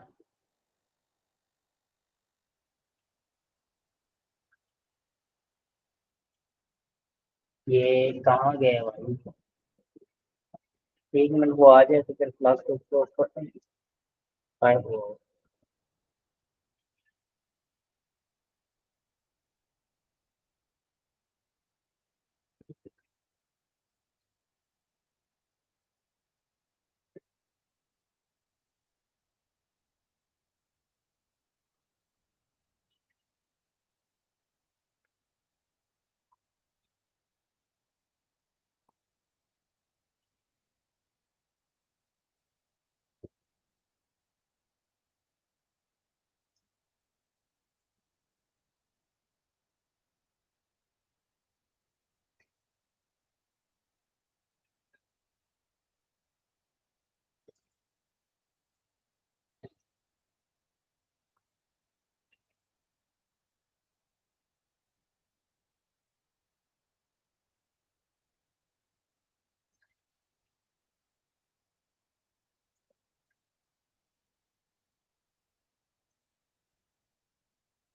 ये कहाँ गए भाई? 1 मिनट, वो आ जाए तो फिर क्लास को क्लोज करते हैं। बाय।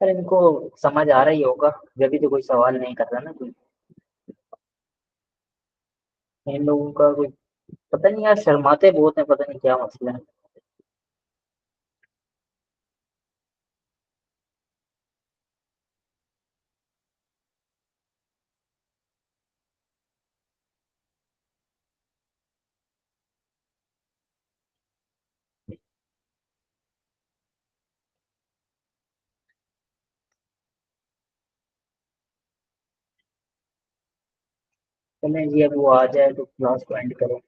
सर इनको समझ आ रहा ही होगा, जब भी तो कोई सवाल नहीं कर रहा ना कोई। इन लोगों का कोई, पता नहीं यार, शर्माते बहुत है, पता नहीं क्या मसला है। चलें जी, अब वो आ जाए तो क्लास को एंड करें।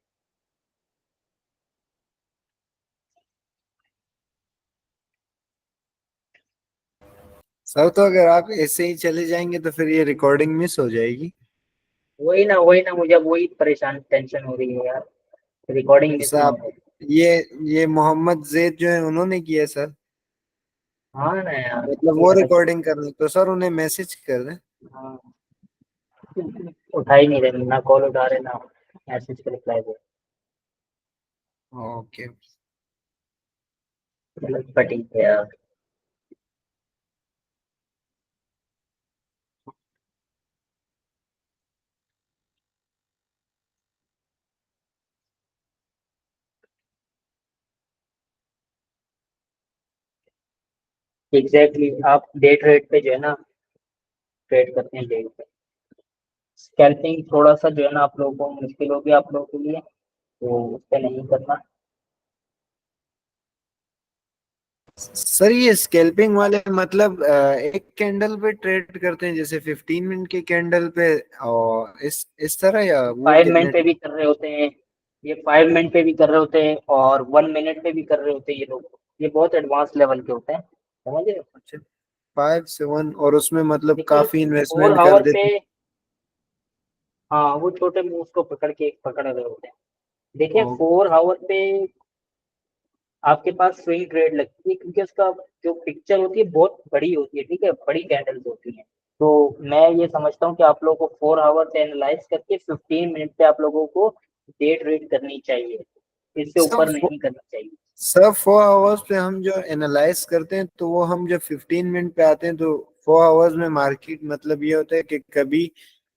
सर तो अगर आप ऐसे ही चले जाएंगे तो फिर ये रिकॉर्डिंग मिस हो जाएगी। वही ना, मुझे अब वही परेशान टेंशन हो रही है यार, रिकॉर्डिंग तो मिस सर ना आप, हो। ये ये मोहम्मद जैद जो है उन्होंने किया सर, हाँ ना यार, मतलब ये वो अलग से। रिकॉर्डिंग कर रहे तो सर उन्हें मैसेज कर दें। हाँ, उठा ही नहीं रहे, ना कॉल उठा रहे, ना मैसेज का रिप्लाई दे। ओके। अलग फटी है यार। एग्जैक्टली आप डे ट्रेड पे जो है ना ट्रेड करते हैं डे पे। स्कैल्पिंग थोड़ा सा जो है ना आप लोगों को मुश्किल होगी आप लोगों के लिए, तो उस पे नहीं करना। सर ये स्कैल्पिंग वाले मतलब एक कैंडल पे ट्रेड करते हैं जैसे 15 मिनट की कैंडल पे, और इस तरह, या वो 5 मिनट कितने? पे भी कर रहे होते हैं, ये 5 मिनट पे भी कर रहे होते हैं और 1 मिनट पे भी कर रहे होते हैं ये लोग। ये बहुत एडवांस लेवल के होते हैं, समझ रहे हो। अच्छा, 5 से 1, और उसमें मतलब लेकिन काफी फोर इन्वेस्टमेंट कर आवर पे, देते हाँ वो छोटे मूव्स को पकड़ रहे होते हैं। देखिए हैं। 4 आवर पे आपके पास स्विंग ट्रेड लगती है, क्योंकि उसका जो पिक्चर होती है बहुत बड़ी होती है, ठीक है, बड़ी कैंडल्स होती हैं। तो मैं ये समझता हूँ कि आप लोगों को 4 आवर से एनालाइज करके 15 मिनट पे आप लोगों को डे ट्रेड करनी चाहिए, इससे ऊपर सब नहीं करना चाहिए। सब 4 आवर्स पे हम जो एनालाइज करते हैं, तो वो हम जब 15 मिनट पे आते हैं, तो 4 आवर्स में मार्केट मतलब ये होता है कि कभी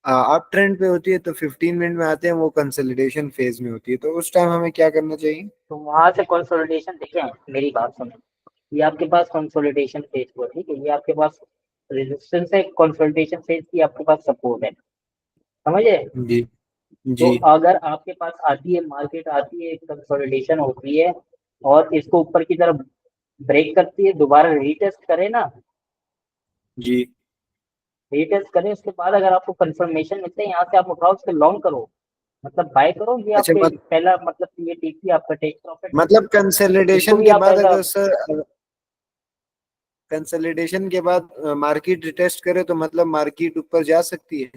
अप ट्रेंड पे होती है, तो 15 मिनट में आते हैं वो कंसोलिडेशन फेज में होती है, तो उस टाइम हमें क्या करना चाहिए? तो वहां से कंसोलिडेशन देखें, मेरी बात सुनो, ये आपके पास कंसोलिडेशन फेज हुआ, ठीक है, ये आपके पास रेजिस्टेंस है, कंसोलिडेशन फेज की आपके पास सपोर्ट है, समझे। जी तो जी अगर आपके पास आती है मार्केट, आती है कंसोलिडेशन होती है और इसको ऊपर की तरफ ब्रेक करती है, दोबारा रीटेस्ट करे ना, जी। रीटेस्ट करें, उसके बाद अगर आपको कंफर्मेशन मिलते हैं यहाँ से, आप उठाओ उसके लॉन्ग करो, मतलब बाय करो, ये अच्छा, आपके पहला मतलब ये टीपी आपका टेक प्रॉफिट है, मतलब इसको कंसोलिडेशन भी के आप बाद ऐसा। अगर सर, कंसोलिडेशन के बाद मार्केट रिटेस्ट करे तो मतलब मार्केट ऊपर जा सकती है?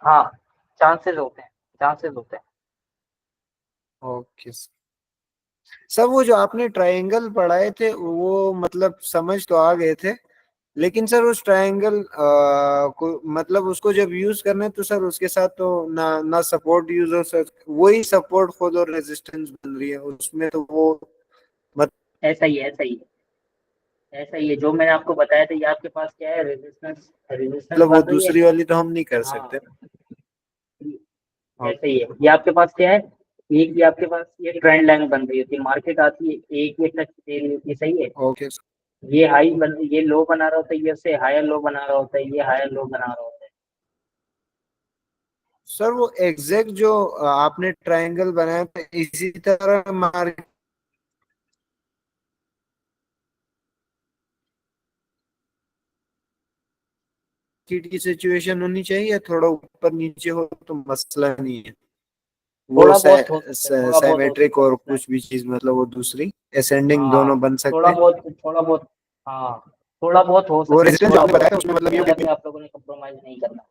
हाँ, चांसेस होते हैं, चांसेस होते हैं। ओके सर, वो जो आपने ट्रायंगल पढ़ाए थे वो मतलब समझ तो आ गए थे, लेकिन सर उस ट्रायंगल को मतलब उसको जब यूज करना है, तो सर उसके साथ तो ना ना सपोर्ट यूज हो सर, वही सपोर्ट खुद और रेजिस्टेंस बन रही है उसमें, तो वो ऐसा ही है, ऐसा ही है, ऐसा ही है, जो मैंने आपको बताया था, ये आपके पास क्या है, रेजिस्टेंस, रेजिस्टेंस मतलब वो बन रही है। दूसरी वाली तो हम नहीं कर सकते। हाँ, ऐसा ही है, ये आपके पास क्या है, एक ये आपके पास ये ट्रेंड लाइन बन रही होती है, मार्केट आती है, एक ये टच दे रही होती है, सही है, ओके ये हाई बन, ये लो बना रहा होता है, ये उससे हायर लो बना रहा होता है, ये हायर लो बना रहा होता है। सर, वो एग्जैक्ट जो आपने ट्रायंगल बनाया था, इसी तरह मार्केट की सिचुएशन होनी चाहिए, या थोड़ा ऊपर नीचे हो तो मसला नहीं है? वो थोड़ा बहुत हो सकता है, थोड़ा बहुत हो साइमेट्रिक सकता है, और मसला कुछ भी नहीं। चीज, मतलब वो दूसरी असेंडिंग हाँ, दोनों बन सकते थोड़ा हैं। बहुत, थोड़ा बहुत, हाँ, थोड़ा बहुत हो वो सकता है, रेजिस्टेंस जो थोड़ा आपने बहुत, बताया था उसमें मतलब उसमें ये अलग से आप लोगों ने कम्प्रोमाइज नहीं करना।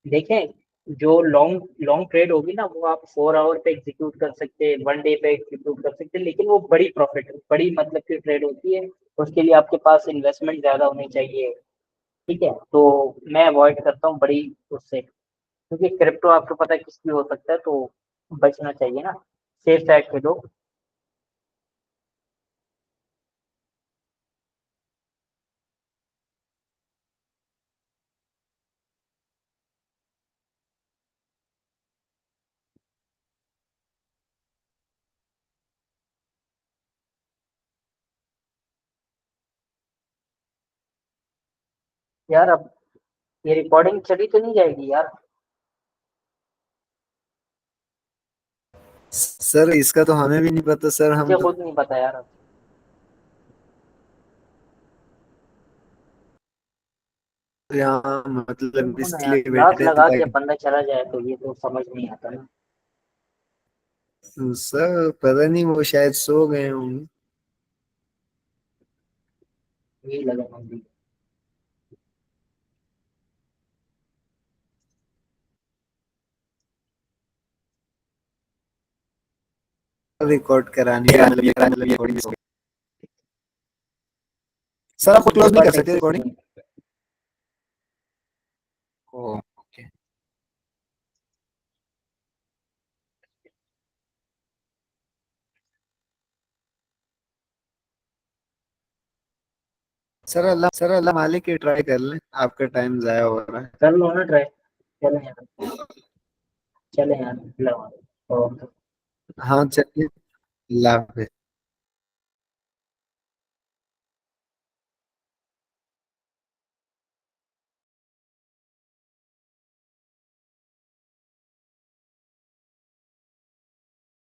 देखें, जो लॉन्ग लॉन्ग ट्रेड होगी ना, वो आप 4 आवर पे एग्जीक्यूट कर सकते हैं, 1 डे पे एग्जीक्यूट कर सकते हैं, लेकिन वो बड़ी प्रॉफिट, बड़ी मतलब की ट्रेड होती है, उसके लिए आपके पास इन्वेस्टमेंट ज्यादा होनी चाहिए, ठीक है, तो मैं अवॉइड करता हूँ बड़ी उससे, क्योंकि क्रिप्टो आपको पता है किस भी हो सकता है, तो बचना चाहिए ना, सेफ साइड पे दो। यार अब ये रिकॉर्डिंग चली तो नहीं जाएगी यार? सर इसका तो हमें भी नहीं पता सर, हम मुझे तो खुद नहीं पता यार अब। यहाँ मतलब देखो ना यार, इसलिए क्लास बैठे थे लगा के ताकि, बंदा चला जाए तो ये तो समझ नहीं आता ना। सर पता नहीं वो शायद सो गए होंगे। यही लगा मुझे। रिकॉर्ड करानी है, मतलब ये recording miss हो गई। सर आप खुद ये क्लोज नहीं कर बात सकते एक्सेस रिकॉर्डिंग? नहीं। ओके सर, अल्लाह मालिक की ट्राई कर लें, आपका टाइम जाया हो रहा है। कर लो ना ट्राई, चले यार, चले यार, लगा। ओके। हाँ चलिए, अल्लाह हाफिज।